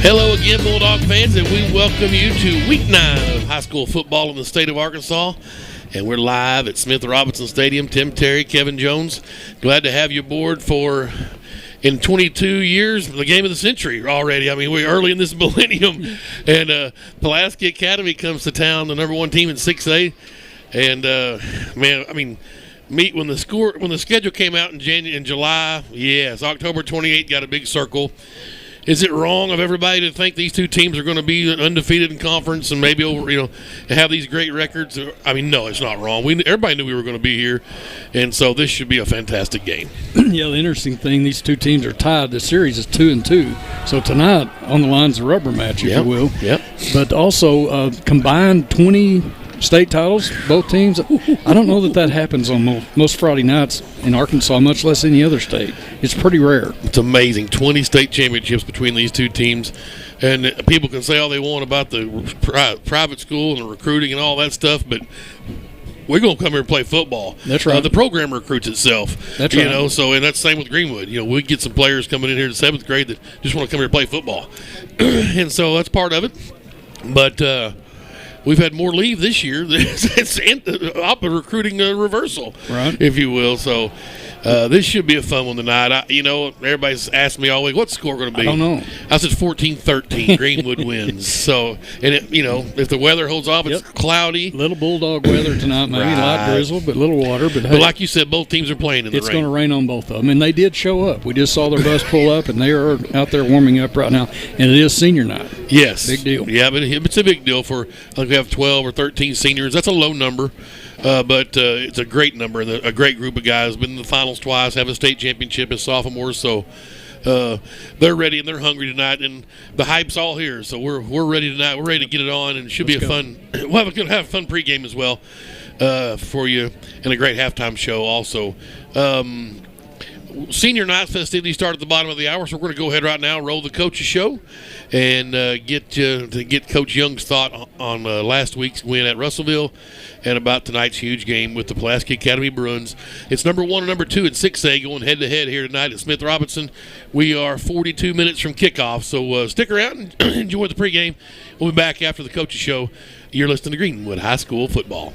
Hello again, Bulldog fans, and we welcome you to Week 9 of high school football in the state of Arkansas. And we're live at Smith Robinson Stadium. Tim Terry, Kevin Jones, glad to have you aboard for, in 22 years, the game of the century already. I mean, we're early in this millennium. And Pulaski Academy comes to town, the number one team in 6A. And, man, I mean, when the schedule came out in July, yes, October 28th got a big circle. Is it wrong of everybody to think these two teams are going to be undefeated in conference and maybe have these great records? I mean, no, it's not wrong. Everybody knew we were going to be here, and so this should be a fantastic game. Yeah, the interesting thing, these two teams are tied. The series is 2-2. So tonight, on the line's a rubber match, if you will. Yep. But also combined 20 state titles, both teams. I don't know that happens on most Friday nights in Arkansas, much less any other state. It's pretty rare. It's amazing. 20 state championships between these two teams. And people can say all they want about the private school and the recruiting and all that stuff, but we're going to come here and play football. That's right. The program recruits itself. That's right. And that's the same with Greenwood. We get some players coming in here in 7th grade that just want to come here and play football. And so that's part of it. But we've had more leave this year. It's a recruiting reversal, right, if you will. So this should be a fun one tonight. Everybody's asked me always, what's the score going to be? I don't know. I said 14-13. Greenwood wins. So, and if the weather holds off, it's cloudy. Little Bulldog weather tonight, maybe light drizzle, but little water. But like you said, both teams are playing in the rain. It's going to rain on both of them, and they did show up. We just saw their bus pull up, and they are out there warming up right now. And it is senior night. Yes, big deal. Yeah, but it's a big deal for. I think we have 12 or 13 seniors. That's a low number. But it's a great number and a great group of guys. Been in the finals twice, have a state championship as sophomores. So they're ready and they're hungry tonight, and the hype's all here. So we're ready tonight. We're ready to get it on, and it should be a fun. We'll have a fun pregame as well for you, and a great halftime show also. Senior night festivities start at the bottom of the hour, so we're going to go ahead right now, roll the coach's show, and get Coach Young's thought on last week's win at Russellville and about tonight's huge game with the Pulaski Academy Bruins. It's number 1 and number 2 in 6A going head-to-head here tonight at Smith Robinson. We are 42 minutes from kickoff, so stick around and enjoy the pregame. We'll be back after the coach's show. You're listening to Greenwood High School Football.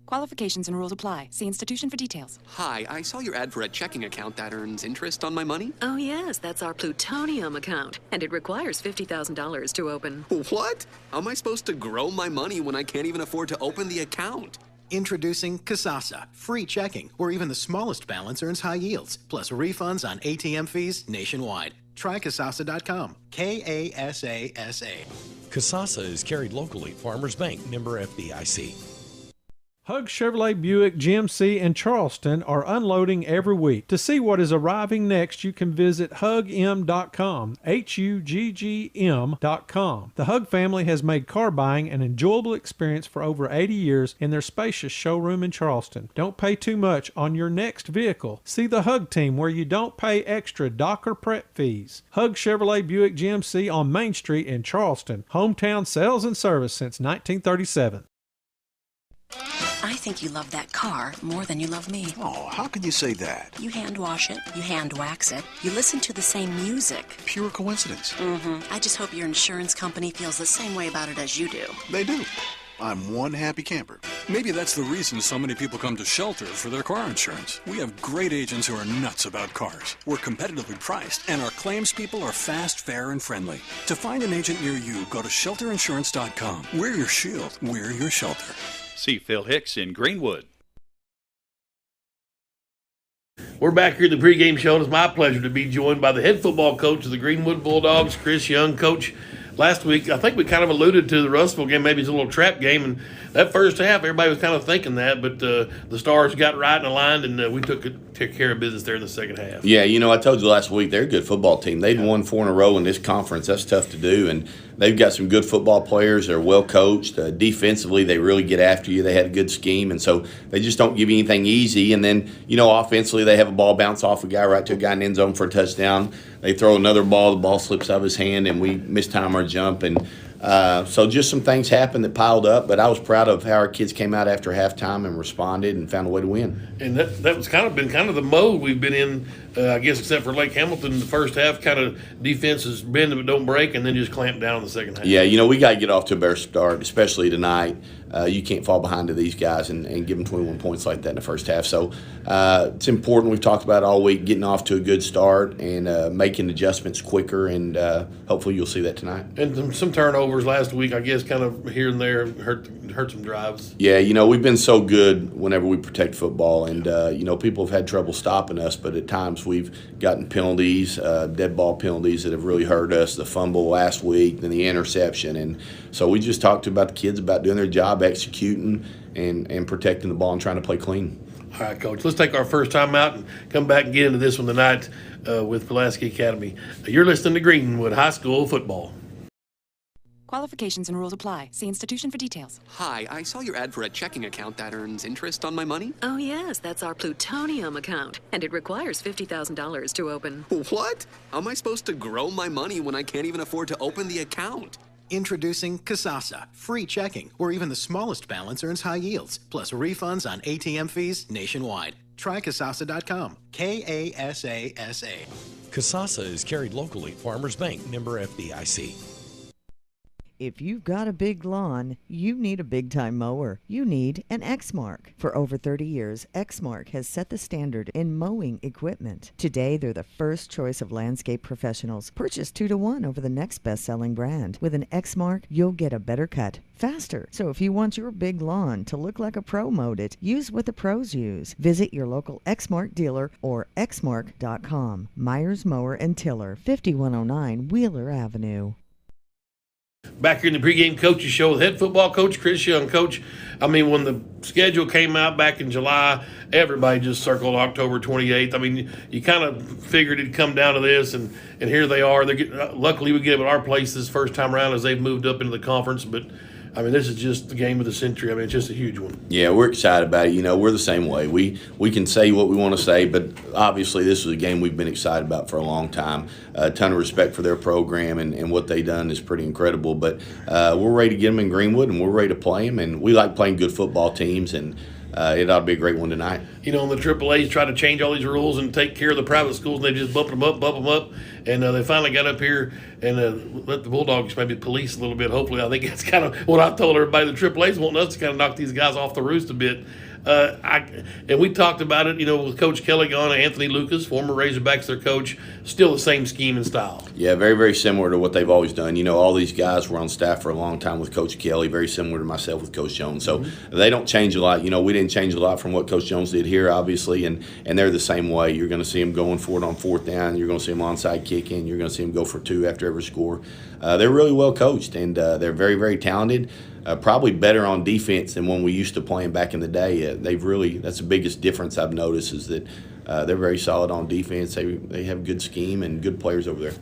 Qualifications and rules apply. See institution for details. Hi, I saw your ad for a checking account that earns interest on my money. Oh, yes, that's our plutonium account, and it requires $50,000 to open. What? How am I supposed to grow my money when I can't even afford to open the account? Introducing Kasasa, free checking, where even the smallest balance earns high yields, plus refunds on ATM fees nationwide. Try Kasasa.com. Kasasa. Kasasa is carried locally. Farmers Bank, member FDIC. Hug Chevrolet Buick GMC in Charleston are unloading every week. To see what is arriving next, you can visit hugm.com, HUGGM.com. The Hug family has made car buying an enjoyable experience for over 80 years in their spacious showroom in Charleston. Don't pay too much on your next vehicle. See the Hug team where you don't pay extra dock or prep fees. Hug Chevrolet Buick GMC on Main Street in Charleston. Hometown sales and service since 1937. I think you love that car more than you love me. Oh, how could you say that? You hand wash it, you hand wax it, you listen to the same music. Pure coincidence. I just hope your insurance company feels the same way about it as you do. They do. I'm one happy camper. Maybe that's the reason so many people come to Shelter for their car insurance. We have great agents who are nuts about cars. We're competitively priced, and our claims people are fast, fair, and friendly. To find an agent near you, go to shelterinsurance.com. We're your shield. We're your shelter. See Phil Hicks in Greenwood. We're back here at the pregame show, and it's my pleasure to be joined by the head football coach of the Greenwood Bulldogs, Chris Young. Coach, last week, I think we kind of alluded to the Russellville game, maybe it's a little trap game, and that first half, everybody was kind of thinking that, but the Stars got right and aligned, and we took care of business there in the second half. Yeah, I told you last week, they're a good football team. They'd won 4 in a row in this conference. That's tough to do, and they've got some good football players. They're well coached. Defensively, they really get after you. They had a good scheme, and so they just don't give you anything easy. And then, offensively, they have a ball bounce off a guy right to a guy in the end zone for a touchdown. They throw another ball, the ball slips out of his hand, and we mistime our jump. And So just some things happened that piled up, but I was proud of how our kids came out after halftime and responded and found a way to win. And that was kind of the mode we've been in, I guess, except for Lake Hamilton. The first half kind of defense is bend but don't break, and then just clamp down in the second half. Yeah, we got to get off to a better start, especially tonight. You can't fall behind to these guys and give them 21 points like that in the first half. So it's important. We've talked about it all week, getting off to a good start and making adjustments quicker, and hopefully you'll see that tonight. And some turnovers last week, I guess, kind of here and there hurt some drives. Yeah, we've been so good whenever we protect football, and people have had trouble stopping us, but at times we've gotten penalties, dead ball penalties that have really hurt us. The fumble last week, then the interception, and so we just talked about the kids about doing their job, executing and protecting the ball and trying to play clean. All right, Coach, let's take our first time out and come back and get into this one tonight with Pulaski Academy. You're listening to Greenwood High School Football. Qualifications and rules apply. See institution for details. Hi, I saw your ad for a checking account that earns interest on my money. Oh, yes, that's our plutonium account, and it requires $50,000 to open. What? How am I supposed to grow my money when I can't even afford to open the account? Introducing Kasasa, free checking, where even the smallest balance earns high yields, plus refunds on ATM fees nationwide. Try Kasasa.com. Kasasa. Kasasa is carried locally. Farmers Bank, member FDIC. If you've got a big lawn, you need a big-time mower. You need an Exmark. For over 30 years, Exmark has set the standard in mowing equipment. Today, they're the first choice of landscape professionals. Purchase 2-to-1 over the next best-selling brand. With an Exmark, you'll get a better cut faster. So if you want your big lawn to look like a pro mowed it, use what the pros use. Visit your local Exmark dealer or exmark.com. Myers Mower and Tiller, 5109 Wheeler Avenue. Back here in the pregame coaches show with head football coach Chris Young. Coach, I mean, when the schedule came out back in July, everybody just circled October 28th. I mean, you kind of figured it'd come down to this, and here they are. Luckily, we get them at our place this first time around as they've moved up into the conference, but I mean, this is just the game of the century. I mean, it's just a huge one. Yeah, we're excited about it. We're the same way. We can say what we want to say, but obviously this is a game we've been excited about for a long time. A ton of respect for their program and what they've done is pretty incredible. But we're ready to get them in Greenwood, and we're ready to play them. And we like playing good football teams, and it ought to be a great one tonight. And the AAA's try to change all these rules and take care of the private schools, and they just bump them up. And they finally got up here and let the Bulldogs maybe police a little bit. Hopefully, I think that's kind of what I told everybody. The AAA's wanting us to kind of knock these guys off the roost a bit. And we talked about it, with Coach Kelly gone, Anthony Lucas, former Razorbacks, their coach, still the same scheme and style. Yeah, very, very similar to what they've always done. All these guys were on staff for a long time with Coach Kelly, very similar to myself with Coach Jones. So they don't change a lot. We didn't change a lot from what Coach Jones did here, obviously, and they're the same way. You're going to see them going for it on fourth down. You're going to see them onside kicking. You're going to see them go for two after every score. They're really well coached, and they're very, very talented. Probably better on defense than when we used to playing back in the day. That's the biggest difference I've noticed is that they're very solid on defense. They have good scheme and good players over there.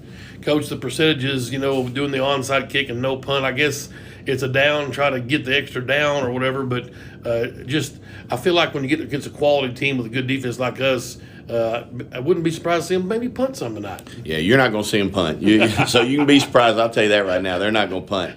Coach, the percentages, doing the onside kick and no punt, I guess it's a down, try to get the extra down or whatever, but I feel like when you get against a quality team with a good defense like us, I wouldn't be surprised to see them maybe punt some tonight. Yeah, you're not going to see them punt. So you can be surprised. I'll tell you that right now. They're not going to punt.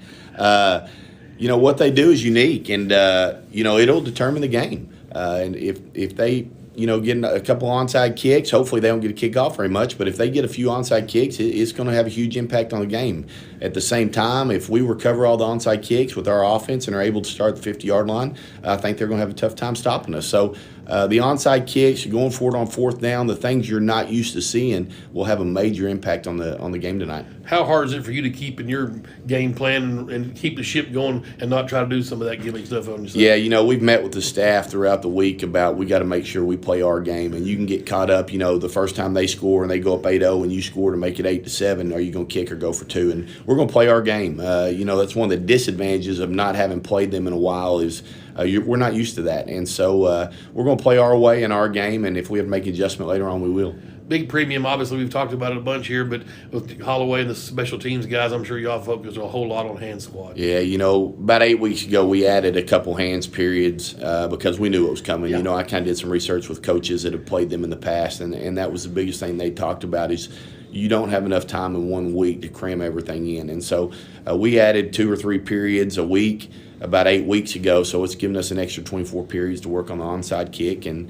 What they do is unique, and it'll determine the game. And if they get a couple onside kicks, hopefully they don't get a kickoff very much. But if they get a few onside kicks, it's going to have a huge impact on the game. At the same time, if we recover all the onside kicks with our offense and are able to start the 50-yard line, I think they're going to have a tough time stopping us. So the onside kicks, going for it on fourth down, the things you're not used to seeing will have a major impact on the game tonight. How hard is it for you to keep in your game plan and keep the ship going and not try to do some of that gimmick stuff on yourself? Yeah, we've met with the staff throughout the week about we got to make sure we play our game, and you can get caught up, the first time they score and they go up 8-0 and you score to make it 8-7, are you going to kick or go for two? And we're going to play our game. That's one of the disadvantages of not having played them in a while is we're not used to that. And so we're going to play our way in our game, and if we have to make an adjustment later on, we will. Big premium, obviously, we've talked about it a bunch here, but with Holloway and the special teams guys, I'm sure y'all focus a whole lot on hand squad. Yeah, about 8 weeks ago, we added a couple hands periods because we knew it was coming. Yeah. I kind of did some research with coaches that have played them in the past, and that was the biggest thing they talked about is you don't have enough time in 1 week to cram everything in. And so we added 2 or 3 periods a week about 8 weeks ago, so it's given us an extra 24 periods to work on the onside kick and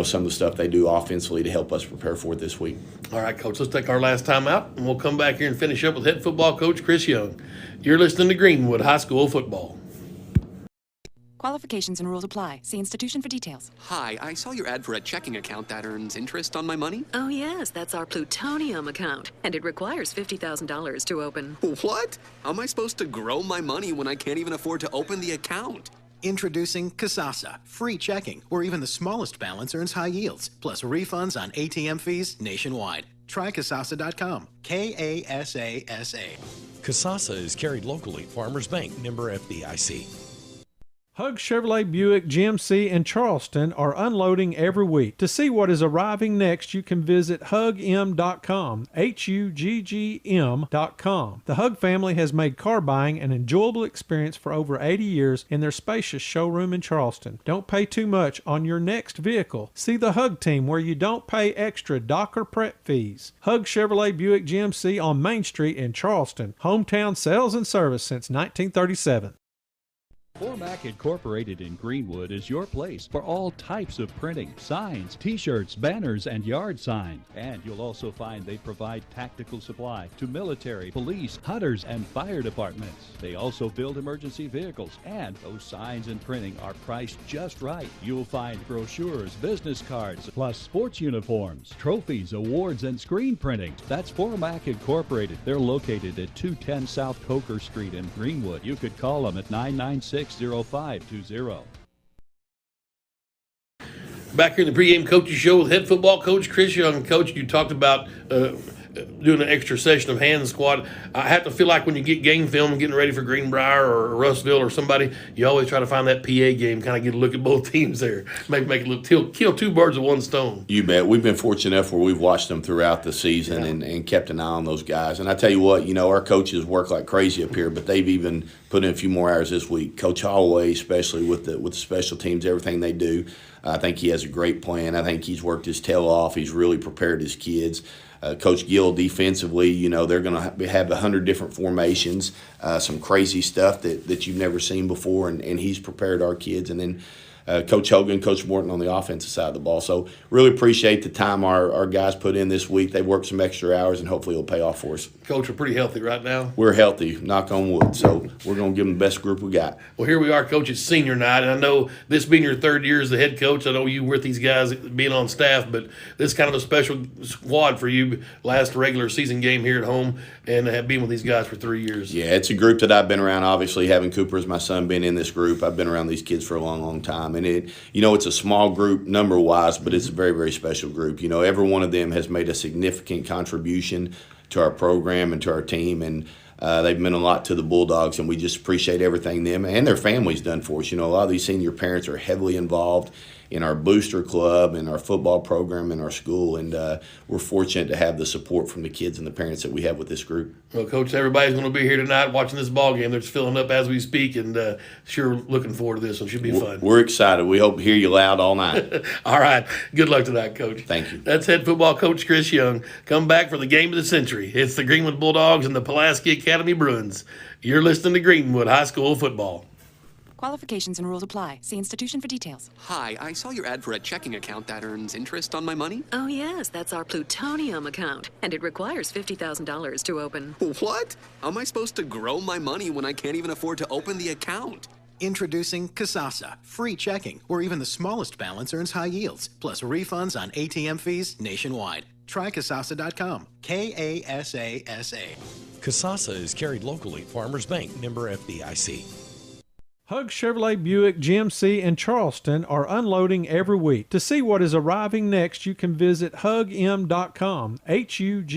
some of the stuff they do offensively to help us prepare for it this week. All right, Coach, let's take our last time out, and we'll come back here and finish up with head football coach Chris Young. You're listening to Greenwood High School Football. Qualifications and rules apply. See institution for details. Hi, I saw your ad for a checking account that earns interest on my money. Oh, yes, that's our plutonium account, and it requires $50,000 to open. What? How am I supposed to grow my money when I can't even afford to open the account? Introducing Kasasa, free checking, where even the smallest balance earns high yields, plus refunds on ATM fees nationwide. Try Kasasa.com. Kasasa. Kasasa is carried locally. Farmers Bank, member FDIC. Hug Chevrolet Buick GMC in Charleston are unloading every week. To see what is arriving next, you can visit hugm.com, HUGGM.com. The Hug family has made car buying an enjoyable experience for over 80 years in their spacious showroom in Charleston. Don't pay too much on your next vehicle. See the Hug team where you don't pay extra dock or prep fees. Hug Chevrolet Buick GMC on Main Street in Charleston. Hometown sales and service since 1937. Formac Incorporated in Greenwood is your place for all types of printing, signs, t-shirts, banners, and yard signs. And you'll also find they provide tactical supply to military, police, hunters, and fire departments. They also build emergency vehicles, and those signs and printing are priced just right. You'll find brochures, business cards, plus sports uniforms, trophies, awards, and screen printing. That's Formac Incorporated. They're located at 210 South Coker Street in Greenwood. You could call them at 996-0520. Back here in the pregame coaches show with head football coach Chris Young. Coach, you talked about doing an extra session of hand squat. I have to feel like when you get game film and getting ready for Greenbrier or Russellville or somebody, you always try to find that PA game, kind of get a look at both teams there. Make it look, kill 2 birds with 1 stone. You bet. We've been fortunate enough where we've watched them throughout the season and kept an eye on those guys. And I tell you what, our coaches work like crazy up here, but they've even put in a few more hours this week. Coach Holloway, especially with the special teams, everything they do, I think he has a great plan. I think he's worked his tail off. He's really prepared his kids. Coach Gill defensively, they're going to have 100 different formations, some crazy stuff that you've never seen before, and he's prepared our kids. And then Coach Hogan, Coach Morton on the offensive side of the ball. So really appreciate the time our guys put in this week. They worked some extra hours, and hopefully it'll pay off for us. Coach, we're pretty healthy right now. We're healthy, knock on wood. So we're going to give them the best group we got. Well, here we are, Coach. It's senior night, and I know this being your 3rd year as the head coach, I know you were with these guys being on staff, but this is kind of a special squad for you, last regular season game here at home, and have been with these guys for 3 years. Yeah, it's a group that I've been around. Obviously, having Cooper as my son, been in this group, I've been around these kids for a long, long time. And it's a small group number-wise, but it's a very, very special group. Every one of them has made a significant contribution to our program and to our team, and they've meant a lot to the Bulldogs, and we just appreciate everything them and their families done for us. A lot of these senior parents are heavily involved in our booster club and our football program in our school, and we're fortunate to have the support from the kids and the parents that we have with this group. Well, Coach, everybody's going to be here tonight watching this ball game. They're just filling up as we speak, and sure looking forward to this one. Should be fun. We're excited. We hope to hear you loud all night. All right. Good luck tonight, Coach. Thank you. That's head football coach Chris Young. Come back for the game of the century. It's the Greenwood Bulldogs and the Pulaski Academy Bruins. You're listening to Greenwood High School Football. Qualifications and rules apply. See institution for details. Hi, I saw your ad for a checking account that earns interest on my money. Oh, yes, that's our plutonium account, and it requires $50,000 to open. What? How am I supposed to grow my money when I can't even afford to open the account? Introducing Kasasa, free checking, where even the smallest balance earns high yields, plus refunds on ATM fees nationwide. Try Kasasa.com. Kasasa. Kasasa is carried locally. Farmers Bank, member FDIC. Hug Chevrolet Buick GMC in Charleston are unloading every week. To see what is arriving next, you can visit hugm.com, HUGGM.com.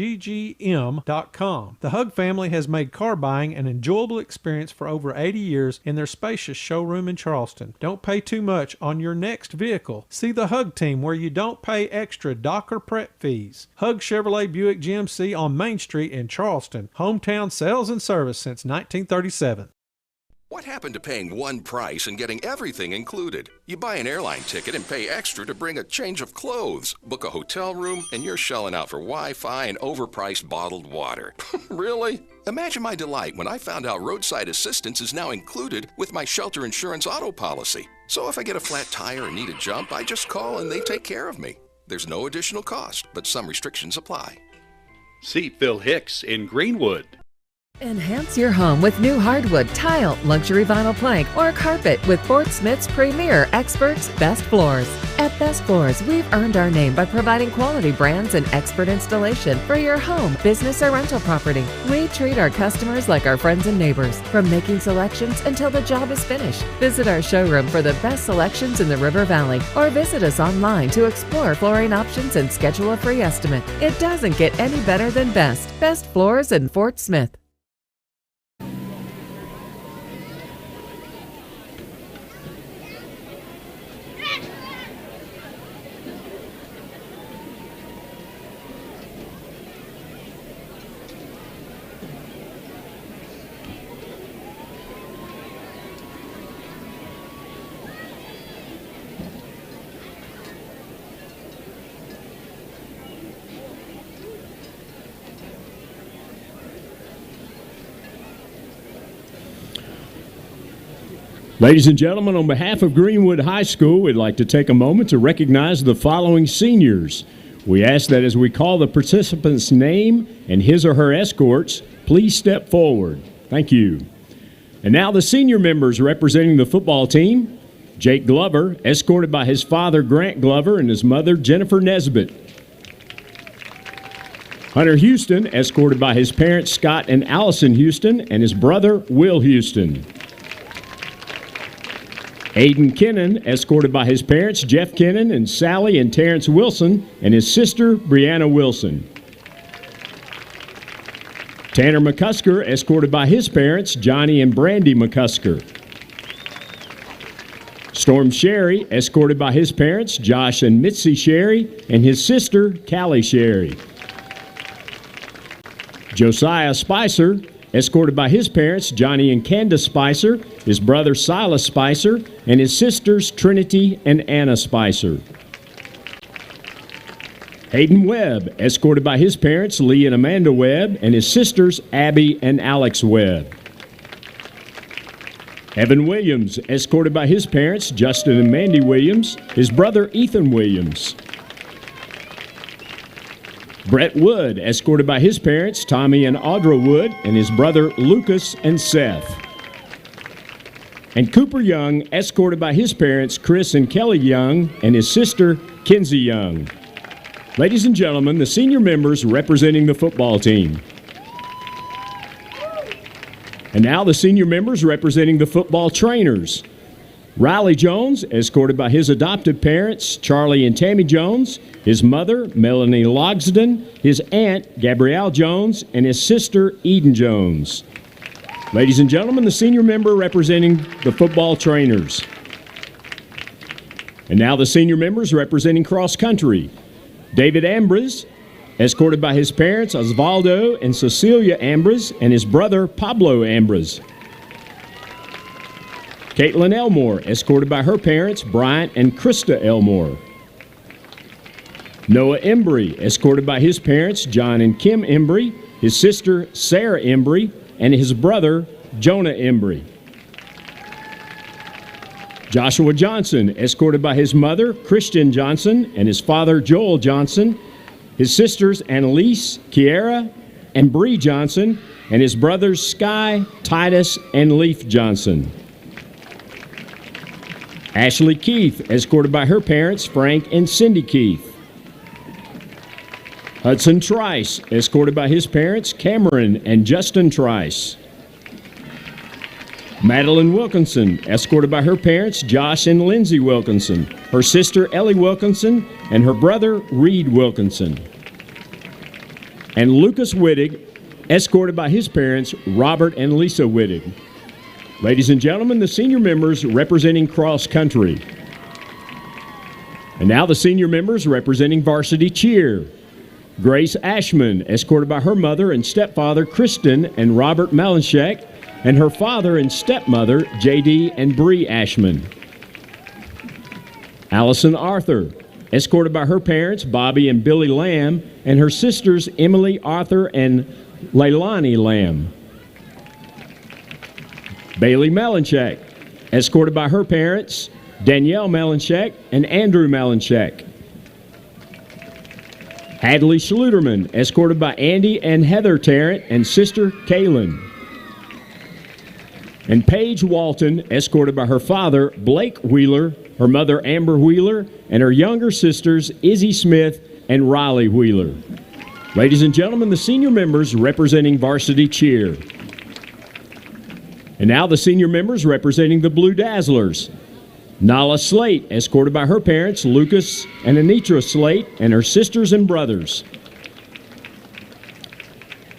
The Hug family has made car buying an enjoyable experience for over 80 years in their spacious showroom in Charleston. Don't pay too much on your next vehicle. See the Hug team where you don't pay extra dock or prep fees. Hug Chevrolet Buick GMC on Main Street in Charleston. Hometown sales and service since 1937. What happened to paying one price and getting everything included? You buy an airline ticket and pay extra to bring a change of clothes, book a hotel room, and you're shelling out for Wi-Fi and overpriced bottled water. Really? Imagine my delight when I found out roadside assistance is now included with my shelter insurance auto policy. So if I get a flat tire or need a jump, I just call and they take care of me. There's no additional cost, but some restrictions apply. See Phil Hicks in Greenwood. Enhance your home with new hardwood, tile, luxury vinyl plank, or carpet with Fort Smith's premier experts, Best Floors. At Best Floors, we've earned our name by providing quality brands and expert installation for your home, business, or rental property. We treat our customers like our friends and neighbors, from making selections until the job is finished. Visit our showroom for the best selections in the River Valley, or visit us online to explore flooring options and schedule a free estimate. It doesn't get any better than Best. Best Floors in Fort Smith. Ladies and gentlemen, on behalf of Greenwood High School, we'd like to take a moment to recognize the following seniors. We ask that as we call the participant's name and his or her escorts, please step forward. Thank you. And now the senior members representing the football team. Jake Glover, escorted by his father, Grant Glover, and his mother, Jennifer Nesbitt. Hunter Houston, escorted by his parents, Scott and Allison Houston, and his brother, Will Houston. Aiden Kennan, escorted by his parents, Jeff Kennan and Sally and Terrence Wilson, and his sister, Brianna Wilson. Tanner McCusker, escorted by his parents, Johnny and Brandy McCusker. Storm Sherry, escorted by his parents, Josh and Mitzi Sherry, and his sister, Callie Sherry. Josiah Spicer, escorted by his parents, Johnny and Candace Spicer, his brother Silas Spicer, and his sisters, Trinity and Anna Spicer. Hayden Webb, escorted by his parents, Lee and Amanda Webb, and his sisters, Abby and Alex Webb. Evan Williams, escorted by his parents, Justin and Mandy Williams, his brother, Ethan Williams. Brett Wood, escorted by his parents, Tommy and Audra Wood, and his brother, Lucas and Seth. And Cooper Young, escorted by his parents, Chris and Kelly Young, and his sister, Kinsey Young. Ladies and gentlemen, the senior members representing the football team. And now the senior members representing the football trainers. Riley Jones, escorted by his adoptive parents, Charlie and Tammy Jones, his mother, Melanie Logsden, his aunt, Gabrielle Jones, and his sister, Eden Jones. Ladies and gentlemen, the senior member representing the football trainers. And now the senior members representing cross country. David Ambrose, escorted by his parents, Osvaldo and Cecilia Ambrose, and his brother, Pablo Ambrose. Caitlin Elmore, escorted by her parents, Bryant and Krista Elmore. Noah Embry, escorted by his parents, John and Kim Embry, his sister, Sarah Embry, and his brother, Jonah Embry. Joshua Johnson, escorted by his mother, Christian Johnson, and his father, Joel Johnson, his sisters, Annalise, Kiera, and Bree Johnson, and his brothers, Sky, Titus, and Leaf Johnson. Ashley Keith, escorted by her parents, Frank and Cindy Keith. Hudson Trice, escorted by his parents, Cameron and Justin Trice. Madeline Wilkinson, escorted by her parents, Josh and Lindsay Wilkinson, her sister, Ellie Wilkinson, and her brother, Reed Wilkinson. And Lucas Wittig, escorted by his parents, Robert and Lisa Wittig. Ladies and gentlemen, the senior members representing cross country. And now the senior members representing varsity cheer. Grace Ashman, escorted by her mother and stepfather, Kristen and Robert Malinchek, and her father and stepmother, J.D. and Bree Ashman. Allison Arthur, escorted by her parents, Bobby and Billy Lamb, and her sisters, Emily Arthur and Leilani Lamb. Bailey Melanchek, escorted by her parents, Danielle Melanchek and Andrew Melanchek. Hadley Schluterman, escorted by Andy and Heather Tarrant and sister Kaylin. And Paige Walton, escorted by her father, Blake Wheeler, her mother, Amber Wheeler, and her younger sisters, Izzy Smith and Riley Wheeler. Ladies and gentlemen, the senior members representing varsity cheer. And now the senior members representing the Blue Dazzlers. Nala Slate, escorted by her parents, Lucas and Anitra Slate, and her sisters and brothers.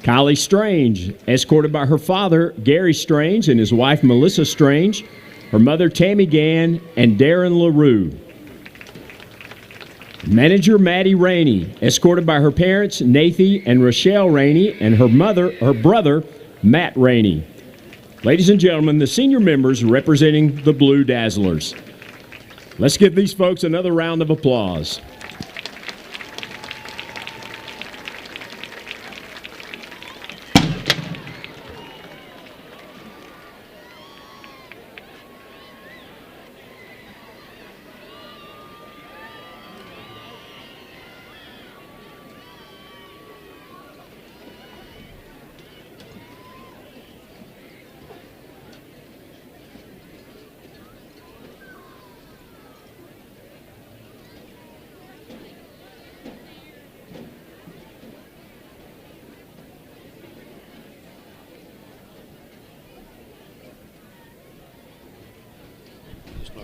Kylie Strange, escorted by her father, Gary Strange, and his wife, Melissa Strange, her mother, Tammy Gann, and Darren LaRue. Manager Maddie Rainey, escorted by her parents, Nathy and Rochelle Rainey, and her brother, Matt Rainey. Ladies and gentlemen, the senior members representing the Blue Dazzlers. Let's give these folks another round of applause.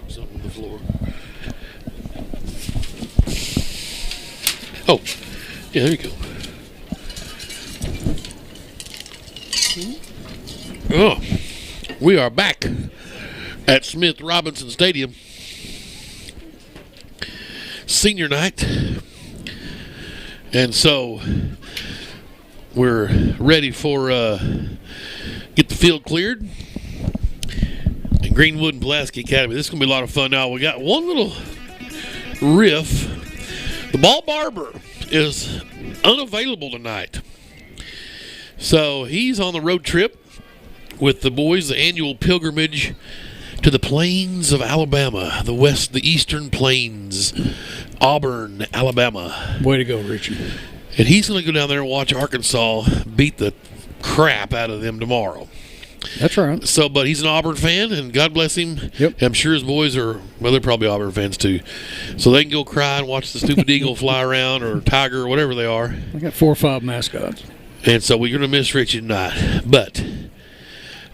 Something on the floor. Oh, yeah, there you go. Oh, we are back at Smith Robinson Stadium. Senior night. And so we're ready for get the field cleared. Greenwood and Pulaski Academy. This is going to be a lot of fun. Now, we got one little riff. The ball barber is unavailable tonight. So he's on the road trip with the boys, the annual pilgrimage to the plains of Alabama, the eastern plains, Auburn, Alabama. Way to go, Richie. And he's going to go down there and watch Arkansas beat the crap out of them tomorrow. That's right. So, but he's an Auburn fan, and God bless him. Yep. I'm sure his boys are, well, they're probably Auburn fans too. So they can go cry and watch the stupid eagle fly around, or tiger, or whatever they are. I got 4 or 5 mascots. And so we're going to miss Richie tonight. But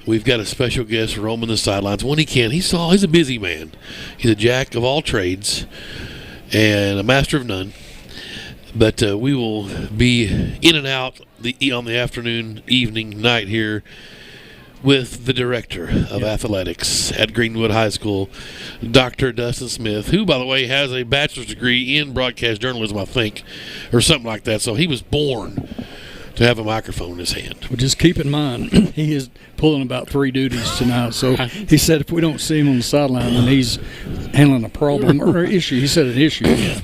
we've got a special guest roaming the sidelines when he can. He's a busy man. He's a jack of all trades and a master of none. But we will be in and out on the afternoon, evening, night here with the director of athletics at Greenwood High School, Dr. Dustin Smith, who, by the way, has a bachelor's degree in broadcast journalism, I think, or something like that. So he was born to have a microphone in his hand. Well, just keep in mind, he is pulling about 3 duties tonight. So he said if we don't see him on the sideline, then he's handling a problem or an issue. He said an issue.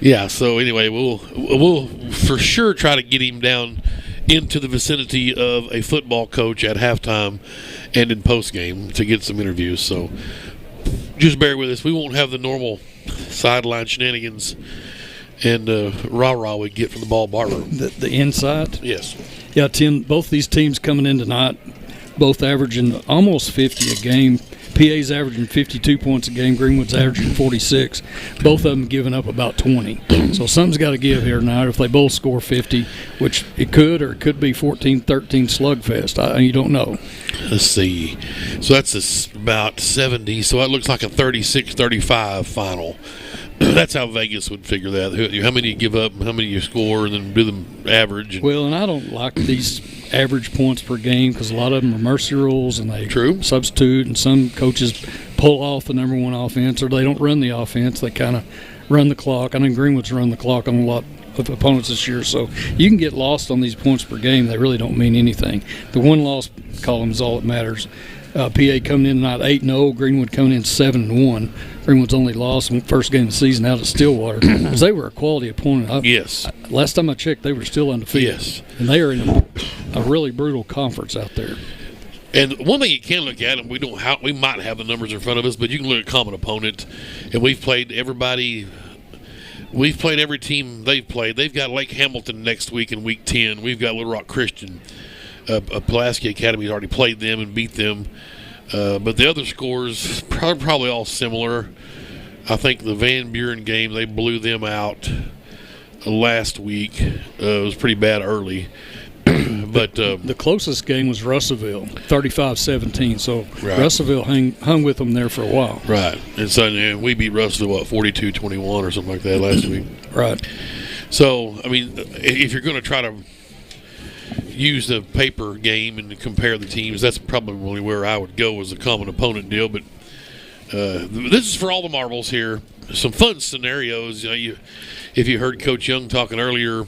Yeah, so anyway, we'll for sure try to get him down into the vicinity of a football coach at halftime and in postgame to get some interviews. So just bear with us. We won't have the normal sideline shenanigans and rah-rah we get from the ball bar room. The insight? Yes. Yeah, Tim, both these teams coming in tonight, both averaging almost 50 a game. PA's averaging 52 points a game. Greenwood's averaging 46. Both of them giving up about 20. So something's got to give here tonight. If they both score 50, which it could, or it could be 14-13 slugfest. You don't know. Let's see. So that's about 70. So that looks like a 36-35 final. That's how Vegas would figure that. How many you give up, how many you score, and then do them average. Well, and I don't like these average points per game because a lot of them are mercy rules and they substitute, and some coaches pull off the number one offense or they don't run the offense. They kind of run the clock. I think Greenwood's run the clock on a lot of opponents this year. So you can get lost on these points per game. They really don't mean anything. The win-loss column is all that matters. PA coming in tonight 8-0, Greenwood coming in 7-1. Greenwood's only lost in the first game of the season out at Stillwater because they were a quality opponent. Yes. Last time I checked, they were still undefeated. Yes. And they are in a really brutal conference out there. And one thing you can look at, and we might have the numbers in front of us, but you can look at common opponent, and we've played everybody. We've played every team they've played. They've got Lake Hamilton next week in Week 10. We've got Little Rock Christian. Pulaski Academy has already played them and beat them. But the other scores probably all similar. I think the Van Buren game, they blew them out last week. It was pretty bad early. But the closest game was Russellville, 35-17. So right. Russellville hung with them there for a while. Right. And so we beat Russellville, 42-21 or something like that last week. Right. So, I mean, if you're going to try to use the paper game and compare the teams, that's probably where I would go as a common opponent deal. But this is for all the marbles here. Some fun scenarios. If you heard Coach Young talking earlier,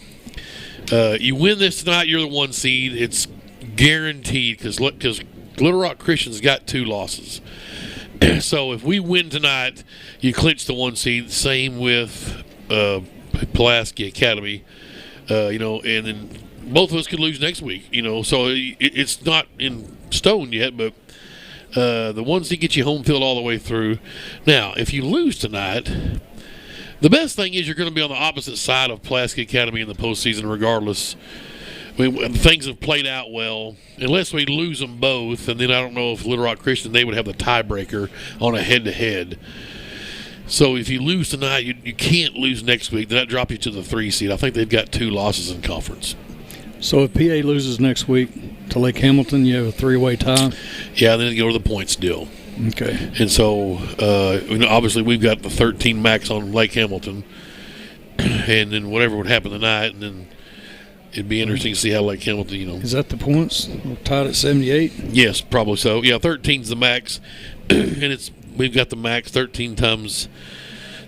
you win this tonight, you're the 1 seed. It's guaranteed because Little Rock Christian's got 2 losses. So if we win tonight, you clinch the 1 seed. Same with Pulaski Academy. And then both of us could lose next week. So it's not in stone yet, but the 1 seed gets you home field all the way through. Now, if you lose tonight, the best thing is you're going to be on the opposite side of Pulaski Academy in the postseason regardless. I mean, things have played out well, unless we lose them both, and then I don't know if Little Rock Christian, they would have the tiebreaker on a head-to-head. So if you lose tonight, you can't lose next week. That drop you to the 3 seed. I think they've got 2 losses in conference. So if PA loses next week to Lake Hamilton, you have a 3-way tie? Yeah, then you go to the points deal. Okay. And so, obviously, we've got the 13 max on Lake Hamilton, and then whatever would happen tonight, and then it'd be interesting to see how Lake Hamilton, Is that the points? We're tied at 78? Yes, probably so. Yeah, 13's the max, and we've got the max. 13 times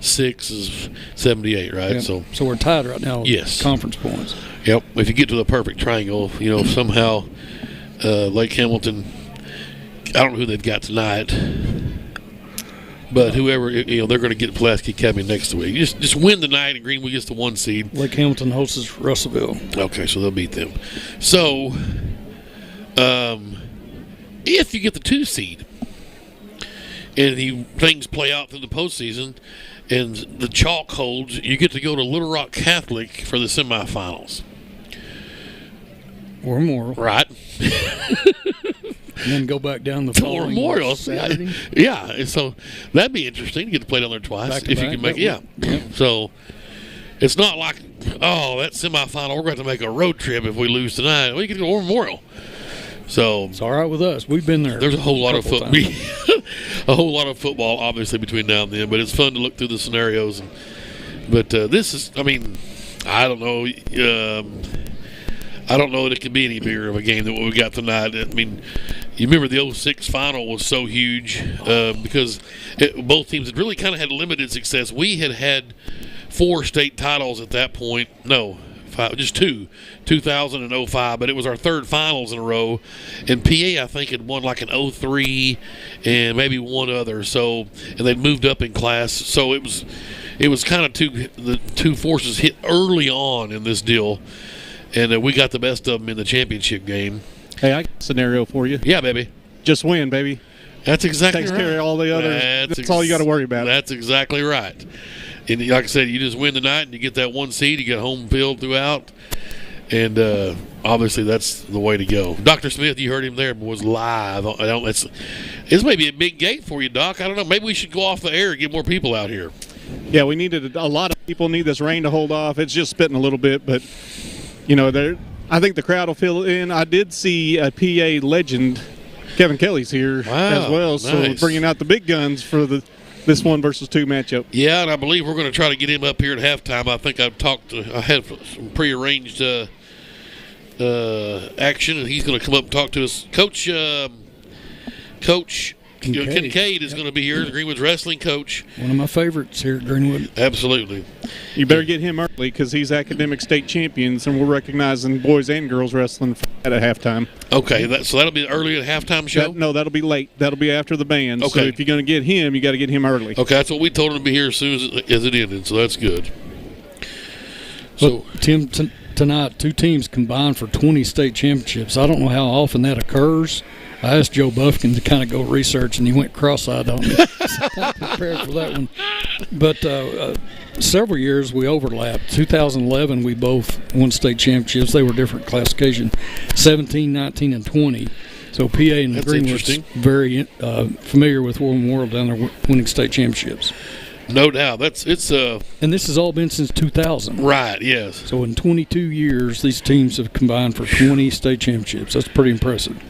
6 is 78, right? Yeah. So we're tied right now. Yes. Conference points. Yep. If you get to the perfect triangle, somehow Lake Hamilton. I don't know who they've got tonight, but whoever, they're going to get Pulaski Academy next week. Just win tonight, and Greenwood gets the 1 seed. Lake Hamilton hosts Russellville. Okay, so they'll beat them. So, if you get the 2 seed, and things play out through the postseason, and the chalk holds, you get to go to Little Rock Catholic for the semifinals. Or Memorial. Right. And then go back down the following Memorial Saturday. Yeah, so that'd be interesting to get to play down there twice Back to if back. you can make it. Yeah. So it's not like, that semifinal, we're going to make a road trip if we lose tonight. We can go to Memorial. So it's all right with us. We've been there. There's a whole lot of football. A whole lot of football, obviously, between now and then. But it's fun to look through the scenarios. But this is, I don't know. I don't know that it could be any bigger of a game than what we got tonight. I mean, you remember the 06 final was so huge because both teams had really kind of had limited success. We had 4 state titles at that point. No, 5, just 2, 2000 and 05, but it was our 3rd finals in a row. And PA, I think, had won like an 03 and maybe one other. So, and they'd moved up in class. So it was kind of the 2 forces hit early on in this deal. And we got the best of them in the championship game. Hey, I got a scenario for you. Yeah, baby. Just win, baby. That's exactly Takes right. care of all the others. That's all you got to worry about. That's exactly right. And like I said, you just win tonight and you get that 1 seed. You get home field throughout. And obviously that's the way to go. Dr. Smith, you heard him there, was live. This may be a big gate for you, Doc. I don't know. Maybe we should go off the air and get more people out here. Yeah, we needed a lot of people need this rain to hold off. It's just spitting a little bit, but I think the crowd will fill in. I did see a PA legend, Kevin Kelly's here as well, nice. So bringing out the big guns for this 1 versus 2 matchup. Yeah, and I believe we're going to try to get him up here at halftime. I think I had some prearranged action, and he's going to come up and talk to us. Coach Kincaid is going to be here, the Greenwood's wrestling coach. One of my favorites here at Greenwood. Absolutely. You better get him early because he's academic state champions, and we're recognizing boys and girls wrestling at halftime. Okay, so that'll be early at halftime show? No, that'll be late. That'll be after the band. Okay. So if you're going to get him, you got to get him early. Okay, that's what we told him to be here as soon as it ended, so that's good. So, Tim, tonight, two teams combined for 20 state championships. I don't know how often that occurs. I asked Joe Buffkin to kind of go research, and he went cross-eyed on me. So I'm prepared for that one. But several years we overlapped. 2011, we both won state championships. They were different classification, 17, 19, and 20. So PA and Greenwood's very familiar with War Memorial down there winning state championships. No doubt. And this has all been since 2000. Right, yes. So in 22 years, these teams have combined for 20 state championships. That's pretty impressive.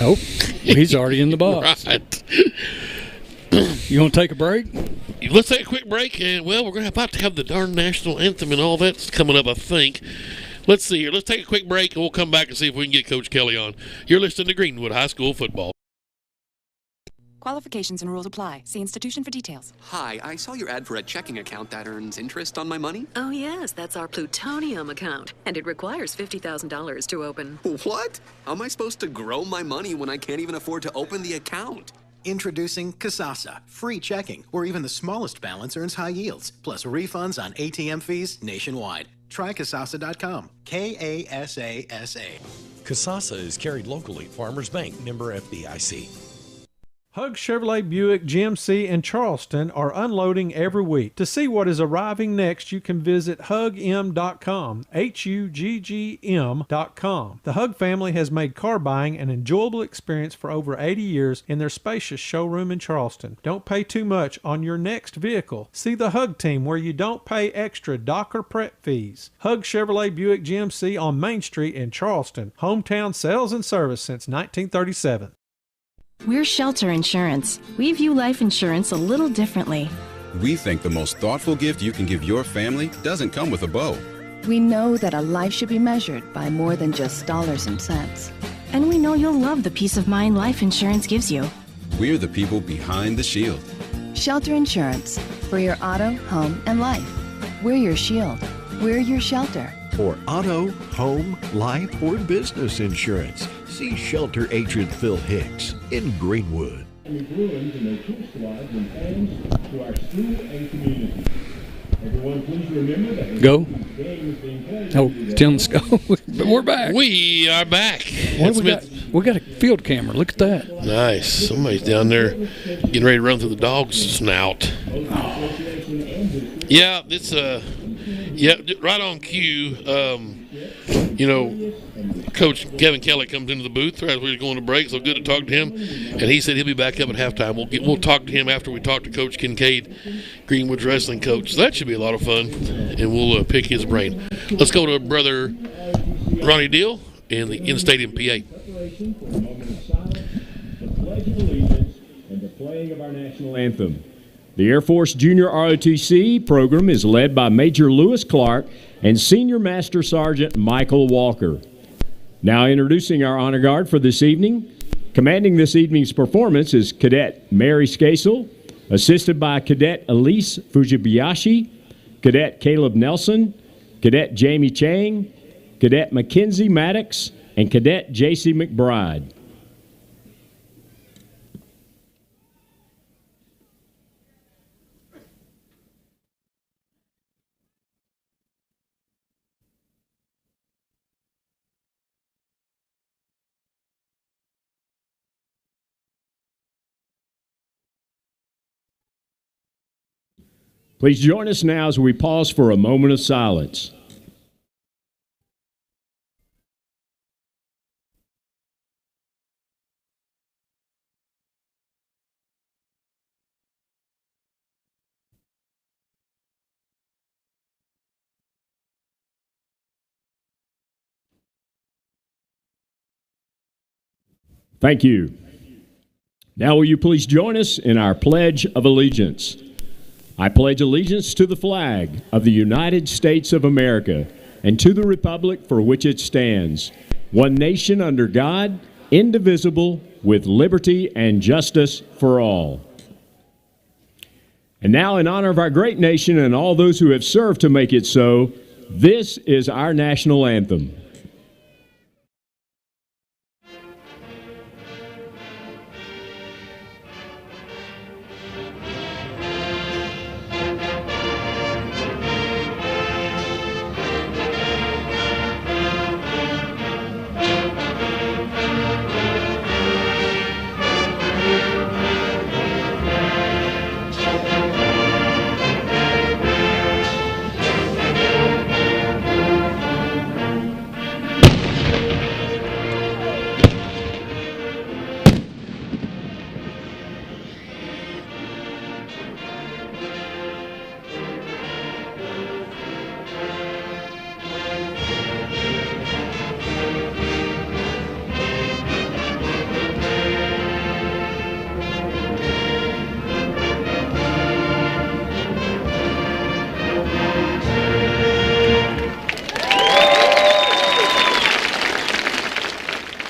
Oh, he's already in the box. Right. You want to take a break? Let's take a quick break, and, well, we're about to have the darn national anthem and all that's coming up, I think. Let's see here. Let's take a quick break, and we'll come back and see if we can get Coach Kelly on. You're listening to Greenwood High School Football. Qualifications and rules apply. See institution for details. Hi, I saw your ad for a checking account that earns interest on my money. Oh, yes, that's our plutonium account, and it requires $50,000 to open. What? How am I supposed to grow my money when I can't even afford to open the account? Introducing Kasasa, free checking, where even the smallest balance earns high yields, plus refunds on ATM fees nationwide. Try Kasasa.com. Kasasa. Kasasa is carried locally. Farmers Bank, member FDIC. Hug Chevrolet Buick GMC in Charleston are unloading every week. To see what is arriving next, you can visit hugm.com, HUGGM.com. The Hug family has made car buying an enjoyable experience for over 80 years in their spacious showroom in Charleston. Don't pay too much on your next vehicle. See the Hug team where you don't pay extra dock or prep fees. Hug Chevrolet Buick GMC on Main Street in Charleston. Hometown sales and service since 1937. We're Shelter Insurance. We view life insurance a little differently. We think the most thoughtful gift you can give your family doesn't come with a bow. We know that a life should be measured by more than just dollars and cents. And we know you'll love the peace of mind life insurance gives you. We're the people behind the shield. Shelter Insurance. For your auto, home, and life. We're your shield. We're your shelter. For auto, home, life, or business insurance, see Shelter agent Phil Hicks in Greenwood. Bruins and their two squads and fans to our school and community. Everyone, please remember that Go. Game is being played. Oh, Tim's go. But we're back. We are back. What we got? We got a field camera. Look at that. Nice. Somebody's down there getting ready to run through the dog's snout. Oh. Yeah, it's right on cue. Coach Kevin Kelly comes into the booth as we're going to break, so good to talk to him. And he said he'll be back up at halftime. We'll talk to him after we talk to Coach Kincaid, Greenwood's wrestling coach. So that should be a lot of fun, and we'll pick his brain. Let's go to brother Ronnie Deal in the in-stadium PA. The Pledge of Allegiance and the playing of our national anthem. The Air Force Junior ROTC program is led by Major Lewis Clark and Senior Master Sergeant Michael Walker. Now introducing our honor guard for this evening. Commanding this evening's performance is Cadet Mary Skasel, assisted by Cadet Elise Fujibayashi, Cadet Caleb Nelson, Cadet Jamie Chang, Cadet Mackenzie Maddox, and Cadet J.C. McBride. Please join us now as we pause for a moment of silence. Thank you. Now will you please join us in our Pledge of Allegiance. I pledge allegiance to the flag of the United States of America and to the republic for which it stands, one nation under God, indivisible, with liberty and justice for all. And now, in honor of our great nation and all those who have served to make it so, this is our national anthem.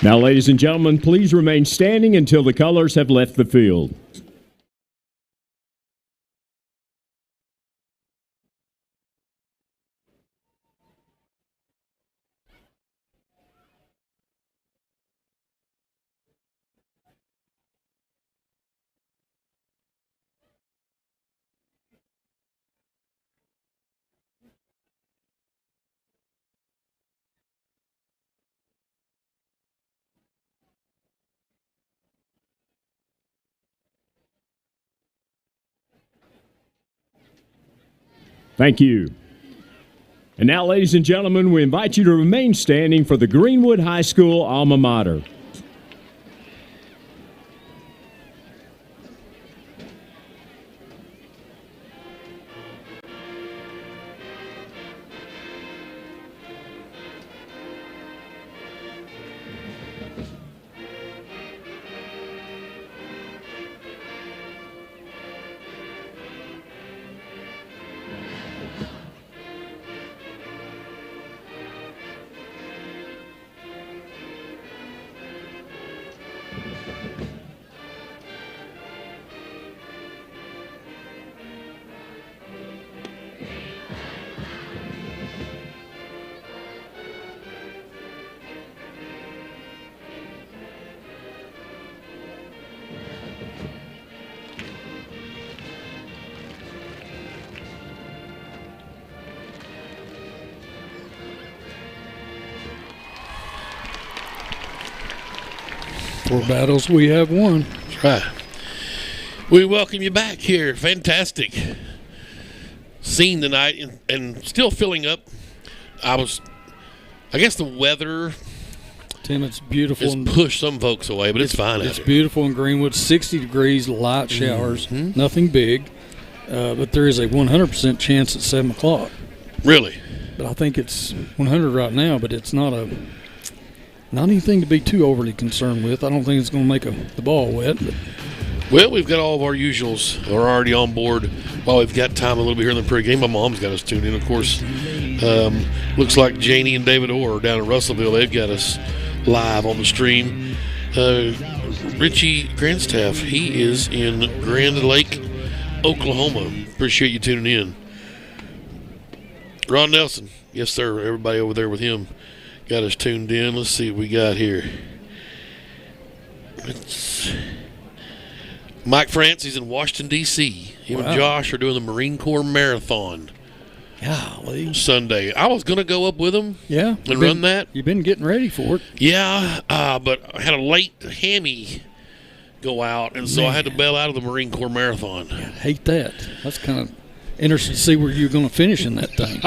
Now, ladies and gentlemen, please remain standing until the colors have left the field. Thank you. And now, ladies and gentlemen, we invite you to remain standing for the Greenwood High School alma mater. For battles we have won. That's right. We welcome you back here. Fantastic scene tonight, and still filling up. I guess the weather, Tim, it's beautiful. It's pushed some folks away, but it's fine out It's here. beautiful in Greenwood. 60 degrees, light showers, nothing big. But there is a 100% chance at 7 o'clock. Really? But I think it's 100 right now, but it's not anything to be too overly concerned with. I don't think it's going to make the ball wet. But. Well, we've got all of our usuals are already on board. While we've got time a little bit here in the pregame, my mom's got us tuned in, of course. Looks like Janie and David Orr down in Russellville. They've got us live on the stream. Richie Grandstaff, he is in Grand Lake, Oklahoma. Appreciate you tuning in. Ron Nelson, yes, sir. Everybody over there with him got us tuned in. Let's see what we got here. Mike Francie's in Washington, D.C. Him and Josh are doing the Marine Corps Marathon. Golly. Sunday. I was going to go up with them and run that. You've been getting ready for it. Yeah, but I had a late hammy go out, and so I had to bail out of the Marine Corps Marathon. I hate that. That's kind of interesting to see where you're going to finish in that thing.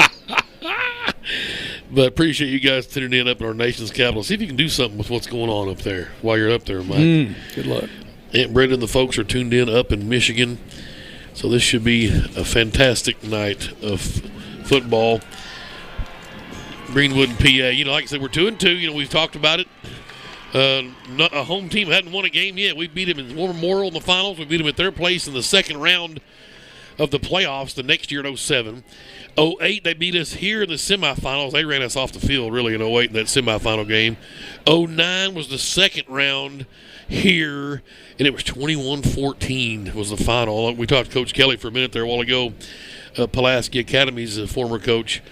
But appreciate you guys tuning in up in our nation's capital. See if you can do something with what's going on up there while you're up there, Mike. Good luck. Aunt Brenda and the folks are tuned in up in Michigan. So this should be a fantastic night of football. Greenwood and PA. You know, like I said, we're 2-2. You know, we've talked about it. A home team hadn't won a game yet. We beat them in War Memorial in the finals. We beat them at their place in the second round of the playoffs the next year in 07. 08, they beat us here in the semifinals. They ran us off the field, really, in 08 in that semifinal game. 09 was the second round here, and it was 21-14 was the final. We talked to Coach Kelly for a minute there a while ago, Pulaski Academy's former coach,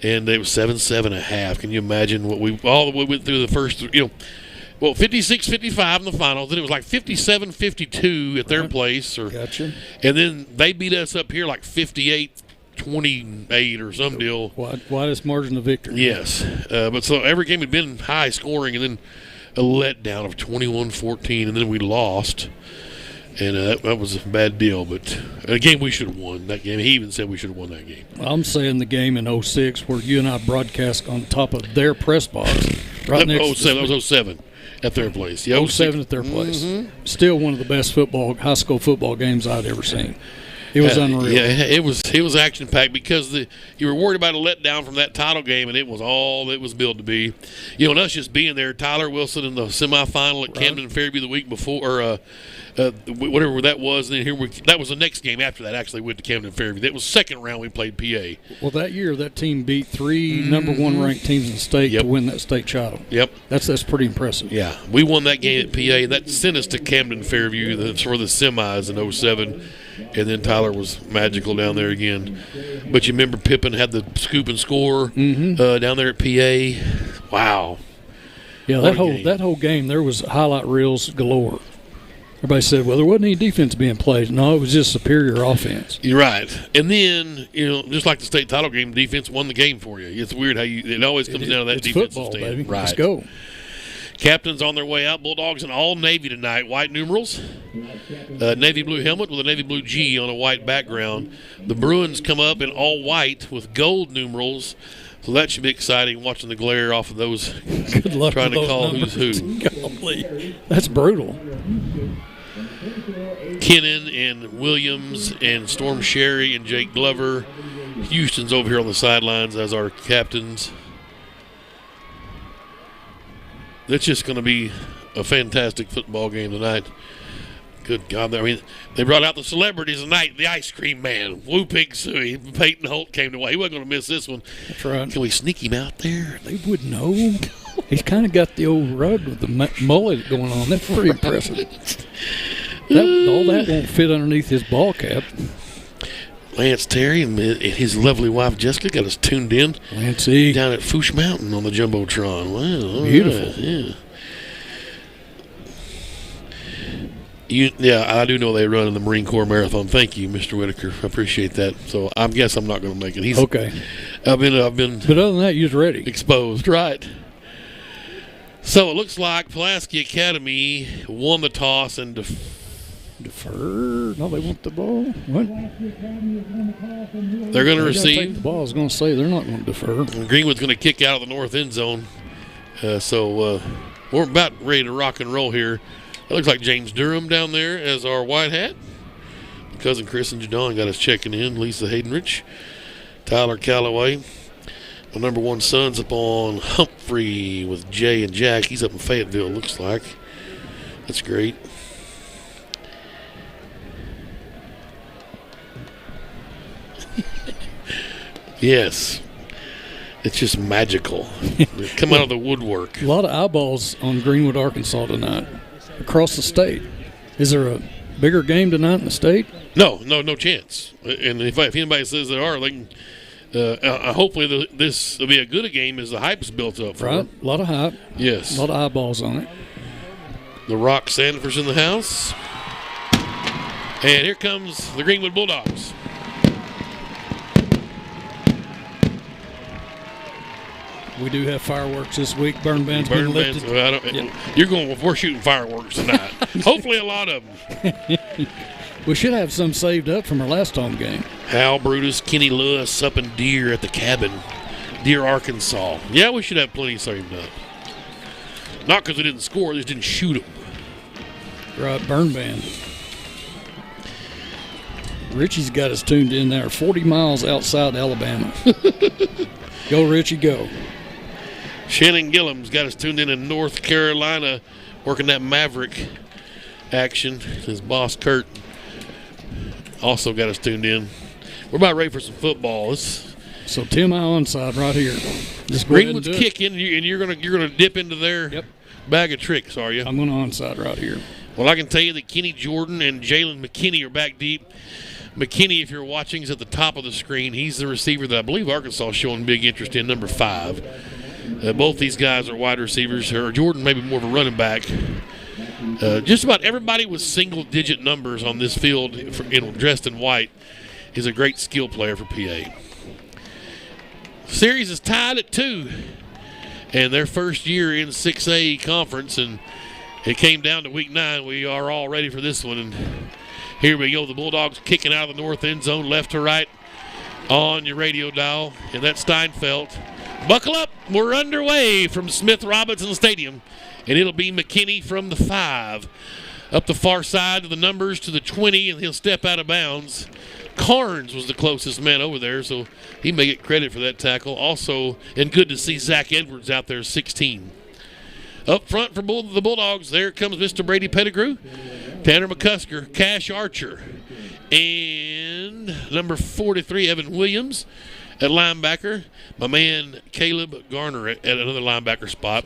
and it was 7-7.5. Can you imagine what we went through the first, 56-55 in the finals. Then it was like 57-52 at their place. Gotcha. And then they beat us up here like 58-28 or some deal. Widest margin of victory. Yes. But so every game had been high scoring, and then a letdown of 21-14, and then we lost. And that was a bad deal, but a game we should have won. That game, he even said we should have won that game. I'm saying the game in 06 where you and I broadcast on top of their press box. Right next to that was 07 at their place. Yeah, 07 at their place. Still one of the best high school football games I'd ever seen. It was unreal. Yeah, it was action packed because you were worried about a letdown from that title game, and it was all it was billed to be. And us just being there, Tyler Wilson in the semifinal at Camden Fairview the week before, or whatever that was. And then that was the next game after that. Actually, went to Camden Fairview. That was second round. We played PA. Well, that year that team beat 3 number 1 ranked teams in the state to win that state title. Yep, that's pretty impressive. Yeah, we won that game at PA, and that sent us to Camden Fairview for the semis in 07. And then Tyler was magical down there again. But you remember Pippin had the scoop and score down there at PA. Wow. Yeah, that whole game, there was highlight reels galore. Everybody said, well, there wasn't any defense being played. No, it was just superior offense. You're right. And then, just like the state title game, defense won the game for you. It's weird how it always comes down to that defensive football, stand. Baby. Right. Let's go. Captains on their way out. Bulldogs in all navy tonight. White numerals. Navy blue helmet with a navy blue G on a white background. The Bruins come up in all white with gold numerals. So that should be exciting, watching the glare off of those. Good luck trying to call numbers. who's who. Golly. That's brutal. Kennan and Williams and Storm Sherry and Jake Glover. Houston's over here on the sidelines as our captains. It's just going to be a fantastic football game tonight. Good God. I mean, they brought out the celebrities tonight. The ice cream man, Woo Pig Suey. Peyton Holt came to way. He wasn't going to miss this one. That's right. Can we sneak him out there? They wouldn't know. He's kind of got the old rug with the mullet going on. That's pretty impressive. All that won't fit underneath his ball cap. Lance Terry and his lovely wife Jessica got us tuned in. Lancey. Down at Foosh Mountain on the Jumbotron. Wow. Beautiful. Right. Yeah. I do know they run in the Marine Corps Marathon. Thank you, Mr. Whitaker. I appreciate that. So I guess I'm not going to make it. He's okay. I've been. But other than that, you was ready. Exposed, right? So it looks like Pulaski Academy won the toss and defer. No, they want the ball. What? They're going to receive. Take the ball. I was going to say they're not going to defer. And Greenwood's going to kick out of the north end zone. So we're about ready to rock and roll here. It looks like James Durham down there as our white hat. Cousin Chris and Jadon got us checking in. Lisa Haydenrich, Tyler Calloway. My number 1 son's up on Humphrey with Jay and Jack. He's up in Fayetteville, looks like. That's great. Yes. It's just magical. Come out of the woodwork. A lot of eyeballs on Greenwood, Arkansas tonight. Across the state. Is there a bigger game tonight in the state? No chance. And if anybody says there are, they can. Hopefully this will be a good game as the hype's built up. Right, a lot of hype. Yes. A lot of eyeballs on it. The Rock Sanford's in the house. And here comes the Greenwood Bulldogs. We do have fireworks this week. Burn bands been lifted. We're shooting fireworks tonight. Hopefully a lot of them. We should have some saved up from our last home game. Hal Brutus, Kenny Lewis up in Deer at the cabin. Deer, Arkansas. Yeah, we should have plenty saved up. Not because we didn't score, they just didn't shoot them. Right, burn band. Richie's got us tuned in there 40 miles outside Alabama. Go, Richie, go. Shannon Gillum's got us tuned in North Carolina, working that Maverick action. His boss, Kurt, also got us tuned in. We're about ready for some football. So 10-mile onside right here. Just Greenwood's kicking, and you're gonna dip into their bag of tricks, are you? I'm going to onside right here. Well, I can tell you that Kenny Jordan and Jalen McKinney are back deep. McKinney, if you're watching, is at the top of the screen. He's the receiver that I believe Arkansas is showing big interest in, number 5. Both these guys are wide receivers. Or Jordan maybe more of a running back. Just about everybody with single-digit numbers on this field, dressed in white, is a great skill player for PA. Series is tied at 2, and their first year in 6A conference, and it came down to week 9. We are all ready for this one, and here we go. The Bulldogs kicking out of the north end zone, left to right on your radio dial, and that's Steinfeld. Buckle up. We're underway from Smith Robinson Stadium, and it'll be McKinney from the 5. Up the far side of the numbers to the 20, and he'll step out of bounds. Carnes was the closest man over there, so he may get credit for that tackle. Also, and good to see Zach Edwards out there, 16. Up front for the Bulldogs, there comes Mr. Brady Pettigrew, Tanner McCusker, Cash Archer, and number 43, Evan Williams at linebacker. My man Caleb Garner at another linebacker spot.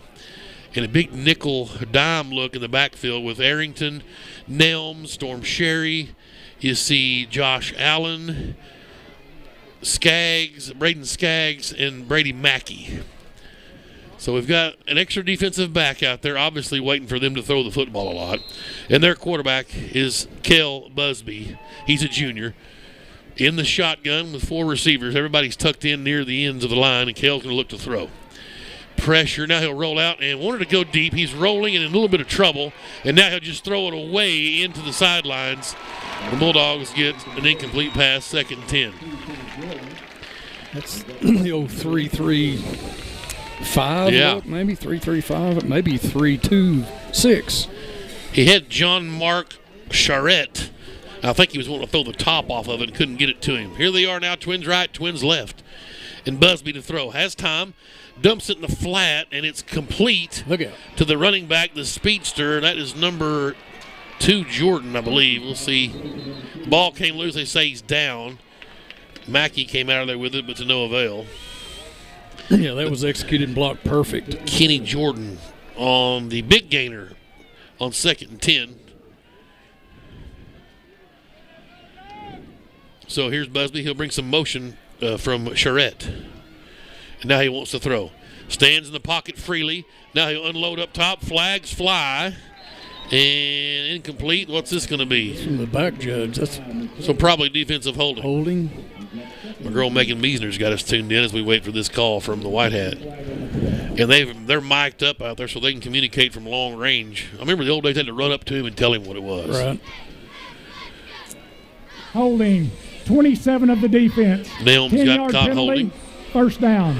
And a big nickel dime look in the backfield with Arrington, Nelm, Storm Sherry. You see Josh Allen, Braden Skaggs, and Brady Mackey. So we've got an extra defensive back out there, obviously waiting for them to throw the football a lot. And their quarterback is Kel Busby. He's a junior. In the shotgun with 4 receivers. Everybody's tucked in near the ends of the line, and Kel's going to look to throw. Pressure. Now he'll roll out and wanted to go deep. He's rolling and in a little bit of trouble, and now he'll just throw it away into the sidelines. The Bulldogs get an incomplete pass, 2nd and 10. That's the old 3-3-5, yeah. Maybe 3-3-5, maybe 3-2-6. He had John Mark Charette. I think he was wanting to throw the top off of it and couldn't get it to him. Here they are now, twins right, twins left. And Busby to throw. Has time. Dumps it in the flat, and it's complete. Look out. To the running back, the speedster. That is number 2, Jordan, I believe. We'll see. Ball came loose. They say he's down. Mackey came out of there with it, but to no avail. Yeah, that was executed and blocked perfect. Kenny Jordan on the big gainer on 2nd and 10. So here's Busby. He'll bring some motion from Charette. And now he wants to throw. Stands in the pocket freely. Now he'll unload up top. Flags fly. And incomplete. What's this going to be? From the back judge. So probably defensive holding. Holding. My girl Megan Meisner's got us tuned in as we wait for this call from the White Hat. And they're mic'd up out there so they can communicate from long range. I remember the old days they had to run up to him and tell him what it was. Right. Holding. 27 of the defense. Nelm's got caught penalty, holding. First down.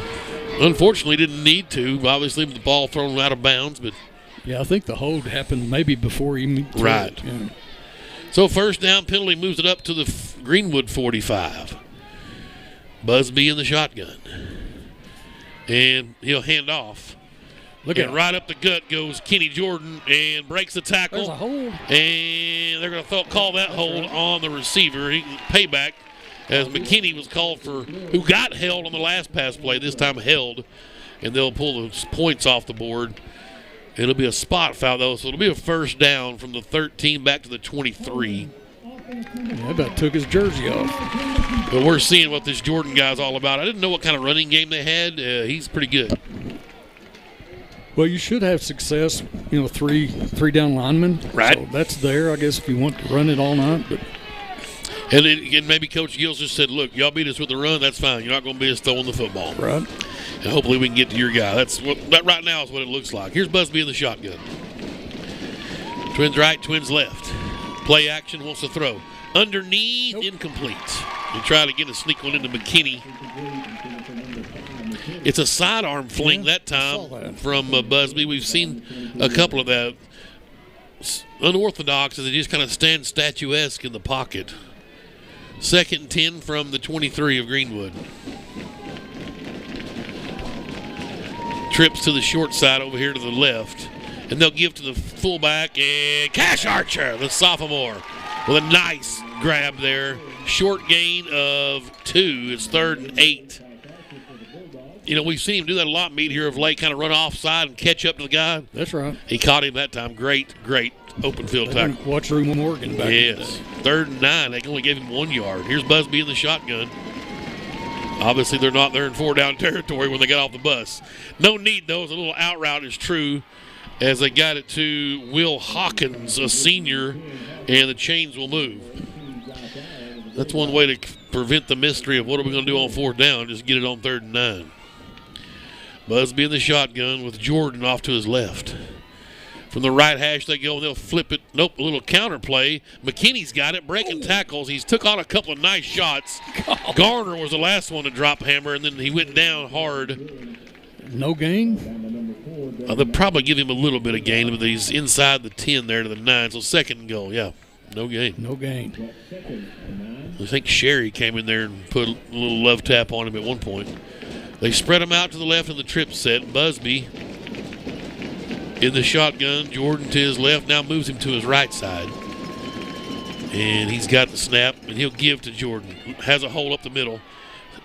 Unfortunately, didn't need to. Obviously, with the ball thrown out of bounds, but yeah, I think the hold happened maybe before he right. Yeah. So first down penalty moves it up to the Greenwood 45. Busby in the shotgun, and he'll hand off. Look and at right up the gut goes Kenny Jordan and breaks the tackle. There's a hold. And they're going to call that hold on the receiver. He can pay back as McKinney was called for, who got held on the last pass play, this time held. And they'll pull the points off the board. It'll be a spot foul, though, so it'll be a first down from the 13 back to the 23. Yeah, about took his jersey off. But we're seeing what this Jordan guy's all about. I didn't know what kind of running game they had. He's pretty good. Well, you should have success, three down linemen. Right. So that's there, I guess, if you want to run it all night. But And maybe Coach Gills just said, look, y'all beat us with the run, that's fine. You're not going to beat us throwing the football. Right. And hopefully we can get to your guy. That right now is what it looks like. Here's Busby in the shotgun. Twins right, twins left. Play action, wants to throw. Underneath, incomplete. They try to get a sneak one into McKinney. It's a sidearm fling that time from Busby. We've seen a couple of that. Unorthodox as they just kind of stand statuesque in the pocket. 2nd and 10 from the 23 of Greenwood. Trips to the short side over here to the left. And they'll give to the fullback and Cash Archer, the sophomore, with a nice grab there. Short gain of 2. It's 3rd and 8. You know, we've seen him do that a lot, Meade, here of late, kind of run offside and catch up to the guy. That's right. He caught him that time. Great open field tackle. Watch Drew Morgan back in the day. 3rd and 9. They only gave him 1 yard. Here's Busby in the shotgun. Obviously, they're not there in 4-down territory when they got off the bus. No need, though. A little out route is true as they got it to Will Hawkins, a senior, and the chains will move. That's one way to prevent the mystery of what are we going to do on 4th down, just get it on 3rd and 9. Busby in the shotgun with Jordan off to his left. From the right hash they go, and they'll flip it. Nope, a little counter play. McKinney's got it, breaking tackles. He's took on a couple of nice shots. Garner was the last one to drop hammer, and then he went down hard. No gain? They'll probably give him a little bit of gain, but he's inside the 10 there to the 9, so 2nd and goal, yeah. No gain. No gain. I think Sherry came in there and put a little love tap on him at one point. They spread him out to the left of the trip set. Busby in the shotgun. Jordan to his left, now moves him to his right side. And he's got the snap, and he'll give to Jordan. Has a hole up the middle.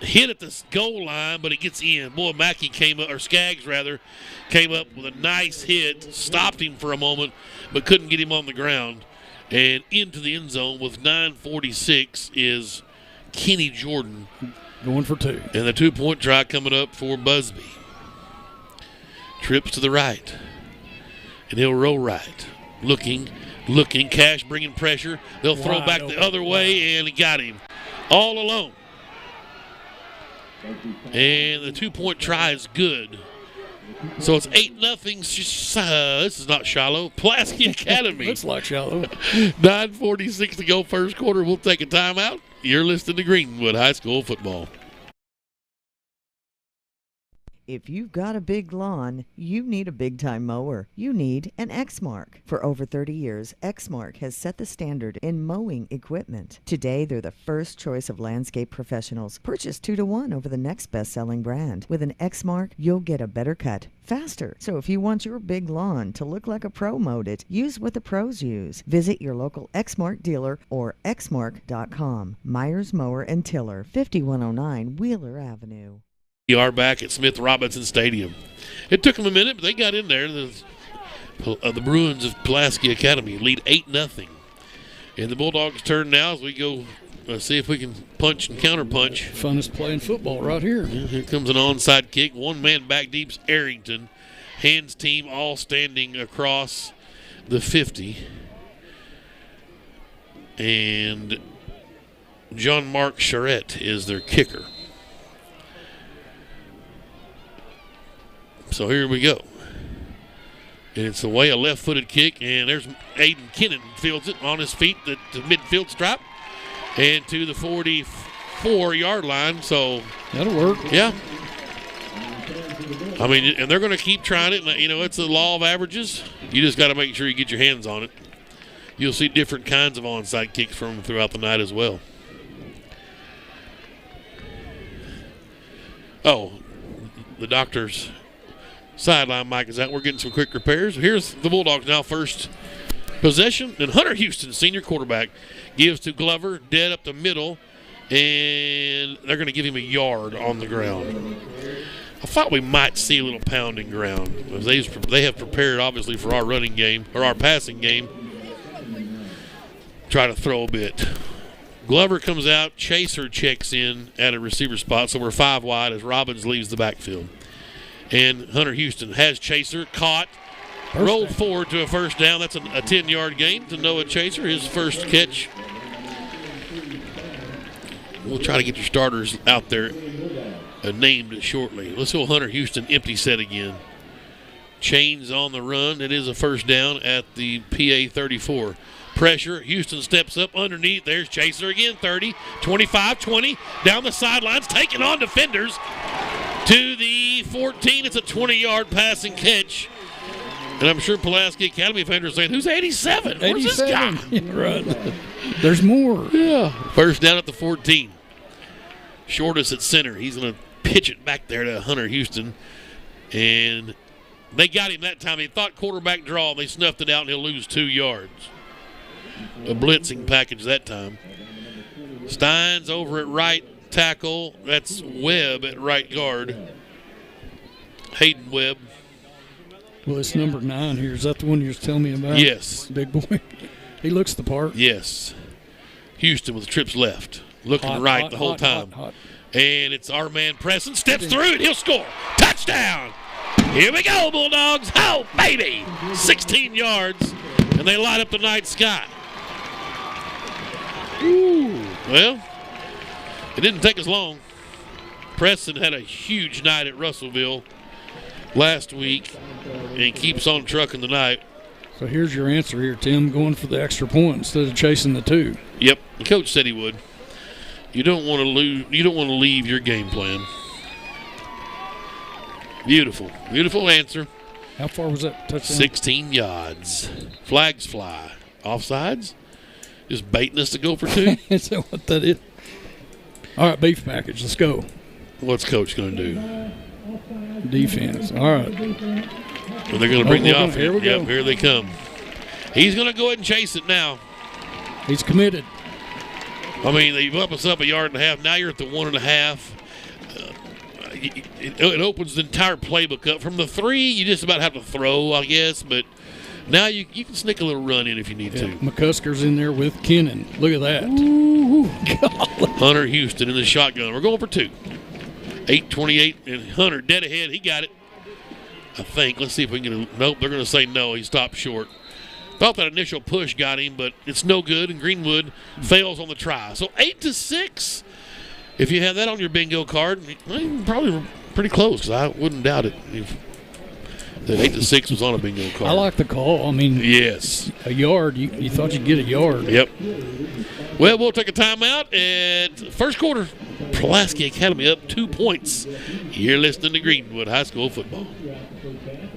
Hit at the goal line, but it gets in. Boy, Mackey came up, or Skaggs rather, came up with a nice hit, stopped him for a moment, but couldn't get him on the ground. And into the end zone with 9:46 is Kenny Jordan. Going for 2. And the 2-point try coming up for Busby. Trips to the right. And he'll roll right. Looking. Cash bringing pressure. They'll throw back the other way, and he got him. All alone. And the 2-point try is good. So it's 8-0. This is not Shiloh. Pulaski Academy. Looks like Shiloh. 9:46 to go first quarter. We'll take a timeout. You're listening to Greenwood High School football. If you've got a big lawn, you need a big-time mower. You need an Exmark. For over 30 years, Exmark has set the standard in mowing equipment. Today, they're the first choice of landscape professionals. Purchase 2-to-1 over the next best-selling brand. With an Exmark, you'll get a better cut faster. So if you want your big lawn to look like a pro mowed it, use what the pros use. Visit your local Exmark dealer or exmark.com. Myers Mower and Tiller, 5109 Wheeler Avenue. We are back at Smith Robinson Stadium. It took them a minute, but they got in there. The Bruins of Pulaski Academy lead 8-0. And the Bulldogs' turn now as we go see if we can punch and counterpunch. Funnest play in football right here. Here comes an onside kick. One man back deep's Arrington. Hands team all standing across the 50. And John Mark Charette is their kicker. So here we go. And it's away, a left-footed kick, and there's Aiden Kennan fields it on his feet at the midfield stripe and to the 44-yard line. So that'll work. Yeah. I mean, and they're going to keep trying it. You know, it's the law of averages. You just got to make sure you get your hands on it. You'll see different kinds of onside kicks from them throughout the night as well. Oh, the doctor's sideline mic is out. We're getting some quick repairs. Here's the Bulldogs now, first possession. And Hunter Houston, senior quarterback, gives to Glover, dead up the middle, and they're going to give him a yard on the ground. I thought we might see a little pounding ground. They have prepared, obviously, for our running game, or our passing game. Try to throw a bit. Glover comes out. Chaser checks in at a receiver spot, so we're 5 wide as Robbins leaves the backfield. And Hunter Houston has Chaser caught, rolled forward to a first down. That's a 10-yard gain to Noah Chaser, his first catch. We'll try to get your starters out there named shortly. Let's go Hunter Houston empty set again. Chains on the run. It is a first down at the PA 34. Pressure. Houston steps up underneath. There's Chaser again. 30, 25, 20. Down the sidelines. Taking on defenders. To the 14. It's a 20-yard passing catch. And I'm sure Pulaski Academy fans are saying, who's 87? Where's this guy? Right. There's more. Yeah. First down at the 14. Shortest at center. He's going to pitch it back there to Hunter Houston. And they got him that time. He thought quarterback draw. They snuffed it out, and he'll lose 2 yards. A blitzing package that time. Steins over at right tackle. That's Webb at right guard. Hayden Webb. Well, it's number 9 here. Is that the one you were telling me about? Yes. Big boy. He looks the part. Yes. Houston with trips left. Looking right the whole time. Hot. And it's our man Preston. Steps through and he'll score. Touchdown. Here we go, Bulldogs. Oh, baby. 16 yards. And they light up the night sky. Ooh. Well, it didn't take us long. Preston had a huge night at Russellville last week and keeps on trucking tonight. So here's your answer here, Tim, going for the extra point instead of chasing the 2. Yep, the coach said he would. You don't want to lose. You don't want to leave your game plan. Beautiful answer. How far was that touchdown? 16 yards. Flags fly. Offsides? Just baiting us to go for 2? Is that what that is? All right, beef package. Let's go. What's coach going to do? Defense. All right. Well, they're going to bring the offense. Here we go. Yep, here they come. He's going to go ahead and chase it now. He's committed. I mean, they bump us up 1.5 yards. Now you're at the 1.5. It opens the entire playbook up. From the 3, you just about have to throw, I guess. But now you can sneak a little run in if you need to. McCusker's in there with Kennan. Look at that. Ooh. Hunter Houston in the shotgun. We're going for 2. 8:28, and Hunter dead ahead. He got it, I think. Let's see if we can get a – nope, they're going to say no. He stopped short. Thought that initial push got him, but it's no good, and Greenwood fails on the try. So 8-6. If you have that on your bingo card, probably pretty close, because I wouldn't doubt it if that 8-6 was on a bingo card. I like the call. I mean, yes, a yard. You thought you'd get a yard. Yep. Well, we'll take a timeout. And first quarter, Pulaski Academy up 2 points. You're listening to Greenwood High School football.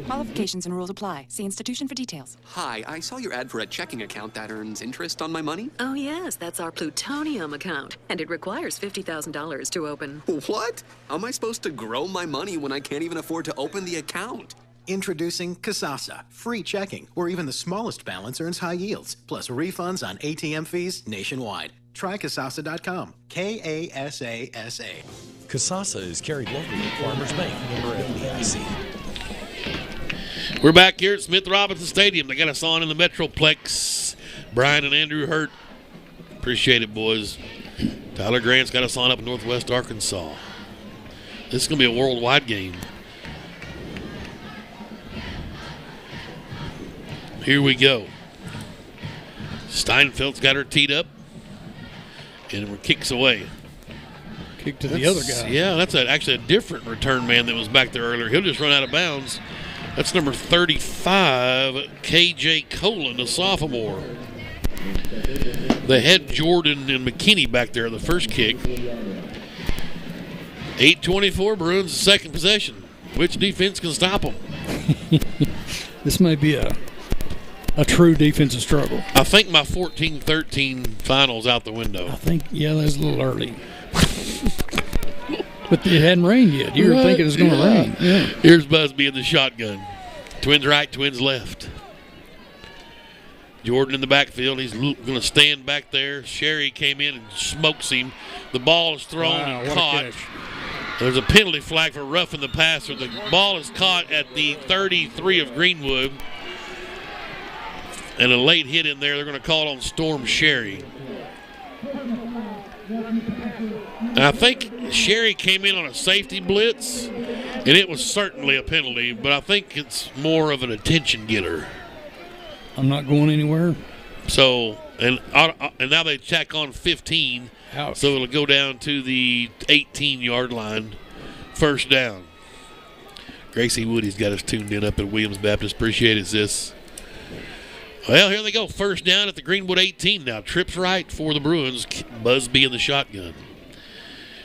Qualifications and rules apply. See institution for details. Hi, I saw your ad for a checking account that earns interest on my money. Oh, yes, that's our plutonium account, and it requires $50,000 to open. What? How am I supposed to grow my money when I can't even afford to open the account? Introducing Kasasa, free checking, where even the smallest balance earns high yields, plus refunds on ATM fees nationwide. Try Kasasa.com. K-A-S-A-S-A. Kasasa is carried locally at Farmers Bank, member FDIC. We're back here at Smith Robinson Stadium. They got us on in the Metroplex. Brian and Andrew Hurt. Appreciate it, boys. Tyler Grant's got us on up in Northwest Arkansas. This is going to be a worldwide game. Here we go. Steinfeld's got her teed up. And it kicks away. Kick to the other guy. Yeah, that's actually a different return man that was back there earlier. He'll just run out of bounds. That's number 35, KJ Colin, the sophomore. They had Jordan and McKinney back there in the first kick. 8:24, Bruins second possession. Which defense can stop them? This may be a true defensive struggle. I think my 14-13 final's out the window. I think, yeah, that's a little early. But it hadn't rained yet. You were thinking it was going to rain. Yeah. Here's Busby in the shotgun. Twins right, twins left. Jordan in the backfield. He's going to stand back there. Sherry came in and smokes him. The ball is thrown and caught. There's a penalty flag for roughing the passer. The ball is caught at the 33 of Greenwood. And a late hit in there. They're going to call it on Storm Sherry. And I think Sherry came in on a safety blitz, and it was certainly a penalty, but I think it's more of an attention getter. I'm not going anywhere. So, and now they tack on 15. Ouch. So it'll go down to the 18-yard line, first down. Gracie Woody's got us tuned in up at Williams Baptist. Appreciate it, sis. Well, here they go. First down at the Greenwood 18 now. Trips right for the Bruins. Busby in the shotgun.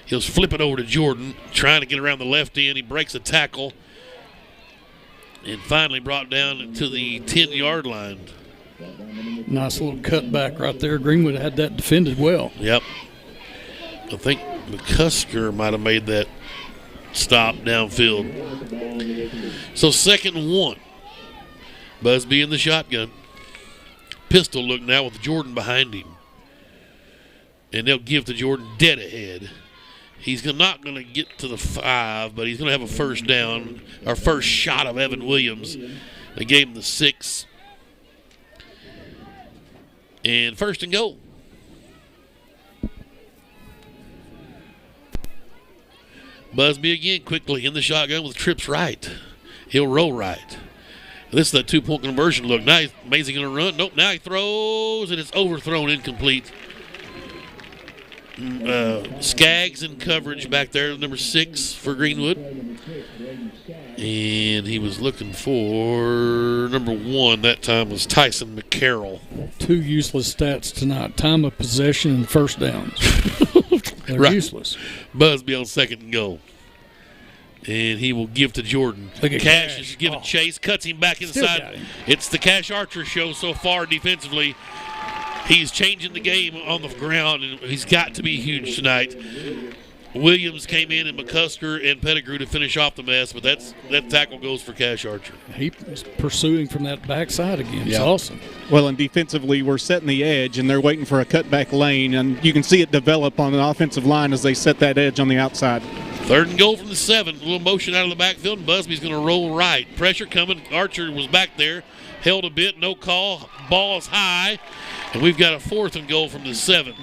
He'll flip it over to Jordan, trying to get around the left end. He breaks a tackle and finally brought down to the 10-yard line. Nice little cutback right there. Greenwood had that defended well. Yep. I think McCusker might have made that stop downfield. So 2nd and 1. Busby in the shotgun. Pistol look now with Jordan behind him. and they'll give to Jordan dead ahead. He's not going to get to the 5, but he's going to have a first down, our first shot of Evan Williams. They gave him the 6. And first and goal. Busby again quickly in the shotgun with trips right. He'll roll right. This is that 2-point conversion look. Now he's amazing going to run. Nope, now he throws, and it's overthrown, incomplete. Skaggs in coverage back there, number 6 for Greenwood. And he was looking for number 1 that time was Tyson McCarroll. 2 useless stats tonight. Time of possession and first downs. They're useless. Busby on second and goal. And he will give to Jordan. Cash is giving chase, cuts him back inside. It's the Cash Archer show so far defensively. He's changing the game on the ground, and he's got to be huge tonight. Williams came in, and McCusker and Pettigrew to finish off the mess, but that tackle goes for Cash Archer. He's pursuing from that backside again. It's awesome. Well, and defensively, we're setting the edge, and they're waiting for a cutback lane, and you can see it develop on the offensive line as they set that edge on the outside. Third and goal from the 7. A little motion out of the backfield, and Busby's going to roll right. Pressure coming. Archer was back there. Held a bit. No call. Ball is high. And we've got a 4th and goal from the 7.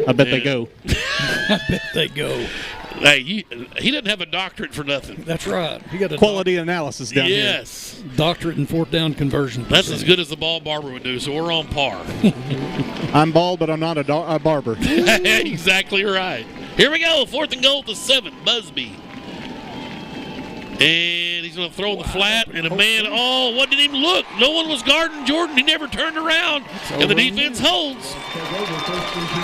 I bet they go. I bet they go. Hey, he doesn't have a doctorate for nothing. That's right. He got a quality analysis down here. Yes. Doctorate in 4th down conversion. That's as good as the ball barber would do, so we're on par. I'm bald, but I'm not a barber. Exactly right. Here we go. 4th and goal to 7. Busby. And he's going to throw in the flat, and a man, what didn't even look. No one was guarding Jordan. He never turned around, and the defense holds.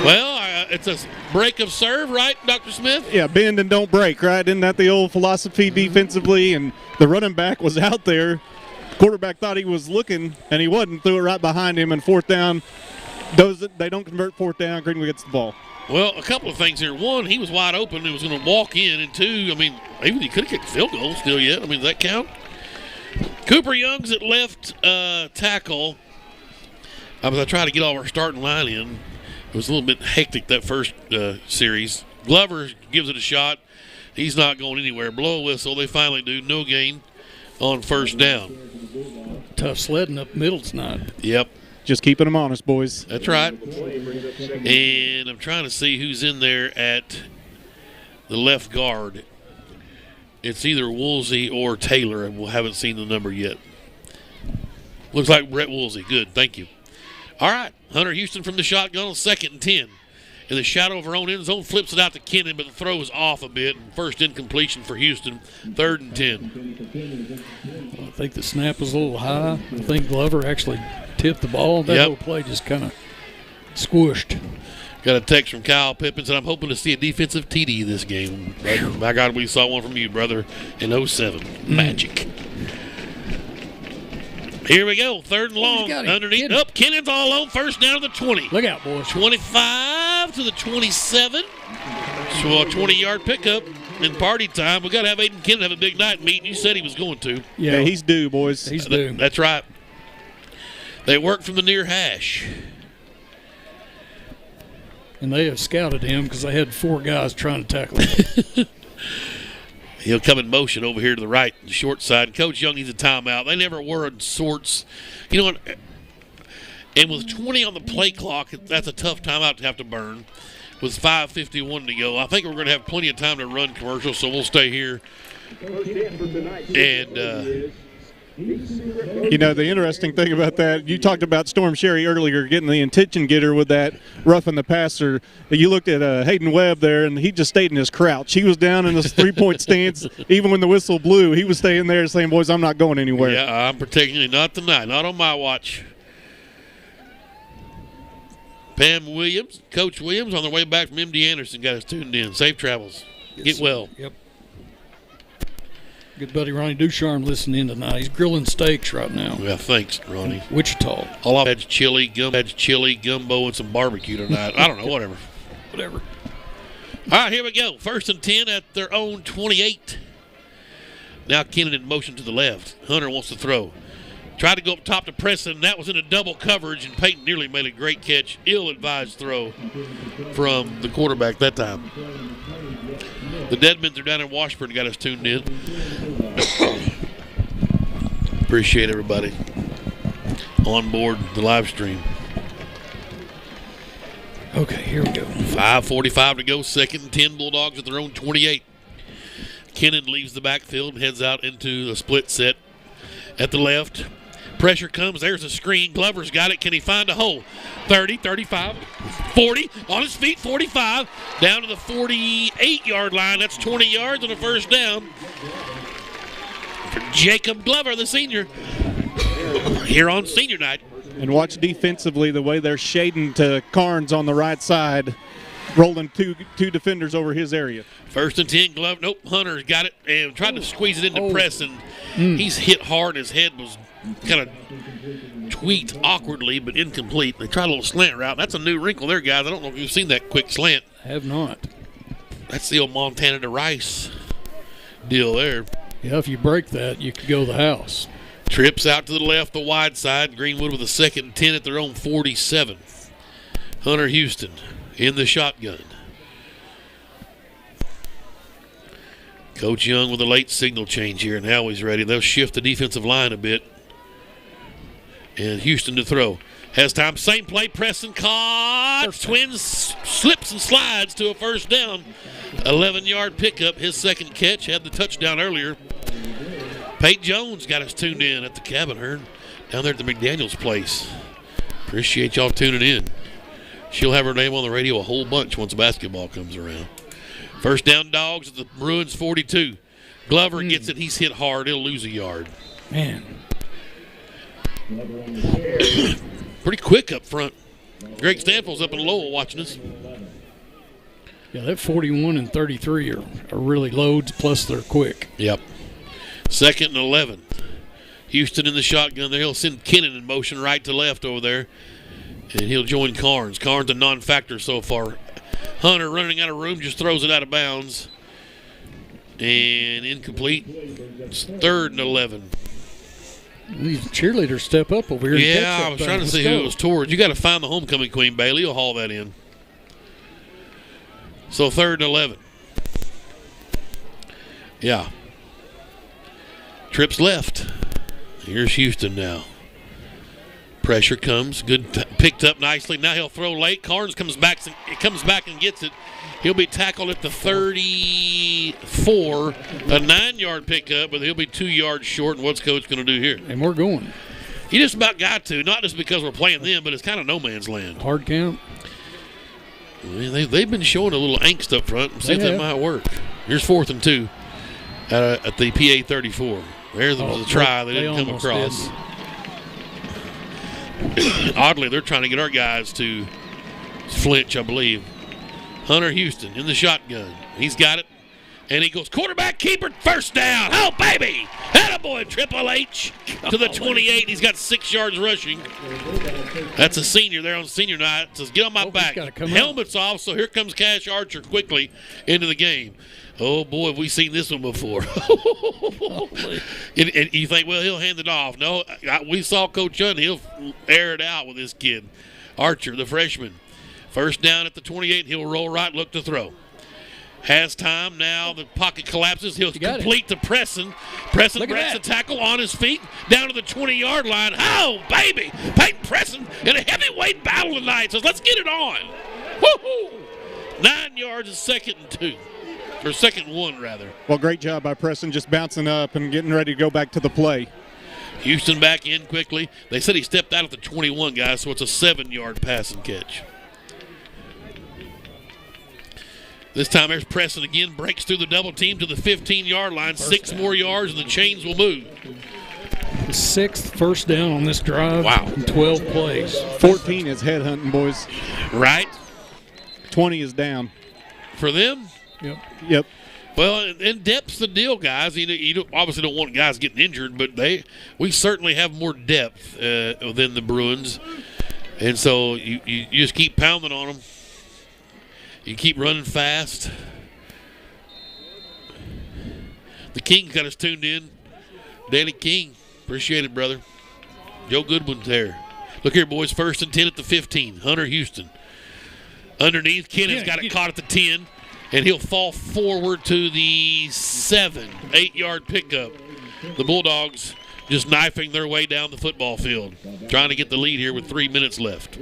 Well, it's a break of serve, right, Dr. Smith? Yeah, bend and don't break, right? Isn't that the old philosophy defensively? And the running back was out there. Quarterback thought he was looking, and he wasn't. Threw it right behind him, and 4th down. They don't convert 4th down. Greenwood gets the ball. Well, a couple of things here. One, he was wide open. He was going to walk in. And 2, I mean, even he could have kicked a field goal still yet. I mean, does that count? Cooper Young's at left tackle. As I try to get all our starting line in, it was a little bit hectic that first series. Glover gives it a shot. He's not going anywhere. Blow a whistle. They finally do. No gain on first down. Tough sledding up middle tonight. Yep. Just keeping them honest, boys. That's right. And I'm trying to see who's in there at the left guard. It's either Woolsey or Taylor, and we haven't seen the number yet. Looks like Brett Woolsey. Good, thank you. All right, Hunter Houston from the shotgun on 2nd and 10. In the shadow of her own end zone, flips it out to Kennan, but the throw is off a bit. First incompletion for Houston, 3rd and 10. I think the snap was a little high. I think Glover actually tipped the ball. That whole play just kind of squished. Got a text from Kyle Pippins, and I'm hoping to see a defensive TD this game. My God, we saw one from you, brother, in 07. Magic. Here we go. 3rd and long. Underneath. Kennan's all alone. First down to the 20. Look out, boys. 25 to the 27. So a 20-yard pickup in party time. We got to have Aiden Kennan have a big night meeting. You said he was going to. Yeah, he's due, boys. He's due. That's right. They work from the near hash. And they have scouted him because they had 4 guys trying to tackle him. He'll come in motion over here to the right, the short side. Coach Young needs a timeout. They never were in sorts. You know what? And with 20 on the play clock, that's a tough timeout to have to burn. With 5:51 to go, I think we're going to have plenty of time to run commercials, so we'll stay here. And you know, the interesting thing about that, you talked about Storm Sherry earlier getting the intention getter with that roughing the passer. You looked at Hayden Webb there, and he just stayed in his crouch. He was down in his 3-point stance. Even when the whistle blew, he was staying there saying, boys, I'm not going anywhere. Yeah, I'm protecting you. Not tonight. Not on my watch. Pam Williams, Coach Williams, on their way back from MD Anderson, got us tuned in. Safe travels. Yes, Get well. Yep. Good buddy Ronnie Ducharme listening tonight. He's grilling steaks right now. Well, thanks, Ronnie. Wichita. All I've had is chili, gumbo, and some barbecue tonight. I don't know, whatever. Whatever. All right, here we go. 1st and 10 at their own 28. Now Kennan in motion to the left. Hunter wants to throw. Tried to go up top to Preston. That was in a double coverage, and Peyton nearly made a great catch. Ill-advised throw from the quarterback that time. The Deadmans are down in Washburn, got us tuned in. Appreciate everybody on board the live stream. Okay, here we go. 5:45 to go, 2nd and 10, Bulldogs at their own 28. Kennan leaves the backfield and heads out into the split set at the left. Pressure comes. There's a screen. Glover's got it. Can he find a hole? 30, 35, 40. On his feet, 45. Down to the 48-yard line. That's 20 yards and a first down for Jacob Glover, the senior, here on senior night. And watch defensively the way they're shading to Carnes on the right side, rolling two defenders over his area. 1st and 10, Glover. Nope, Hunter's got it and tried to squeeze it into Preston. He's hit hard. His head was kind of tweaked awkwardly, but incomplete. They tried a little slant route. That's a new wrinkle there, guys. I don't know if you've seen that quick slant. I have not. That's the old Montana to Rice deal there. Yeah, if you break that, you could go to the house. Trips out to the left, the wide side. Greenwood with a 2nd and 10 at their own 47. Hunter Houston in the shotgun. Coach Young with a late signal change here, and now he's ready. They'll shift the defensive line a bit. And Houston to throw. Has time. Same play. Preston caught. Twins slips and slides to a first down. 11-yard pickup. His second catch. Had the touchdown earlier. Pate Jones got us tuned in at the Cabin Herd down there at the McDaniels place. Appreciate y'all tuning in. She'll have her name on the radio a whole bunch once basketball comes around. First down, Dogs at the Bruins 42. Glover gets it. He's hit hard. He'll lose a yard. Man. Pretty quick up front. Greg Stanfield's up in Lowell watching us. Yeah, that 41 and 33 are really loads, plus they're quick. Yep. 2nd and 11. Houston in the shotgun there. He'll send Kennan in motion right to left over there. And he'll join Carnes. Carnes a non-factor so far. Hunter running out of room, just throws it out of bounds. And incomplete. It's 3rd and 11. These cheerleaders step up over here. Yeah, I was trying to see who it was towards. You got to find the homecoming queen, Bailey. You'll haul that in. So 3rd and 11. Yeah. Trips left. Here's Houston now. Pressure comes. Good, picked up nicely. Now he'll throw late. Carnes comes back and gets it. He'll be tackled at the 34. A 9-yard pickup, but he'll be 2 yards short. And what's Coach going to do here? And we're going. He just about got to. Not just because we're playing them, but it's kind of no man's land. Hard count. Well, they've been showing a little angst up front. See if that might work. Here's 4th and 2 at the PA 34. There's a try they didn't come across. Oddly, they're trying to get our guys to flinch, I believe. Hunter Houston in the shotgun. He's got it. And he goes quarterback, keeper, first down. Oh, baby. Attaboy, Triple H to the 28. He's got 6 yards rushing. That's a senior there on senior night. Says, get on my back. Helmet's off, so here comes Cash Archer quickly into the game. Oh, boy, have we seen this one before. and you think, well, he'll hand it off. No, we saw Coach Young. He'll air it out with this kid. Archer, the freshman. First down at the 28. He'll roll right, look to throw. Has time. Now the pocket collapses. He'll complete to Preston. Preston breaks the tackle on his feet down to the 20-yard line. Oh, baby. Peyton Preston in a heavyweight battle tonight. Says, let's get it on. Woo-hoo. 9 yards is 2nd and 2. Or 2nd and 1, rather. Well, great job by Preston just bouncing up and getting ready to go back to the play. Houston back in quickly. They said he stepped out at the 21, guys, so it's a 7-yard pass and catch. This time there's Preston again, breaks through the double team to the 15-yard line. 6 more yards and the chains will move. The 6th first down on this drive. Wow. In 12 plays. 14 is headhunting, boys. Right. 20 is down. For them? Yep. Well, and depth's the deal, guys. You obviously don't want guys getting injured, but we certainly have more depth than the Bruins. And so you just keep pounding on them. You keep running fast. The King's got us tuned in. Danny King, appreciate it, brother. Joe Goodwin's there. Look here, boys. 1st and 10 at the 15. Hunter Houston. Underneath, Kennan's got it caught at the 10, and he'll fall forward to the 7. 8-yard pickup. The Bulldogs just knifing their way down the football field, trying to get the lead here with 3 minutes left.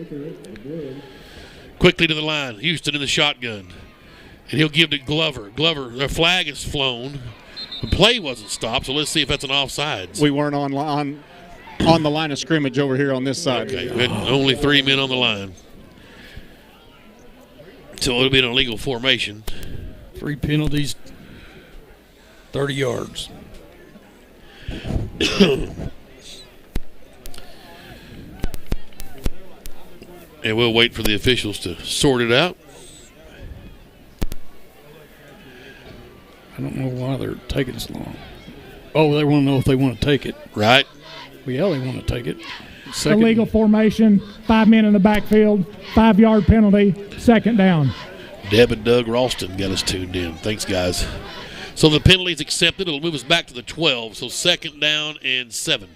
Quickly to the line. Houston in the shotgun. And he'll give to Glover. Glover, the flag is flown. The play wasn't stopped, so let's see if that's an offsides. We weren't on the line of scrimmage over here on this side. Okay, we had only 3 men on the line. So it'll be an illegal formation. 3 penalties, 30 yards. And we'll wait for the officials to sort it out. I don't know why they're taking so long. Oh, they want to know if they want to take it. Right. Well, yeah, they want to take it. Illegal formation, 5 men in the backfield, 5-yard penalty, 2nd down. Deb and Doug Ralston got us tuned in. Thanks, guys. So the penalty's accepted. It'll move us back to the 12. So 2nd down and 7.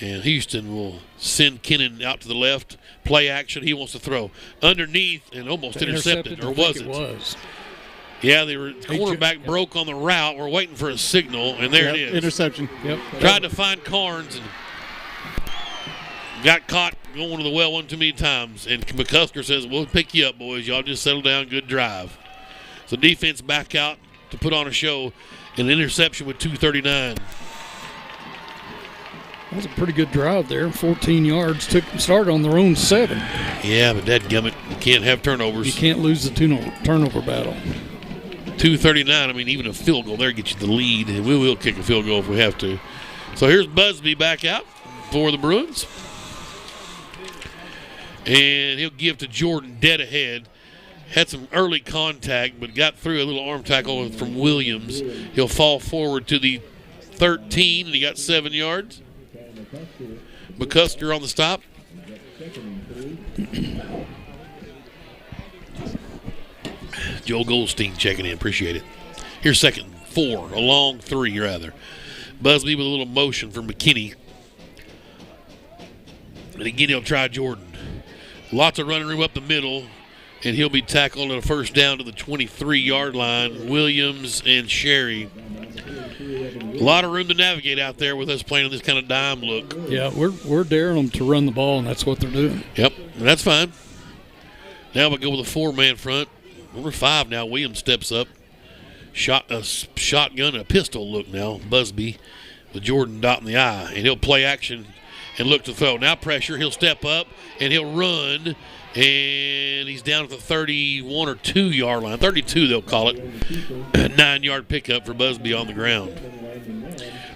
And Houston will send Kennan out to the left. Play action. He wants to throw. Underneath and almost intercepted. Or was it? It was. Yeah, the cornerback broke on the route. We're waiting for a signal, and there it is. Interception. Yep. Tried to find Carnes and got caught going to the well one too many times. And McCusker says, we'll pick you up, boys. Y'all just settle down. Good drive. So defense back out to put on a show. An interception with 2:39. That was a pretty good drive there. 14 yards. Started on their own 7. Yeah, but dadgummit, you can't have turnovers. You can't lose the turnover battle. 2:39. I mean, even a field goal there gets you the lead, and we will kick a field goal if we have to. So here's Busby back out for the Bruins. And he'll give to Jordan dead ahead. Had some early contact, but got through a little arm tackle from Williams. He'll fall forward to the 13, and he got 7 yards. McCusker on the stop. Joe Goldstein checking in. Appreciate it. Here's 2nd, 4, a long 3, rather. Busby with a little motion for McKinney. And again, he'll try Jordan. Lots of running room up the middle, and he'll be tackled at a 1st down to the 23-yard line. Williams and Sherry. A lot of room to navigate out there with us playing this kind of dime look. Yeah, we're daring them to run the ball, and that's what they're doing. Yep, and that's fine. Now we go with a 4-man front. Number 5 now. Williams steps up. Shotgun, a pistol look now. Busby with Jordan dotting the I, and he'll play action and look to throw. Now pressure. He'll step up, and he'll run, and he's down at the 31 or 2-yard line. 32, they'll call it. 9-yard pickup for Busby on the ground.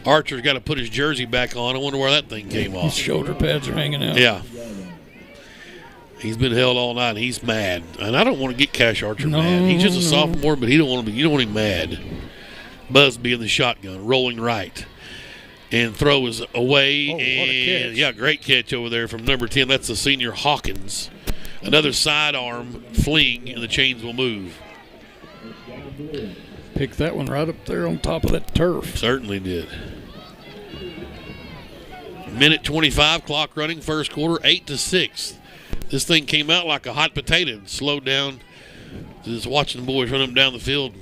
Archer's got to put his jersey back on. I wonder where that thing came off. His shoulder pads are hanging out. Yeah. He's been held all night. He's mad. And I don't want to get Cash Archer mad. He's just a sophomore, but you don't want him mad. Busby in the shotgun, rolling right. And throw is away. What a catch. Yeah, great catch over there from number 10. That's the senior Hawkins. Another sidearm fling, and the chains will move. Picked that one right up there on top of that turf. Certainly did. Minute 25, clock running, 1st quarter, 8-6. This thing came out like a hot potato, slowed down. Just watching the boys run up and down the field.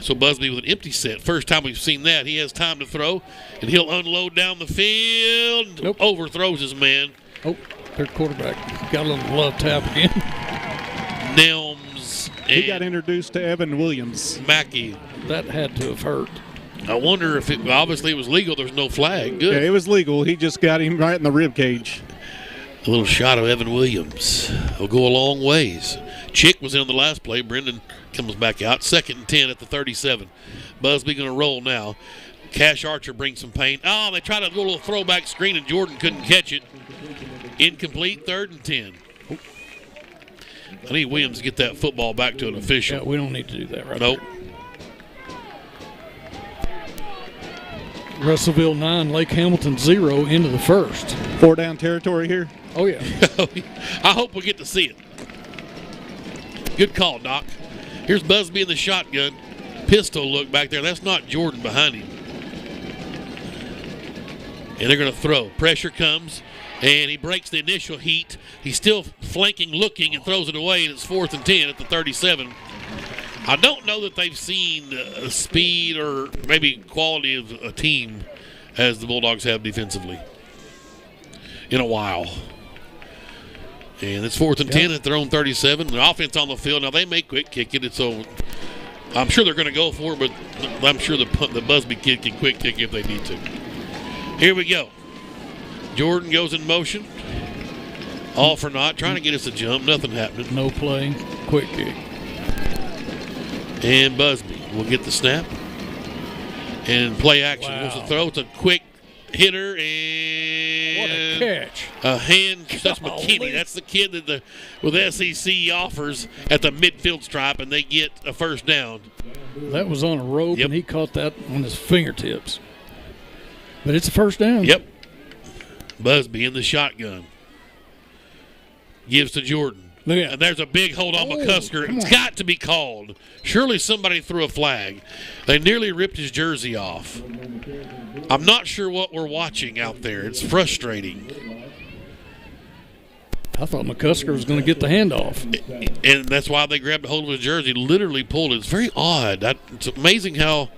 So Busby with an empty set. First time we've seen that. He has time to throw, and he'll unload down the field. Nope. Overthrows his man. Oh, their quarterback got a little glove tap again. Nelms. He got introduced to Evan Williams. Mackey. That had to have hurt. I wonder if it obviously it was legal. There's no flag. Good. Yeah, it was legal. He just got him right in the rib cage. A little shot of Evan Williams will go a long ways. Chick was in on the last play. Brendan comes back out. 2nd and 10 at the 37. Busby going to roll now. Cash Archer brings some pain. Oh, they tried a little throwback screen, and Jordan couldn't catch it. Incomplete, 3rd and 10. I need Williams to get that football back to an official. Yeah, we don't need to do that right Nope. there. Russellville 9, Lake Hamilton 0 into the 1st. 4-down territory here. Oh, yeah. I hope we get to see it. Good call, Doc. Here's Busby in the shotgun. Pistol look back there. That's not Jordan behind him. And they're going to throw. Pressure comes, and he breaks the initial heat. He's still flanking, looking, and throws it away, and it's 4th and 10 at the 37. I don't know that they've seen speed or maybe quality of a team as the Bulldogs have defensively in a while. And it's 4th and 10 at their own 37. The offense on the field. Now, they may quick kick it, so I'm sure they're going to go for it, but I'm sure the Busby kid can quick kick if they need to. Here we go. Jordan goes in motion. All for naught. Trying to get us a jump. Nothing happening. No play. Quick kick. And Busby will get the snap. And play action. Wow. Wants to throw. It's a quick hitter. And what a catch. A hand. That's McKinney. That's the kid that with SEC offers at the midfield stripe, and they get a first down. That was on a rope, and he caught that on his fingertips. But it's a first down. Yep. Busby in the shotgun. Gives to Jordan. And there's a big hold on McCusker. It's got to be called. Surely somebody threw a flag. They nearly ripped his jersey off. I'm not sure what we're watching out there. It's frustrating. I thought McCusker was going to get the handoff. And that's why they grabbed a hold of his jersey, literally pulled it. It's very odd. It's amazing how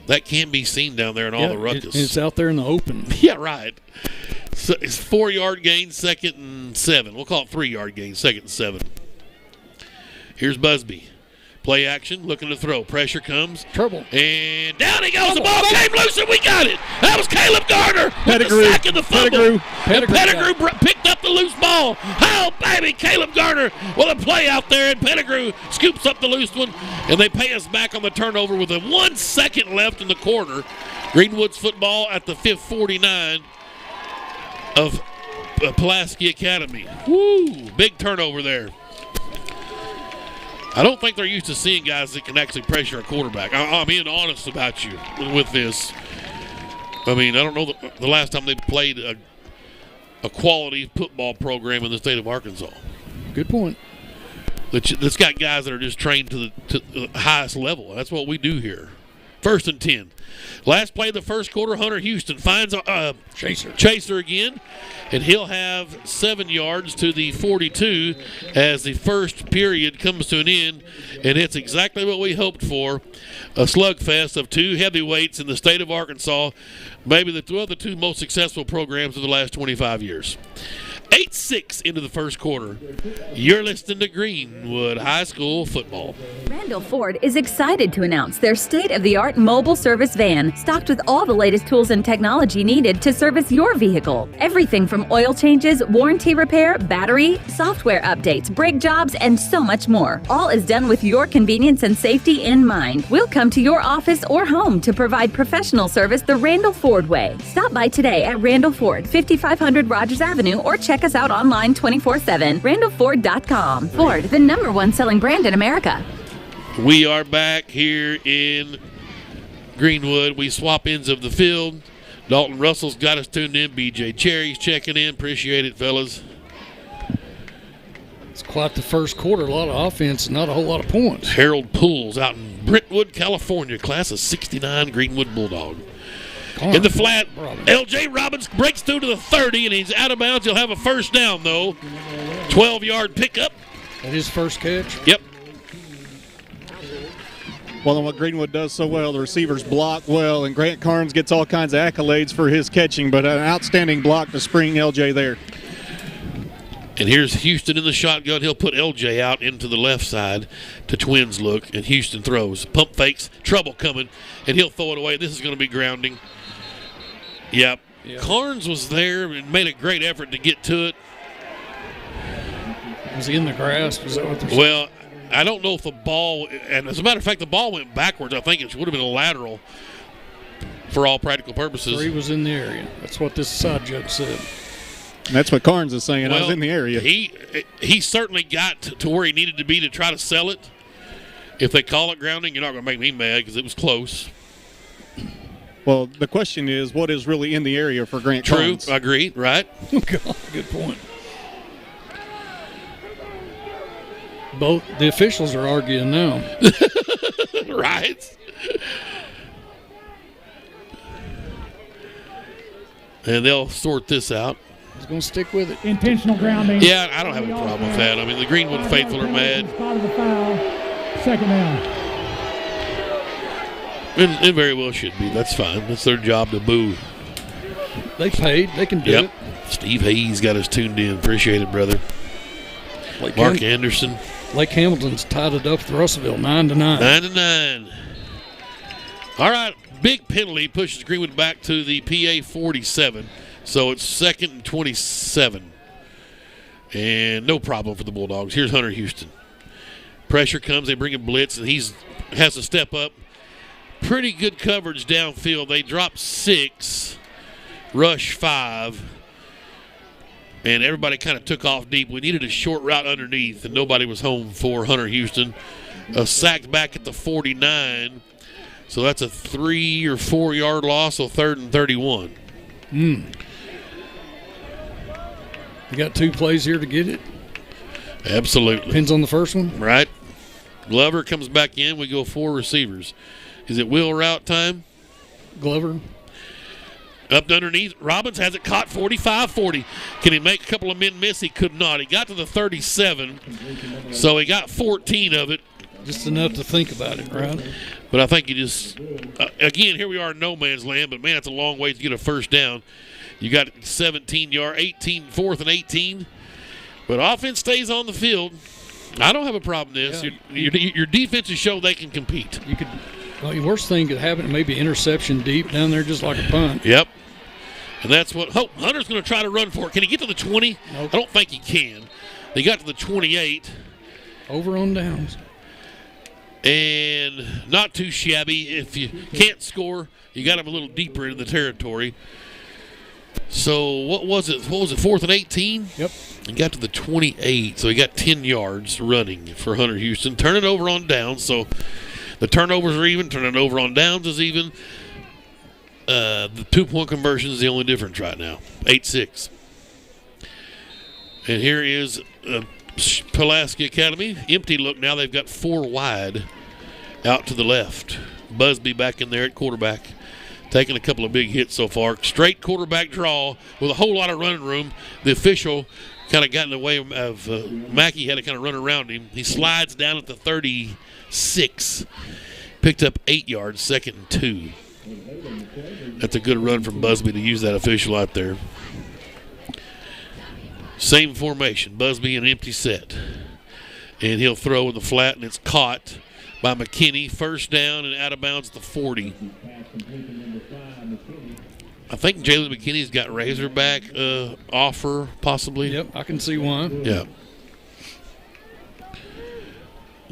that can be seen down there in all the ruckus. It's out there in the open. Yeah, right. So it's 4-yard gain, 2nd and 7. We'll call it 3-yard gain, 2nd and 7. Here's Busby. Play action, looking to throw. Pressure comes. Trouble. And down he goes. The ball came loose, and we got it. That was Caleb Garner with the sack and the fumble. Pettigrew picked up the loose ball. Oh, baby, Caleb Garner with a play out there, and Pettigrew scoops up the loose one, and they pay us back on the turnover with 1 second left in the quarter. Greenwood's football at the 5:49 of Pulaski Academy. Woo, big turnover there. I don't think they're used to seeing guys that can actually pressure a quarterback. I'm being honest about you with this. I mean, I don't know the last time they played a quality football program in the state of Arkansas. Good point. That's got guys that are just trained to the highest level. That's what we do here. 1st and 10. Last play of the first quarter, Hunter Houston finds Chaser again, and he'll have 7 yards to the 42 as the first period comes to an end, and it's exactly what we hoped for, a slugfest of two heavyweights in the state of Arkansas, maybe the two most successful programs of the last 25 years. 8-6 into the first quarter. You're listening to Greenwood High School football. Randall Ford is excited to announce their state-of-the-art mobile service van, stocked with all the latest tools and technology needed to service your vehicle. Everything from oil changes, warranty repair, battery, software updates, brake jobs, and so much more. All is done with your convenience and safety in mind. We'll come to your office or home to provide professional service the Randall Ford way. Stop by today at Randall Ford, 5500 Rogers Avenue, or check us out online 24/7, randallford.com. Ford, the #1 selling brand in America. We are back here in Greenwood. We swap ends of the field. Dalton Russell's got us tuned in. BJ Cherry's checking in. Appreciate it, fellas. It's quite the first quarter. A lot of offense, not a whole lot of points. Harold Pools out in Brentwood, California. Class of 69 Greenwood Bulldog. In the flat, L.J. Robbins breaks through to the 30, and he's out of bounds. He'll have a first down, though. 12-yard pickup. And his first catch? Yep. Well, and what Greenwood does so well, the receivers block well, and Grant Carnes gets all kinds of accolades for his catching, but an outstanding block to spring L.J. there. And here's Houston in the shotgun. He'll put L.J. out into the left side to Twins look, and Houston throws. Pump fakes, trouble coming, and he'll throw it away. This is going to be grounding. Yep. Carnes was there and made a great effort to get to it. Was he in the grass? Was that what they're saying? Well, I don't know if the ball, and as a matter of fact, the ball went backwards. I think it would have been a lateral for all practical purposes. He was in the area. That's what this side judge said. And that's what Carnes is saying. I was in the area. He certainly got to where he needed to be to try to sell it. If they call it grounding, you're not going to make me mad because it was close. Well, the question is, what is really in the area for Grant Carnes? True, I agree, right? Good point. Both the officials are arguing now. Right. And they'll sort this out. He's going to stick with it. Intentional grounding. Yeah, I don't have a problem with that. I mean, the Greenwood faithful are mad. Spot of the foul. Second down. And it very well should be. That's fine. That's their job to boo. They paid. They can do it. Steve Hayes got us tuned in. Appreciate it, brother. Mark Anderson. Lake Hamilton's tied it up with Russellville, 9-9. 9-9. All right, big penalty pushes Greenwood back to the PA 47. So it's 2nd and 27. And no problem for the Bulldogs. Here's Hunter Houston. Pressure comes. They bring a blitz, and he has to step up. Pretty good coverage downfield. They drop 6, rush 5. And everybody kind of took off deep. We needed a short route underneath, and nobody was home for Hunter Houston. Sacked back at the 49. So that's a 3 or 4 yard loss, so 3rd and 31. You got 2 plays here to get it? Absolutely. Depends on the first one. Right. Glover comes back in. We go 4 receivers. Is it wheel route time? Glover. Up to underneath. Robbins has it caught 45-40. Can he make a couple of men miss? He could not. He got to the 37, so he got 14 of it. Just enough to think about it, right? But I think you just, again, here we are in no man's land, but, man, it's a long way to get a first down. You got 17-yard, 4th and 18. But offense stays on the field. I don't have a problem with this. Yeah. Your defense has shown they can compete. Well, the worst thing could happen, maybe interception deep down there just like a punt. Yep. And that's what Hunter's going to try to run for it. Can he get to the 20? Nope. I don't think he can. They got to the 28. Over on downs. And not too shabby. If you can't score, you got him a little deeper into the territory. So what was it? 4th and 18? Yep. He got to the 28, so he got 10 yards running for Hunter Houston. Turn it over on downs, so the turnovers are even. Turning it over on downs is even. The 2-point conversion is the only difference right now. 8-6. And here is Pulaski Academy. Empty look now. They've got 4 wide out to the left. Busby back in there at quarterback. Taking a couple of big hits so far. Straight quarterback draw with a whole lot of running room. The official kind of got in the way of Mackey, had to kind of run around him. He slides down at the 36. Picked up 8 yards, 2nd and 2. That's a good run from Busby to use that official out there. Same formation. Busby an empty set. And he'll throw in the flat, and it's caught by McKinney. First down and out of bounds at the 40. I think Jalen McKinney's got Razorback offer, possibly. Yep, I can see one. Yeah.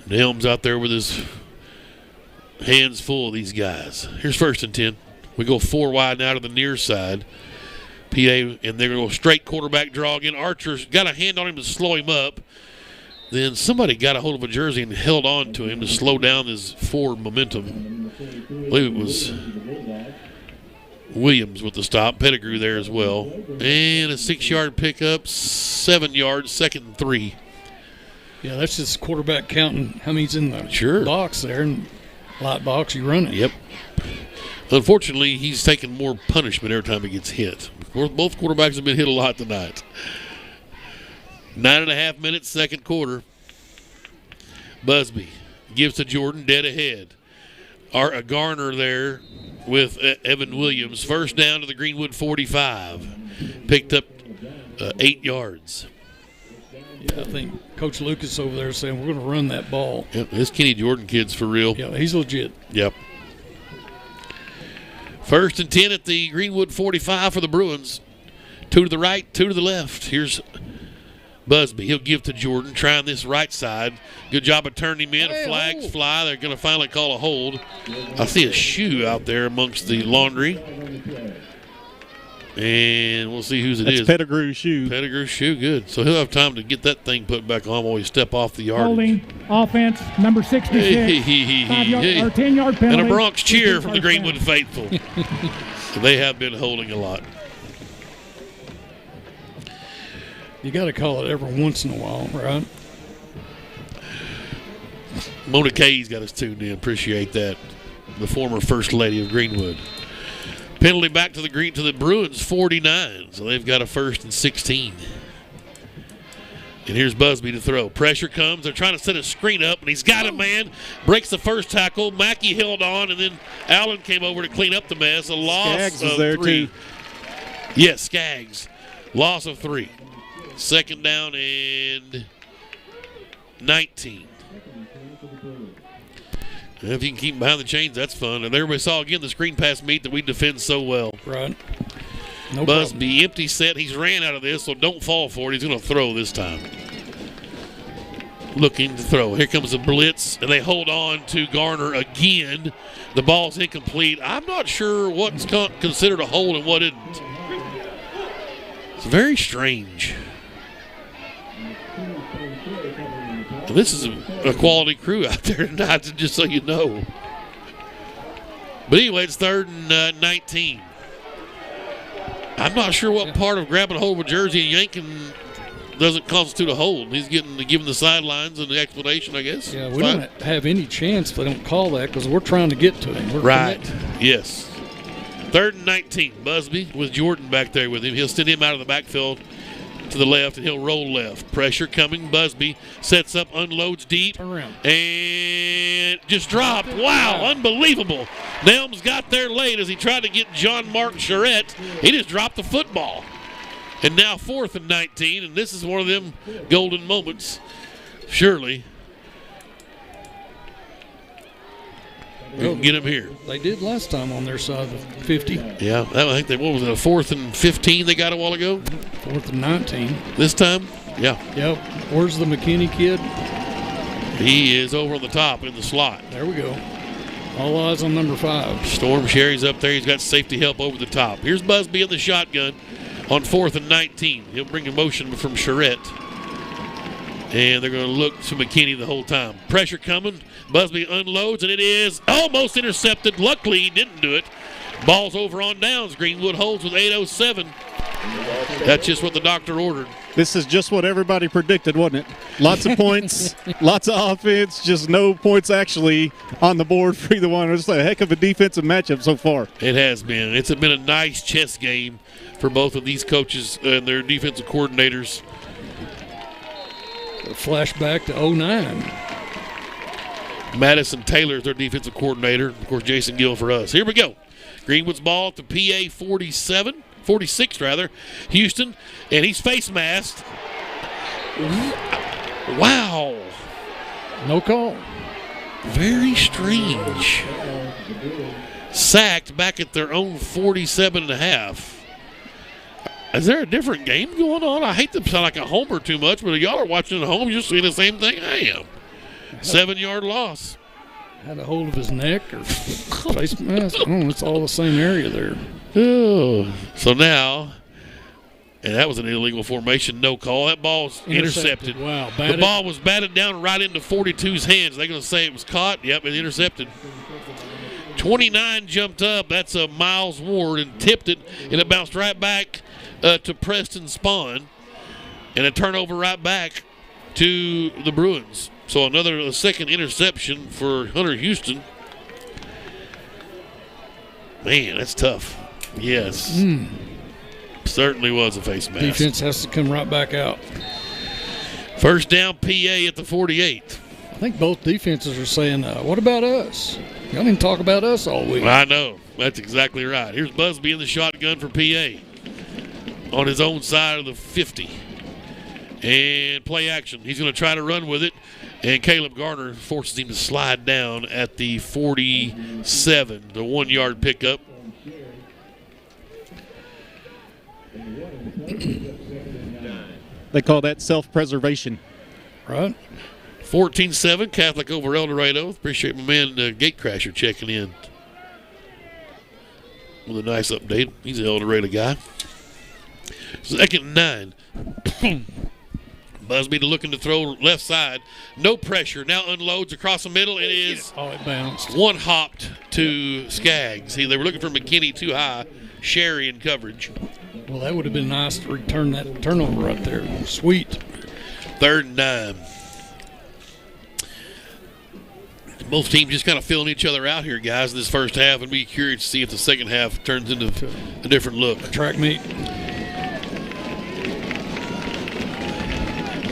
Helms out there with his hands full of these guys. Here's 1st and 10. We go 4 wide now to the near side. PA, and they're going to go straight quarterback draw again. Archer's got a hand on him to slow him up. Then somebody got a hold of a jersey and held on to him to slow down his forward momentum. I believe it was Williams with the stop. Pettigrew there as well. And a 6-yard pickup, 7 yards, 2nd and 3. Yeah, that's just quarterback counting how many's in the box there. And light box, you run it. Yep. Unfortunately, he's taking more punishment every time he gets hit. Both quarterbacks have been hit a lot tonight. 9.5 minutes, 2nd quarter. Busby gives to Jordan, dead ahead. Garner there with Evan Williams. First down to the Greenwood 45. Picked up 8 yards. Yeah, I think Coach Lucas over there is saying we're going to run that ball. Yep, this Kenny Jordan kid's for real. Yeah, he's legit. Yep. 1st and 10 at the Greenwood 45 for the Bruins. 2 to the right, 2 to the left. Here's Busby. He'll give to Jordan, trying this right side. Good job of turning him in. Flags fly. They're going to finally call a hold. I see a shoe out there amongst the laundry. And we'll see whose it is. That's Pettigrew's shoe. Pettigrew's shoe, good. So he'll have time to get that thing put back on while he step off the yardage. Holding offense, number 66. 10-yard penalty. And a Bronx cheer from the Greenwood faithful. So they have been holding a lot. You got to call it every once in a while, right? Mona Kay's got us tuned in. Appreciate that. The former First Lady of Greenwood. Penalty back to the Bruins, 49. So they've got a 1st and 16. And here's Busby to throw. Pressure comes. They're trying to set a screen up, and he's got a man. Breaks the first tackle. Mackey held on, and then Allen came over to clean up the mess. A loss Skaggs of is there 3. too. Yes, Skaggs. Loss of 3. 2nd down and 19. And if you can keep him behind the chains, that's fun. And everybody saw again the screen pass meet that we defend so well. Right. No Busby, problem. empty set. He's ran out of this, so don't fall for it. He's going to throw this time. Looking to throw. Here comes a blitz, and they hold on to Garner again. The ball's incomplete. I'm not sure what's considered a hold and what isn't. It's very strange. This is a quality crew out there tonight, just so you know. But anyway, it's 3rd and 19. I'm not sure what part of grabbing a hold of a jersey and yanking doesn't constitute a hold. He's given the sidelines and the explanation, I guess. Yeah, we don't have any chance if they don't call that because we're trying to get to him. We're right. Yes. 3rd and 19. Busby with Jordan back there with him. He'll send him out of the backfield to the left, and he'll roll left. Pressure coming. Busby sets up, unloads deep, and just dropped. Wow, unbelievable. Nelms got there late as he tried to get John Mark Charette. He just dropped the football. And now 4th and 19, and this is one of them golden moments, surely. We can get him here. They did last time on their side of the 50. Yeah, I think what was it, a 4th and 15 they got a while ago? 4th and 19. This time? Yeah. Yep. Where's the McKinney kid? He is over on the top in the slot. There we go. All eyes on number 5. Storm Sherry's up there. He's got safety help over the top. Here's Busby in the shotgun on 4th and 19. He'll bring a motion from Charette. And they're going to look to McKinney the whole time. Pressure coming. Busby unloads, and it is almost intercepted. Luckily, he didn't do it. Ball's over on downs. Greenwood holds with 8:07. That's just what the doctor ordered. This is just what everybody predicted, wasn't it? Lots of points, lots of offense, just no points actually on the board for either one. It's a heck of a defensive matchup so far. It has been. It's been a nice chess game for both of these coaches and their defensive coordinators. A flashback to 09. Madison Taylor is their defensive coordinator. Of course, Jason Gill for us. Here we go. Greenwood's ball at the PA 46 rather. Houston, and he's face masked. Wow. No call. Very strange. Sacked back at their own 47.5. Is there a different game going on? I hate to sound like a homer too much, but if y'all are watching at home, you're seeing the same thing I am. 7-yard loss. Had a hold of his neck or face mask. I don't know. It's all the same area there. Oh. So now, and that was an illegal formation, no call. That ball's intercepted. Wow. The ball was batted down right into 42's hands. They're going to say it was caught. Yep, it's intercepted. 29 jumped up. That's a Miles Ward and tipped it, and it bounced right back to Preston Spawn, and a turnover right back to the Bruins. So a second interception for Hunter Houston. Man, that's tough. Yes. Certainly was a face mask. Defense has to come right back out. 1st down, PA at the 48. I think both defenses are saying, what about us? Y'all didn't talk about us all week. I know. That's exactly right. Here's Busby in the shotgun for PA on his own side of the 50. And play action. He's going to try to run with it. And Caleb Garner forces him to slide down at the 47, the 1-yard pickup. They call that self-preservation. Right. 14-7, Catholic over El Dorado. Appreciate my man Gatecrasher checking in with a nice update. He's an El Dorado guy. 2nd and 9. Busby looking to throw left side. No pressure. Now unloads across the middle. It is it bounced. One hopped to Skaggs. They were looking for McKinney too high. Sherry in coverage. Well, that would have been nice to return that turnover right there. Sweet. 3rd and 9. Both teams just kind of filling each other out here, guys, in this first half, and be curious to see if the second half turns into a different look. Track meet.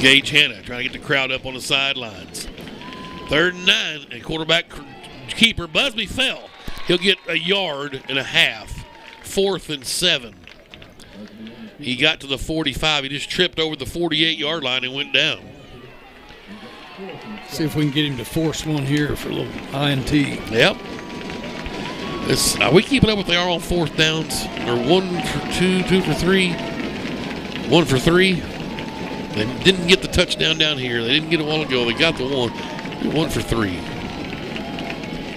Gage Hanna trying to get the crowd up on the sidelines. 3rd and 9, and quarterback keeper Busby fell. He'll get a yard and a half. 4th and 7. He got to the 45. He just tripped over the 48-yard line and went down. See if we can get him to force one here for a little INT. Yep. Are we keeping up with they are on 4th downs? Or 1 for 2, 2 for 3, 1 for 3? They didn't get the touchdown down here. They didn't get it a while ago. They got the 1. 1 for 3.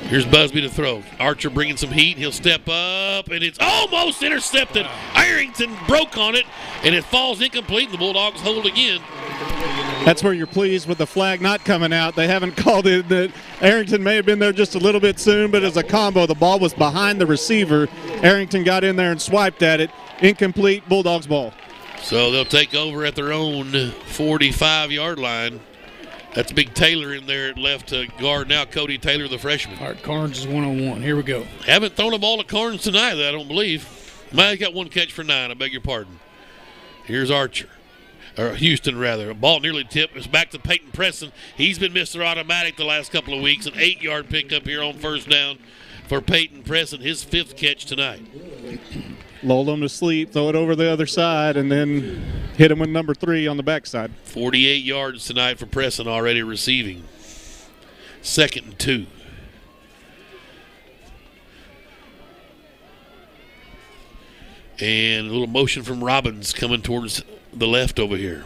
Here's Busby to throw. Archer bringing some heat. He'll step up, and it's almost intercepted. Arrington broke on it, and it falls incomplete. The Bulldogs hold again. That's where you're pleased with the flag not coming out. They haven't called it. That Arrington may have been there just a little bit soon, but as a combo, the ball was behind the receiver. Arrington got in there and swiped at it. Incomplete, Bulldogs ball. So they'll take over at their own 45-yard line. That's Big Taylor in there at left guard now. Cody Taylor, the freshman. All right, Carnes is 1-on-1. Here we go. Haven't thrown a ball to Carnes tonight, I don't believe. Might have got 1 catch for 9, I beg your pardon. Here's Archer. Or Houston, rather. A ball nearly tipped. It's back to Peyton Preston. He's been Mr. Automatic the last couple of weeks. An 8-yard pickup here on 1st down for Peyton Preston. His 5th catch tonight. Lull them to sleep, throw it over the other side, and then hit him with number 3 on the backside. 48 yards tonight for Preston already receiving. 2nd and 2. And a little motion from Robbins coming towards the left over here.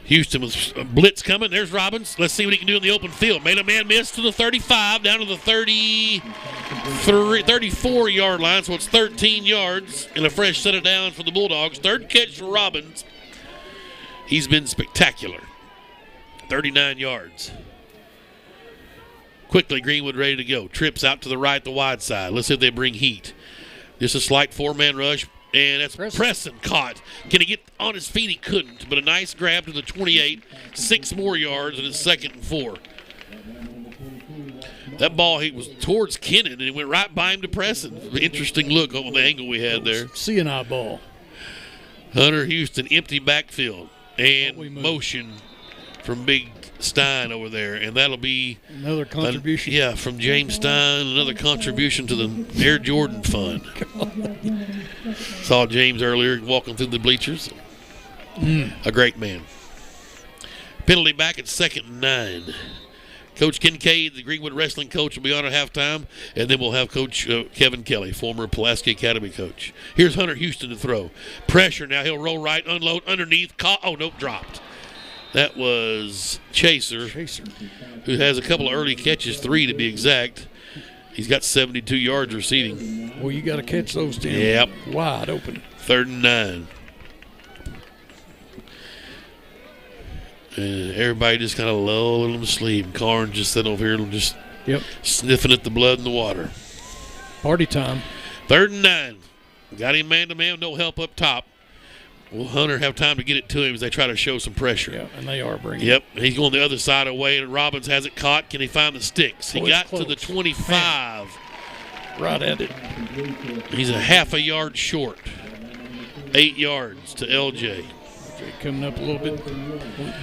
Houston with a blitz coming. There's Robbins. Let's see what he can do in the open field. Made a man miss to the 35, down to the 34-yard line, so it's 13 yards and a fresh set of downs for the Bulldogs. 3rd catch for Robbins. He's been spectacular. 39 yards. Quickly, Greenwood ready to go. Trips out to the right, the wide side. Let's see if they bring heat. Just a slight 4-man rush. And that's Preston caught. Can he get on his feet? He couldn't. But a nice grab to the 28. 6 more yards, and it's 2nd and 4. That ball, he was towards Kennan, and it went right by him to Preston. Interesting look on the angle we had there. C&I ball. Hunter Houston, empty backfield. And motion from Big Stein over there, and that'll be another contribution. From James Stein, another contribution to the Air Jordan Fund. Saw James earlier walking through the bleachers. A great man. Penalty back at 2nd and 9. Coach Kincaid, the Greenwood wrestling coach, will be on at halftime, and then we'll have Coach Kevin Kelly, former Pulaski Academy coach. Here's Hunter Houston to throw. Pressure now. He'll roll right, unload underneath. Dropped. That was Chaser, who has a couple of early catches, 3 to be exact. He's got 72 yards receiving. Well, you got to catch those, Tim. Yep. Wide open. 3rd and 9. And everybody just kind of lulling them to sleep. Carnes just sitting over here just sniffing at the blood in the water. Party time. 3rd and 9. Got him man-to-man, no help up top. Will Hunter have time to get it to him as they try to show some pressure? Yeah, and they are bringing it. Yep, he's going the other side away, and Robbins has it caught. Can he find the sticks? He got to the 25. Right at it. He's a half a yard short. 8 yards to LJ. Coming up a little bit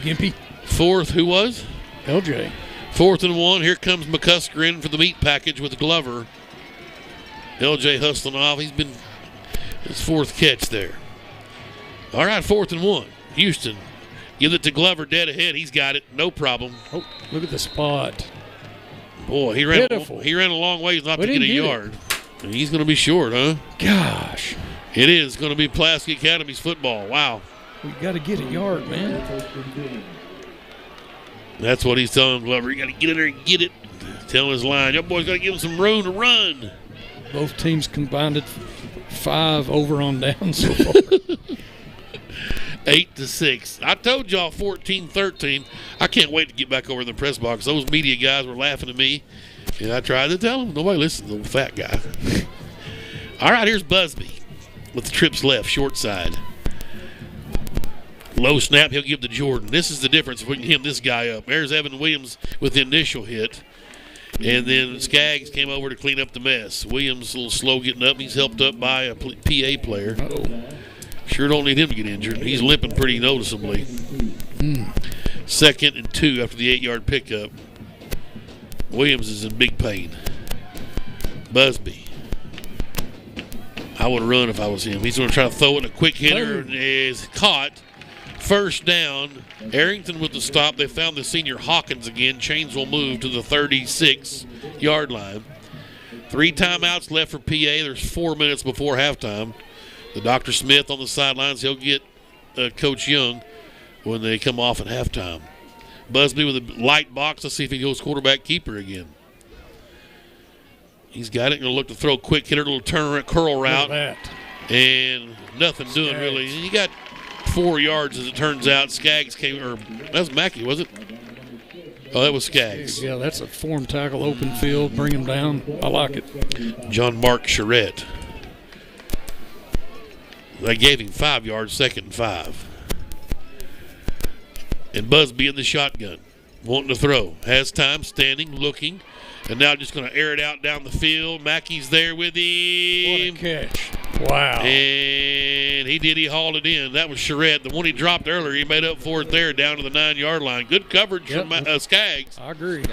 gimpy. 4th, who was? LJ. 4th and 1. Here comes McCusker in for the meat package with Glover. LJ hustling off. He's been his 4th catch there. All right, 4th and 1. Houston, give it to Glover dead ahead. He's got it, no problem. Oh, look at the spot. Boy, he ran a long ways not to get a yard. And he's going to be short, huh? Gosh. It is going to be Pulaski Academy's football. Wow. We got to get a yard, man. That's what he's telling Glover. You got to get in there and get it. Telling his line, your boy's got to give him some room to run. Both teams combined it 5 over on down so far. 8-6. I told y'all 14-13. I can't wait to get back over in the press box. Those media guys were laughing at me, and I tried to tell them. Nobody listens to the fat guy. All right, here's Busby with the trips left, short side. Low snap, he'll give to Jordan. This is the difference if we can hem this guy up. There's Evan Williams with the initial hit. And then Skaggs came over to clean up the mess. Williams a little slow getting up. He's helped up by a PA player. Sure don't need him to get injured. He's limping pretty noticeably. 2nd and 2 after the 8-yard pickup. Williams is in big pain. Busby. I would run if I was him. He's going to try to throw it. A quick hitter is caught. First down. Arrington with the stop. They found the senior Hawkins again. Chains will move to the 36-yard line. 3 timeouts left for PA. There's 4 minutes before halftime. The Dr. Smith on the sidelines. He'll get Coach Young when they come off at halftime. Busby with a light box. Let's see if he goes quarterback keeper again. He's got it. Going to look to throw a quick hitter, little turnaround curl route. And nothing doing really. He got 4 yards as it turns out. Skaggs came, or that was Mackey, was it? Oh, that was Skaggs. Yeah, that's a form tackle, open field, bring him down. I like it. John Mark Charette. They gave him 5 yards, 2nd and 5. And Busby in the shotgun, wanting to throw. Has time, standing, looking, and now just going to air it out down the field. Mackey's there with him. What a catch. Wow. And he hauled it in. That was Charette. The one he dropped earlier, he made up for it there down to the 9-yard line. Good coverage from Skaggs. I agree.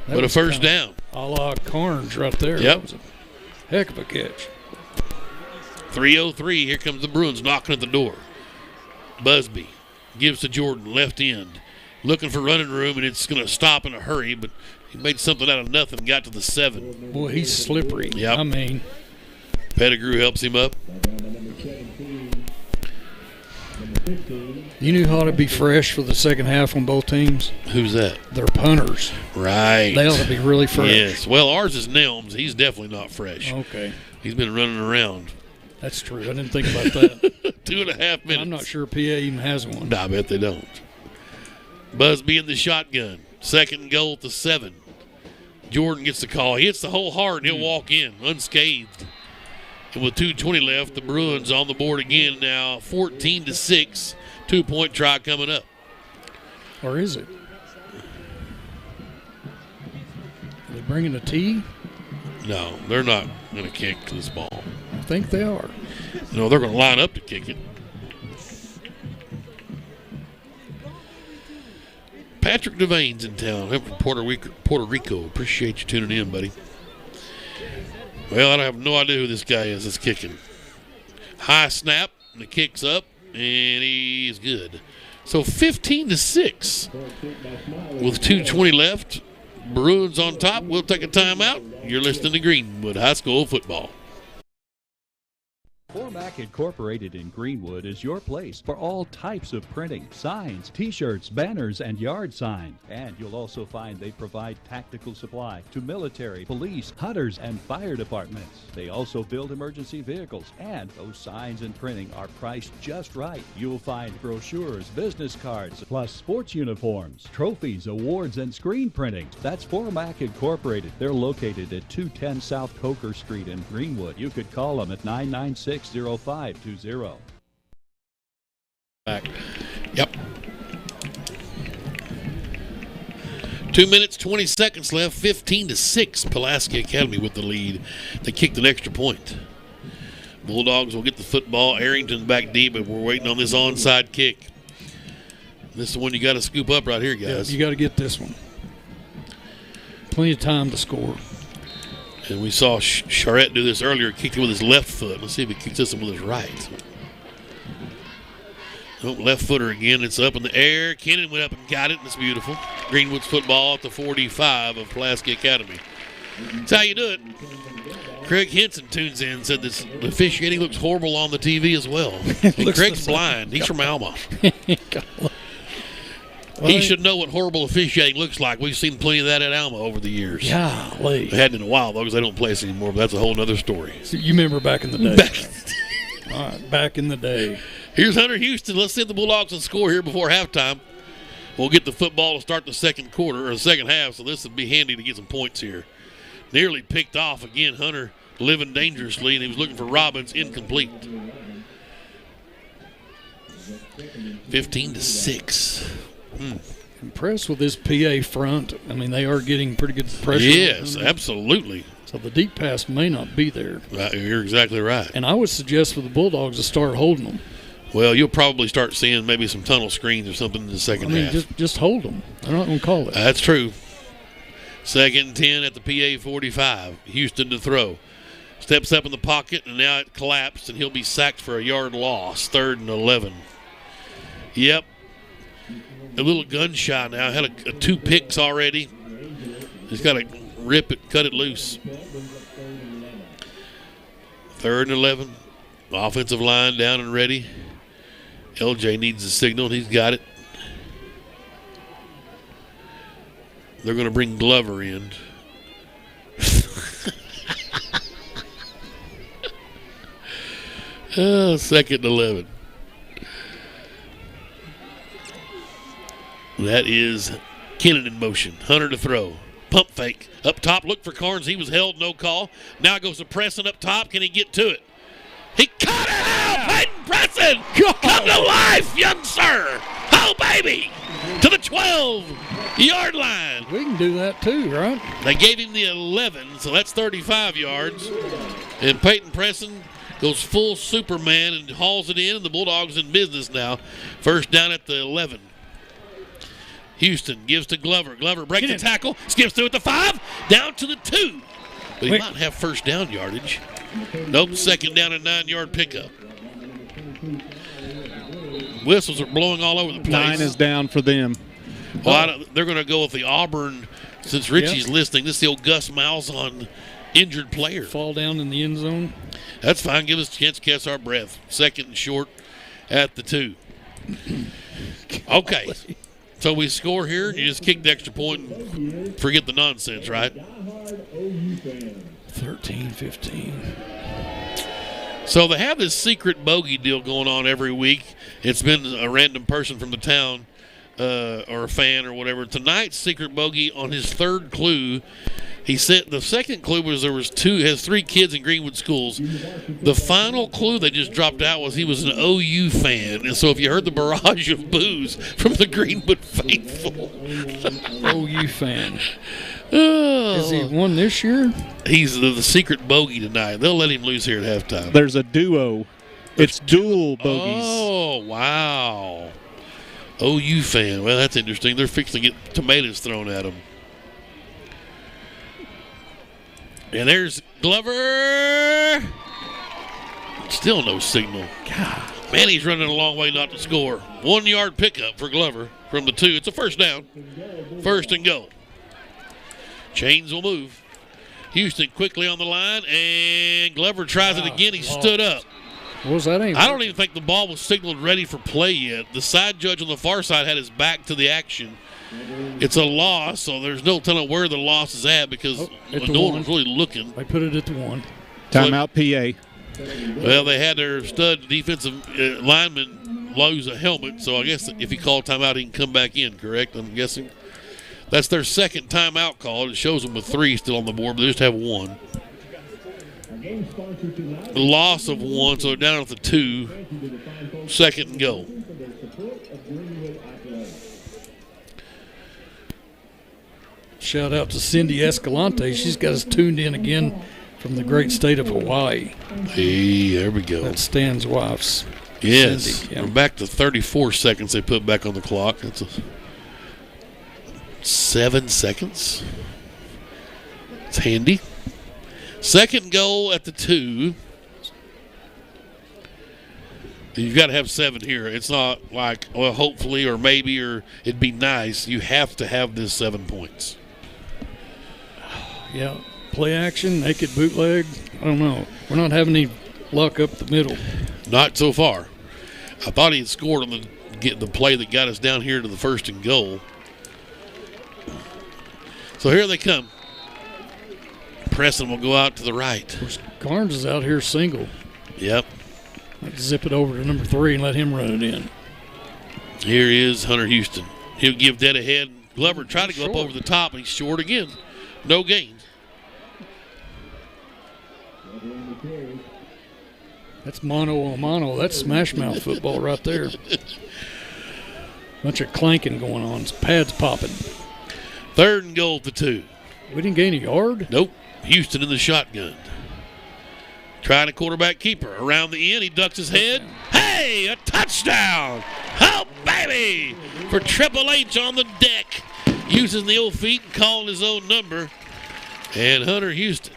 But a first down. A la Carnes right there. Yep. That was a heck of a catch. 3:03. Here comes the Bruins knocking at the door. Busby gives to Jordan, left end. Looking for running room, and it's going to stop in a hurry, but he made something out of nothing, got to the 7. Boy, he's slippery. Yep. I mean. Pettigrew helps him up. You knew how to be fresh for the second half on both teams? Who's that? They're punters. Right. They ought to be really fresh. Yes. Well, ours is Nelms. He's definitely not fresh. Okay. He's been running around. That's true. I didn't think about that. 2.5 minutes. I'm not sure PA even has one. I bet they don't. Busby in the shotgun. 2nd and goal at the 7. Jordan gets the call. He hits the whole heart, and he'll walk in unscathed. And with 2:20 left, the Bruins on the board again now, 14-6. 2-point try coming up. Or is it? Are they bringing a tee? No, they're not going to kick this ball. I think they are. No, they're going to line up to kick it. Patrick Devane's in town. I'm from Puerto Rico. Appreciate you tuning in, buddy. Well, I have no idea who this guy is that's kicking. High snap, and the kick's up, and he's good. So 15-6 with 2:20 left. Bruins on top. We'll take a timeout. You're listening to Greenwood High School Football. Formac Incorporated in Greenwood is your place for all types of printing, signs, t-shirts, banners, and yard signs. And you'll also find they provide tactical supply to military, police, hunters, and fire departments. They also build emergency vehicles, and those signs and printing are priced just right. You'll find brochures, business cards, plus sports uniforms, trophies, awards, and screen printing. That's Formac Incorporated. They're located at 210 South Coker Street in Greenwood. You could call them at 996-0520. Back. Yep. 2 minutes, 20 seconds left. 15-6. Pulaski Academy with the lead. They kicked an extra point. Bulldogs will get the football. Arrington's back deep, but we're waiting on this onside kick. This is the one you got to scoop up right here, guys. Yeah, you got to get this one. Plenty of time to score. And we saw Charette do this earlier, kicked it with his left foot. Let's see if he kicks this one with his right. Oh, left footer again. It's up in the air. Kennan went up and got it, and it's beautiful. Greenwood's football at the 45 of Pulaski Academy. That's how you do it. Craig Henson tunes in and said this the officiating looks horrible on the TV as well. And Craig's blind. He's from Alma. He should know what horrible officiating looks like. We've seen plenty of that at Alma over the years. Golly. They hadn't in a while, though, because they don't play us anymore, but that's a whole other story. So you remember back in the day. All right, back in the day. Here's Hunter Houston. Let's see if the Bulldogs can score here before halftime. We'll get the football to start the second quarter, or the second half, so this would be handy to get some points here. Nearly picked off. Again, Hunter living dangerously, and he was looking for Robbins, incomplete. 15-6. Impressed with this PA front. I mean, they are getting pretty good pressure. Yes, absolutely. So the deep pass may not be there. Right, you're exactly right. And I would suggest for the Bulldogs to start holding them. Well, you'll probably start seeing maybe some tunnel screens or something in the second half. Just hold them. They're not going to call it. That's true. 2nd and 10 at the PA 45. Houston to throw. Steps up in the pocket, and now it collapsed, and he'll be sacked for a yard loss. 3rd and 11. Yep. A little gun shy now. Had 2 picks already. He's got to rip it, cut it loose. 3rd and 11. Offensive line down and ready. LJ needs a signal. He's got it. They're going to bring Glover in. Oh, 2nd and 11. That is Kennan in motion. Hunter to throw. Pump fake. Up top, look for Carnes. He was held, no call. Now goes to Preston up top. Can he get to it? He caught it out! Peyton Preston! Come to life, young sir! Oh, baby! To the 12-yard line. We can do that too, right? They gave him the 11, so that's 35 yards. And Peyton Preston goes full Superman and hauls it in, and the Bulldogs in business now. First down at the 11. Houston gives to Glover. Glover breaks the tackle, skips through at the 5, down to the 2. But he might have first down yardage. Nope, 2nd down and 9-yard pickup. Whistles are blowing all over the place. 9 is down for them. Well, they're going to go with the Auburn, since Richie's listening. This is the old Gus Malzahn injured player. Fall down in the end zone. That's fine. Give us a chance to catch our breath. 2nd and short at the 2. Okay. So we score here, and you just kick the extra point and forget the nonsense, right? 13-15. So they have this secret bogey deal going on every week. It's been a random person from the town or a fan or whatever. Tonight's secret bogey on his 3rd clue, he said the 2nd clue was has 3 kids in Greenwood schools. The final clue they just dropped out was he was an OU fan. And so if you heard the barrage of boos from the Greenwood faithful. OU fan. Has he won this year? He's the secret bogey tonight. They'll let him lose here at halftime. There's a duo. It's dual bogeys. Oh, wow. OU fan. Well, that's interesting. They're fixing to get tomatoes thrown at them. And there's Glover. Still no signal. God. Man, he's running a long way not to score. 1-yard pickup for Glover from the 2. It's a first down. 1st and goal. Chains will move. Houston quickly on the line, and Glover tries it again. He stood up. What was that? I don't even think the ball was signaled ready for play yet. The side judge on the far side had his back to the action. It's a loss, so there's no telling where the loss is at because no one was really looking. They put it at the 1. Timeout, PA. Well, they had their stud defensive lineman lose a helmet, so I guess if he called timeout, he can come back in, correct? I'm guessing. That's their 2nd timeout call. It shows them with 3 still on the board, but they just have 1. The loss of 1, so they're down at the 2. 2nd and goal. Shout out to Cindy Escalante. She's got us tuned in again from the great state of Hawaii. Hey, there we go. That's Stan's wife's. Yes. Cindy, yeah. We're back to 34 seconds they put back on the clock. That's 7 seconds. It's handy. 2nd goal at the 2. You've got to have 7 here. It's not like, well, hopefully or maybe or it'd be nice. You have to have this 7 points. Yeah. Play action, naked bootleg. I don't know. We're not having any luck up the middle. Not so far. I thought he had scored on the play that got us down here to the 1st and goal. So here they come. Preston will go out to the right. Of course, Carnes is out here single. Yep. Let's zip it over to number 3 and let him run it in. Here is Hunter Houston. He'll give dead ahead. Glover tried to go up over the top, and he's short again. No gain. That's mano a mano. That's smash mouth football right there. Bunch of clanking going on. Pads popping. 3rd and goal to 2. We didn't gain a yard? Nope. Houston in the shotgun. Trying to quarterback keeper. Around the end, he ducks his head. Hey, a touchdown! Oh, baby! For Triple H on the deck. Using the old feet and calling his own number. And Hunter Houston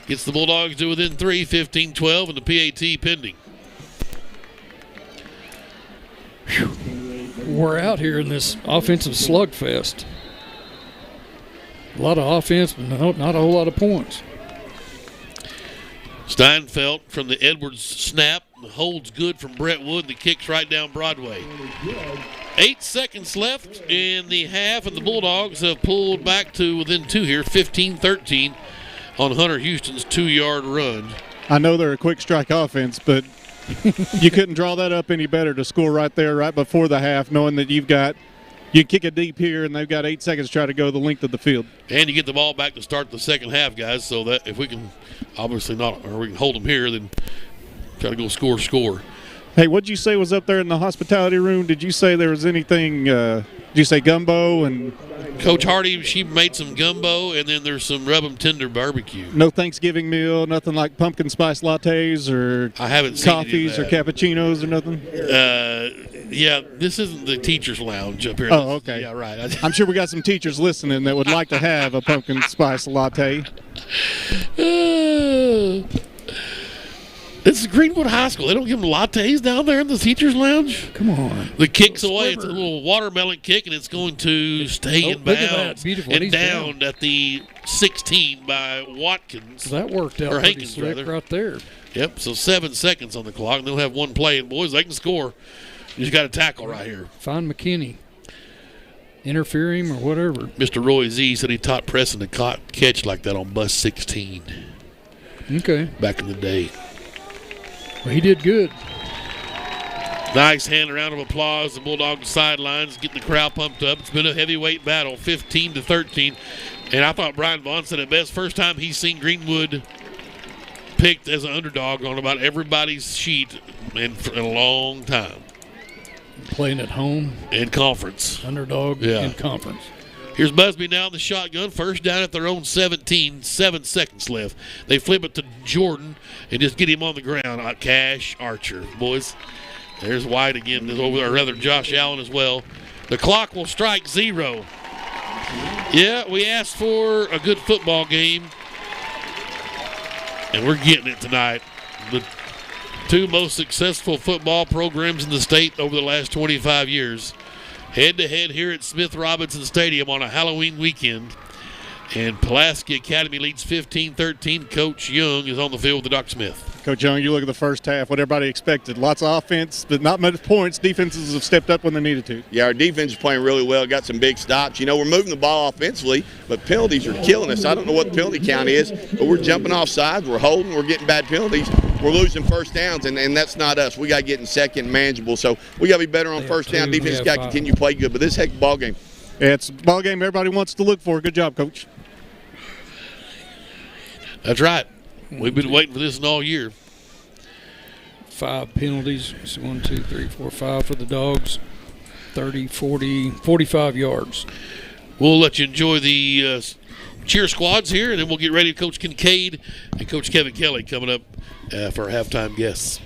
gets the Bulldogs to within 3, 15-12, and the PAT pending. Whew. We're out here in this offensive slugfest. A lot of offense, but not a whole lot of points. Steinfeld from the Edwards snap. The hold's good from Brett Wood. The kick's right down Broadway. 8 seconds left in the half, and the Bulldogs have pulled back to within 2 here, 15-13 on Hunter Houston's 2-yard run. I know they're a quick strike offense, but you couldn't draw that up any better to score right there, right before the half, knowing that you kick it deep here, and they've got 8 seconds to try to go the length of the field. And you get the ball back to start the second half, guys, so that if we can obviously not, or we can hold them here, then try to go score. Hey, what'd you say was up there in the hospitality room? Did you say there was anything, did you say gumbo? And Coach Hardy, she made some gumbo, and then there's some rub 'em tender barbecue. No Thanksgiving meal, nothing like pumpkin spice lattes or I haven't seen coffees or cappuccinos or nothing? Yeah, this isn't the teacher's lounge up here. Oh, okay. Yeah, right. I'm sure we got some teachers listening that would like to have a pumpkin spice latte. This is Greenwood High School. They don't give them lattes down there in the teacher's lounge? Come on. The kick's away. It's a little watermelon kick, and it's going to stay in bounds. Beautiful. And downed at the 16 by Watkins. That worked out pretty slick right there. Yep, so 7 seconds on the clock, and they'll have one play. And, boys, they can score. You just got to tackle right here. Find McKinney. Interfere him or whatever. Mr. Roy Z said he taught Preston to catch like that on bus 16. Okay. Back in the day. Well, he did good. Nice hand round of applause. The Bulldogs sidelines getting the crowd pumped up. It's been a heavyweight battle, 15-13. And I thought Brian Vaughn said it best. First time he's seen Greenwood picked as an underdog on about everybody's sheet in a long time. Playing at home. In conference. Underdog in conference. Here's Busby now in the shotgun. First down at their own 17. 7 seconds left. They flip it to Jordan and just get him on the ground. Cash Archer, boys. There's White again, or rather Josh Allen as well. The clock will strike 0. Yeah, we asked for a good football game, and we're getting it tonight. The two most successful football programs in the state over the last 25 years. Head-to-head here at Smith Robinson Stadium on a Halloween weekend. And Pulaski Academy leads 15-13. Coach Young is on the field with Doc Smith. Coach Young, you look at the first half, what everybody expected. Lots of offense, but not much points. Defenses have stepped up when they needed to. Yeah, our defense is playing really well. Got some big stops. You know, we're moving the ball offensively, but penalties are killing us. I don't know what the penalty count is, but we're jumping off sides. We're holding. We're getting bad penalties. We're losing first downs, and that's not us. We got to get in second manageable. So we got to be better on first down. Defense got to continue to play good, but this is a heck of a ball game. Yeah, it's a ball game everybody wants to look for. Good job, Coach. That's right. We've been waiting for this all year. 5 penalties. It's 1, 2, 3, 4, 5 for the Dogs. 30, 40, 45 yards. We'll let you enjoy the cheer squads here, and then we'll get ready to Coach Kincaid and Coach Kevin Kelly coming up for our halftime guests.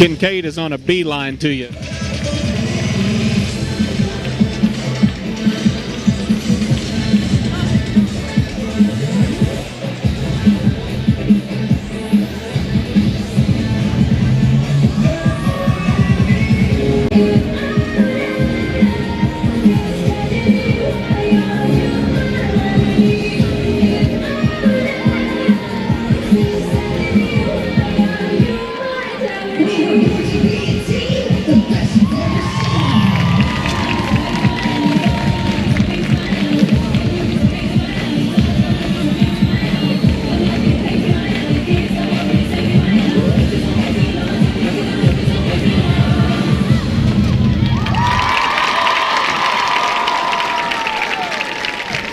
Kincaid is on a beeline to you.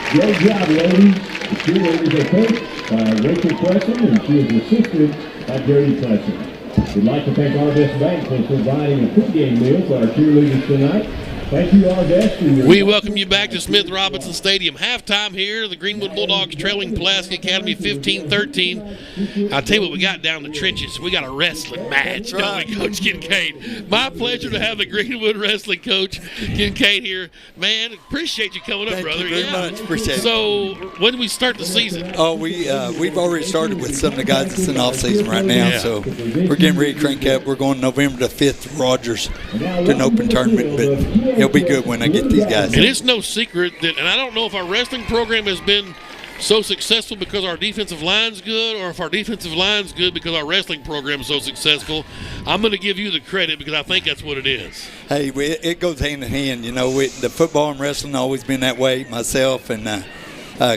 Great job, ladies. The cheerleaders are coached by Rachel Presson, and she is assisted by Jerry Presson. We'd like to thank Arvest Bank for providing a pregame meal for our cheerleaders tonight. Thank you, Arvest. We welcome you back to Smith Robinson Stadium. Halftime here, the Greenwood Bulldogs trailing Pulaski Academy 15-13. I'll tell you what we got down in the trenches. We got a wrestling match, don't we, Coach Kincaid? My pleasure to have the Greenwood wrestling coach, Kincaid, here. Man, appreciate you coming up, brother. Thank you very much. Appreciate it. So, when do we start the season? Oh, we've already started with some of the guys that's in off-season right now, so we're getting ready to crank up. We're going November the 5th to Rogers to an open tournament, but it'll be good when I get these guys. And it's no secret that, and I don't know if our wrestling program has been so successful because our defensive line's good, or if our defensive line's good because our wrestling program is so successful. I'm going to give you the credit because I think that's what it is. Hey, it goes hand in hand. You know, the football and wrestling always been that way. Myself and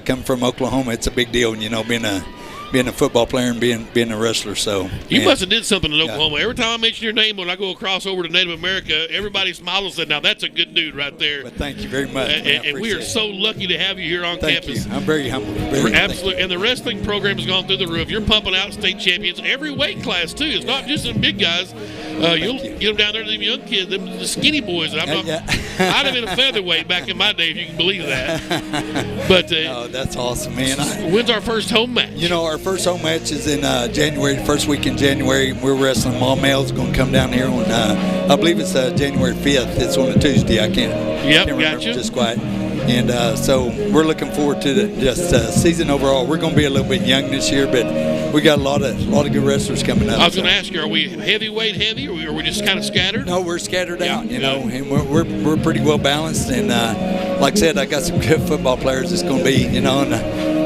coming from Oklahoma, it's a big deal. You know, being a football player and being a wrestler. So you must have did something in Oklahoma. Every time I mention your name when I go across over to Native America, everybody smiles and says, "Now that's a good dude right there." But thank you very much. And we are so lucky to have you here on campus. I'm very humble. Absolutely. And the wrestling program has gone through the roof. You're pumping out state champions every weight class too. It's not just the big guys. You'll get them down there to them young kids, them the skinny boys. I'd have been a featherweight back in my day, if you can believe that. But oh, that's awesome, man. When's our first home match? You know, our first home match is in January, the first week in January. We're wrestling all males. Going to come down here on, I believe it's January 5th. It's on a Tuesday. I can't remember just quite. And so we're looking forward to the season overall. We're going to be a little bit young this year, but we got a lot of good wrestlers coming up. I was going to ask you, are we heavyweight heavy, or are we just kind of scattered? No, we're scattered out, you know, and we're pretty well balanced. And like I said, I got some good football players. It's going to be, you know, and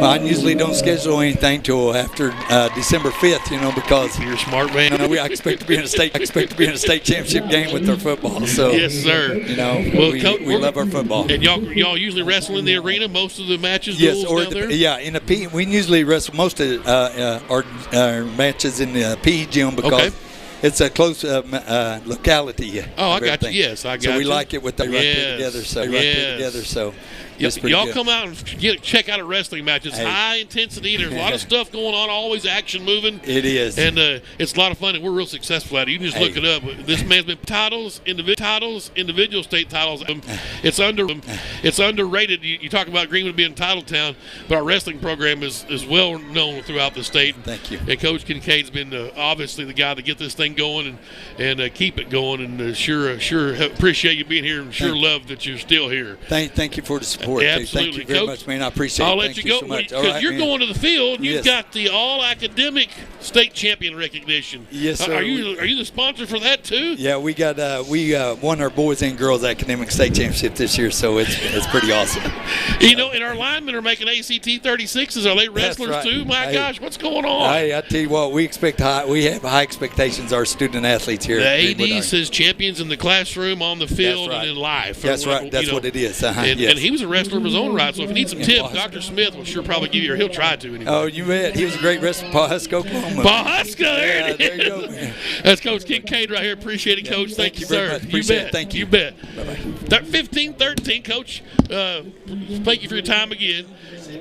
I usually don't schedule anything till after December 5th, you know, because you're a smart man. I expect to be in a state championship game with our football. So yes, sir. You know, we love our football. And y'all usually wrestle in the arena most of the matches. Yes, or down there? Yeah, in the PE, we usually wrestle most of our matches in the PE gym because it's a close locality. Oh, I got you. Yes, I got you. So we like it with the right together. So. Y'all come out and check out a wrestling match. It's high intensity. There's a lot of stuff going on, always action moving. It is. And it's a lot of fun, and we're real successful at it. You can just look it up. This man's been individual state titles. It's underrated. You talk about Greenwood being title town, but our wrestling program is well known throughout the state. Thank you. And Coach Kincaid's been obviously the guy to get this thing going and keep it going. And sure appreciate you being here, and love that you're still here. Thank you for the support. Absolutely. Thank you very Coach, much, man. I appreciate it. I'll let you go because you're going to the field. And you've got the all-academic state champion recognition. Yes, sir. Are you the sponsor for that too? Yeah, we won our boys and girls academic state championship this year, so it's pretty awesome. You know, and our linemen are making ACT 36s. Are they wrestlers too? My gosh, what's going on? I tell you what, we have high expectations. Our student athletes here. The AD says champions in the classroom, on the field, and in life. That's right. That's what it is. And he was a wrestler of his own right, so if you need some tips, Dr. Smith will probably give you, or he'll try to anyway. Oh, you bet. He was a great wrestler, Pulaski, Oklahoma. Pulaski, there it is. There you go, man. That's Coach Kincaid right here. Appreciate it, Coach. Thank you, very sir. much. Appreciate it. Thank you. You bet. Bye-bye. 15-13, Coach. Thank you for your time again.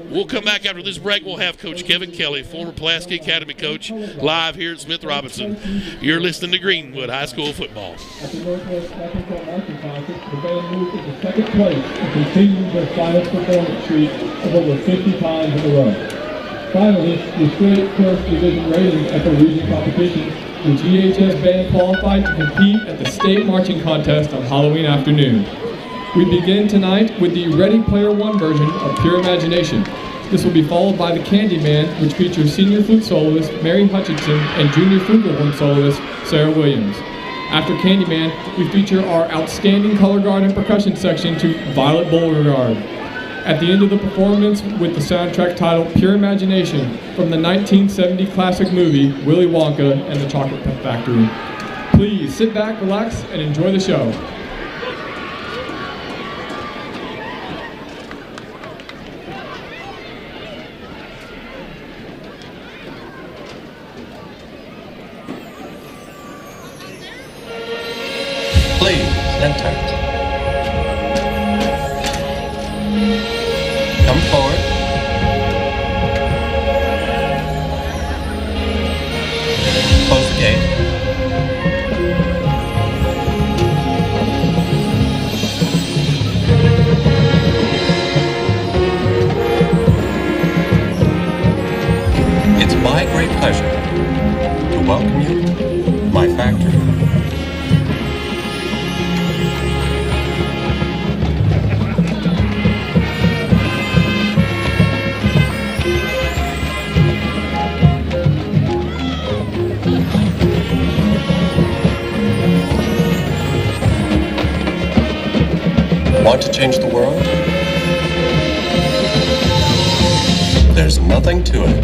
We'll come back after this break. We'll have Coach Kevin Kelly, former Pulaski Academy coach, live here at Smith Robinson. You're listening to Greenwood High School Football. At the Northwest Arkansas Marching Concert, the band moved into second place and continued their finest performance streak of over 50 times in a row. Finalists, the straight first division rating at the region competition, the GHS band qualified to compete at the state marching contest on Halloween afternoon. We begin tonight with the Ready Player One version of Pure Imagination. This will be followed by the Candyman, which features senior flute soloist Mary Hutchinson and junior flugelhorn soloist Sarah Williams. After Candyman, we feature our outstanding color guard and percussion section to Violet Beauregard. At the end of the performance with the soundtrack titled Pure Imagination from the 1970 classic movie Willy Wonka and the Chocolate Factory. Please sit back, relax, and enjoy the show. Please enter. Come forward. Close the gate. It's my great pleasure to welcome you to my factory. Want to change the world? There's nothing to it.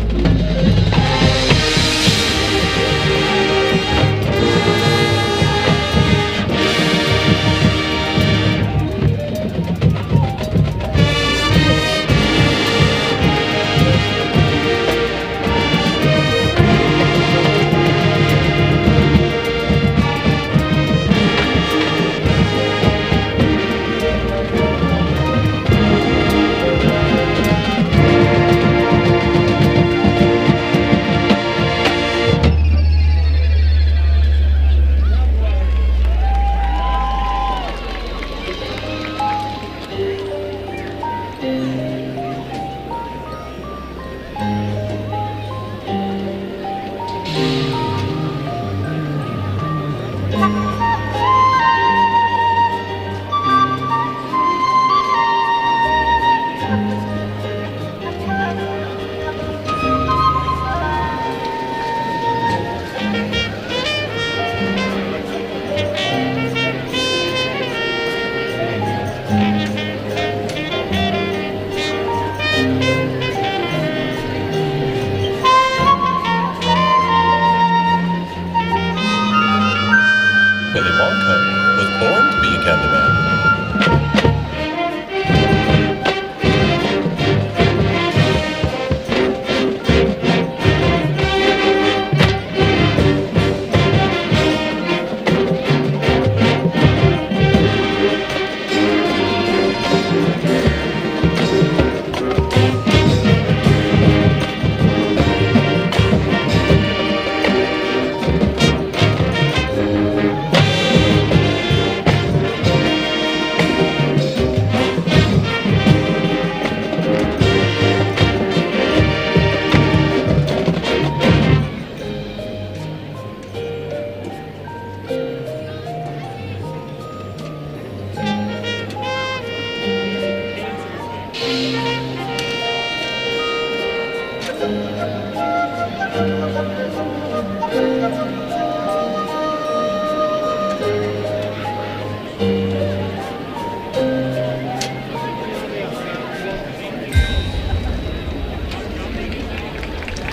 Willy Wonka was born to be a Candyman.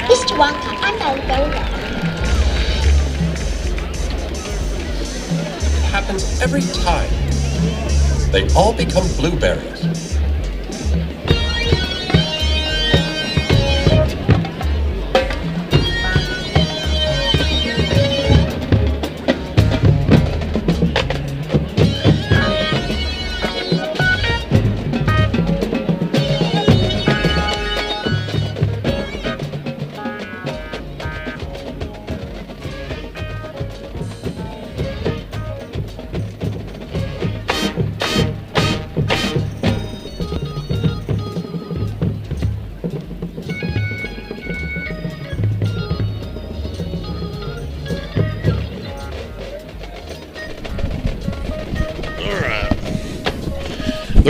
Mr. Wonka, I'm not very well. It happens every time. They all become blueberries.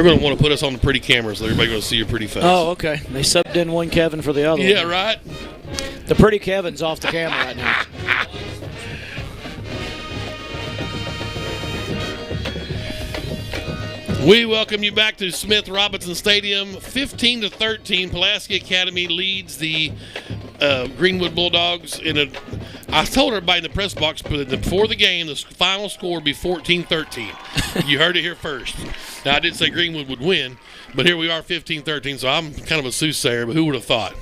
going to want to put us on the pretty cameras so everybody's going to see your pretty face. Oh, okay. They subbed in one Kevin for the other one. Yeah, right? The pretty Kevin's off the camera right now. We welcome you back to Smith Robinson Stadium. 15-13, Pulaski Academy leads the Greenwood Bulldogs I told everybody in the press box before the game, the final score would be 14-13. You heard it here first. Now, I did say Greenwood would win, but here we are, 15-13, so I'm kind of a soothsayer, but who would have thought?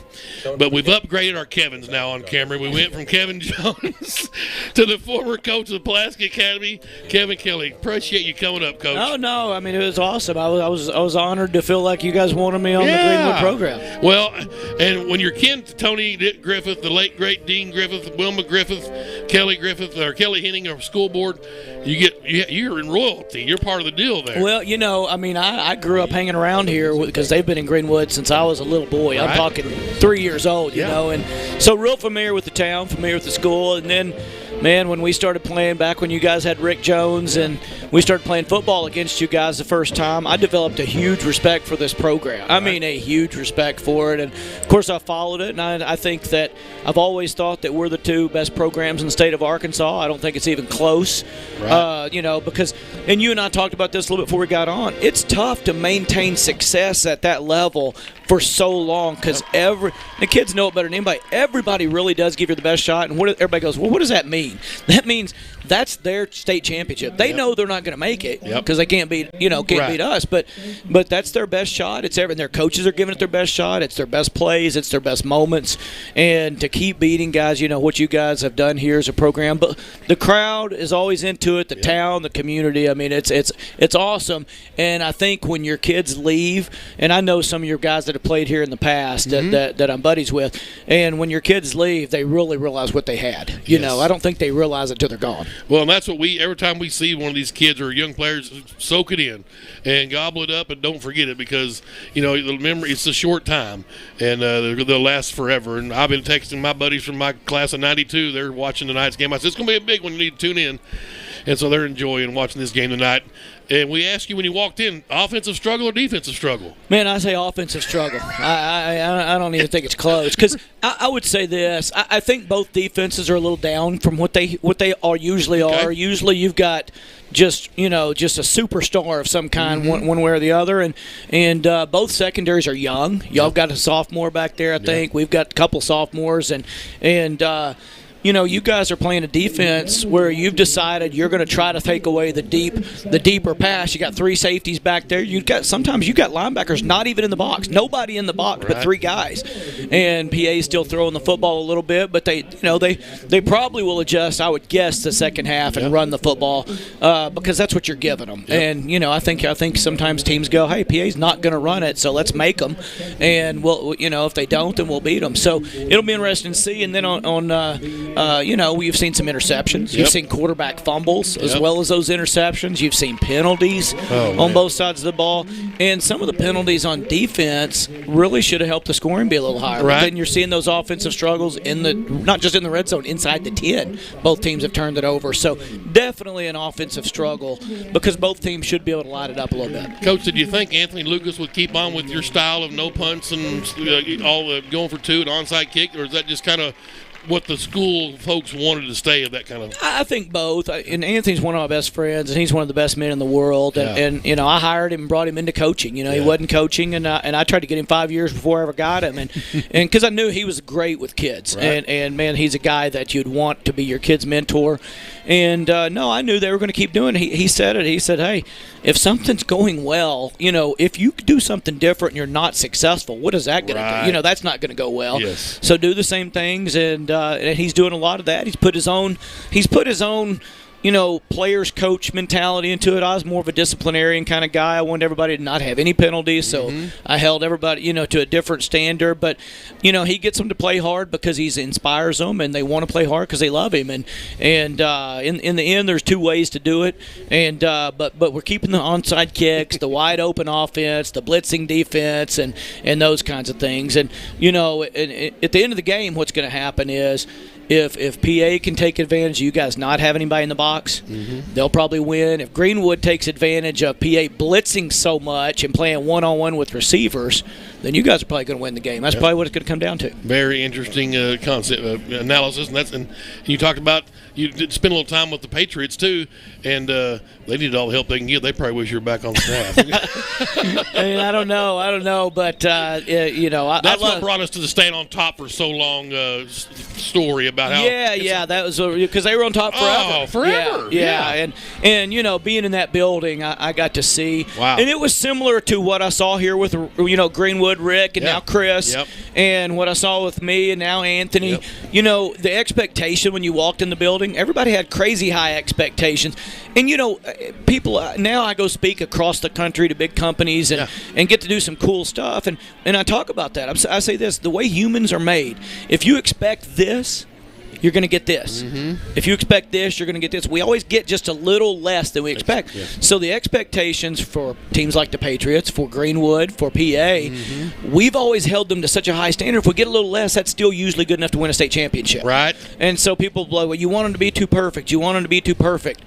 But we've upgraded our Kevins now on camera. We went from Kevin Jones to the former coach of the Pulaski Academy, Kevin Kelly. Appreciate you coming up, Coach. Oh, no. I mean, it was awesome. I was honored to feel like you guys wanted me on the Greenwood program. Well, and when you're kin to Tony Griffith, the late, great Dean Griffith, Wilma Griffith, Kelly Griffith, or Kelly Henning, or school board, you're in royalty. You're part of the deal there. Well, you know, I mean, I grew up hanging around here because they've been in Greenwood since I was a little boy. Right. I'm talking 3 years old, you know, and so real familiar with the town, familiar with the school. And then, man, when we started playing back when you guys had Rick Jones and we started playing football against you guys the first time, I developed a huge respect for this program. I mean, a huge respect for it. And, of course, I followed it, and I think that I've always thought that we're the two best programs in the state of Arkansas. I don't think it's even close, you know, because – and you and I talked about this a little bit before we got on. It's tough to maintain success at that level for so long because the kids know it better than anybody. Everybody really does give you the best shot, and everybody goes, well, what does that mean? That means that's their state championship. They know they're not going to make it because they can't beat beat us, but that's their best shot. It's their coaches are giving it their best shot. It's their best plays. It's their best moments, and to keep beating guys, you know what you guys have done here as a program. But the crowd is always into it. The town, the community. I mean, it's awesome. And I think when your kids leave, and I know some of your guys that have played here in the past that I'm buddies with, and when your kids leave, they really realize what they had. You know, I don't think they realize it till they're gone. Well, and that's what every time we see one of these kids or young players, soak it in and gobble it up and don't forget it because, you know, the memory, it's a short time and they'll last forever. And I've been texting my buddies from my class of 92. They're watching tonight's game. I said, it's going to be a big one. You need to tune in. And so they're enjoying watching this game tonight. And we asked you when you walked in, offensive struggle or defensive struggle? Man, I say offensive struggle. I don't even think it's close because I would say this. I think both defenses are a little down from what they usually are. Usually you've got just a superstar of some kind, one way or the other, and both secondaries are young. Y'all got a sophomore back there, I think. We've got a couple sophomores, and you know, you guys are playing a defense where you've decided you're going to try to take away the deeper pass. You got three safeties back there. Sometimes you got linebackers not even in the box. Nobody in the box but three guys. And PA's still throwing the football a little bit, but they probably will adjust, I would guess, the second half and run the football because that's what you're giving them. Yep. And you know, I think sometimes teams go, hey, PA's not going to run it, so let's make them. And we'll, you know, if they don't, then we'll beat them. So it'll be interesting to see. And then you know, we've seen some interceptions. You've seen quarterback fumbles as well as those interceptions. You've seen penalties on both sides of the ball. And some of the penalties on defense really should have helped the scoring be a little higher. Right. But then you're seeing those offensive struggles not just in the red zone, inside the 10. Both teams have turned it over. So definitely an offensive struggle because both teams should be able to light it up a little bit. Coach, did you think Anthony Lucas would keep on with your style of no punts and all the going for two and onside kick, or is that just kind of what the school folks wanted to stay of that kind of? I think both. And Anthony's one of my best friends, and he's one of the best men in the world. And you know, I hired him and brought him into coaching. You know, he wasn't coaching, and I tried to get him 5 years before I ever got him, and because I knew he was great with kids. Right. And man, he's a guy that you'd want to be your kid's mentor. And no, I knew they were going to keep doing it. He said it. He said, hey, if something's going well, you know, if you do something different and you're not successful, what is that going to do? You know, that's not going to go well. Yes. So do the same things, and he's doing a lot of that. He's put his own, you know, players coach mentality into it. I was more of a disciplinarian kind of guy. I wanted everybody to not have any penalties, so I held everybody, you know, to a different standard. But, you know, he gets them to play hard because he inspires them, and they want to play hard because they love him. And in the end, there's two ways to do it. And but we're keeping the onside kicks, the wide open offense, the blitzing defense, and those kinds of things. And you know, at the end of the game, what's going to happen is if PA can take advantage of you guys not having anybody in the box, they'll probably win. If Greenwood takes advantage of PA blitzing so much and playing one-on-one with receivers, then you guys are probably going to win the game. That's probably what it's going to come down to. Very interesting concept analysis, and you talked about you did spend a little time with the Patriots too, and they need all the help they can get. They probably wish you were back on staff. I mean, I don't know, but that's what brought us to the staying on top for so long story about how. Yeah, that was because they were on top forever. Oh, forever. Yeah. And being in that building, I got to see. Wow. And it was similar to what I saw here with Greenwood, Rick, and now Chris, and what I saw with me and now Anthony. Yep. The expectation when you walked in the building, everybody had crazy high expectations. And people now I go speak across the country to big companies and get to do some cool stuff. And I talk about that. I say this: the way humans are made. If you expect this, you're going to get this. If you expect this, you're going to get this. We always get just a little less than we expect. So the expectations for teams like the Patriots, for Greenwood, for PA, we've always held them to such a high standard. If we get a little less, that's still usually good enough to win a state championship. Right. And so people blow, well, you want them to be too perfect. You want them to be too perfect.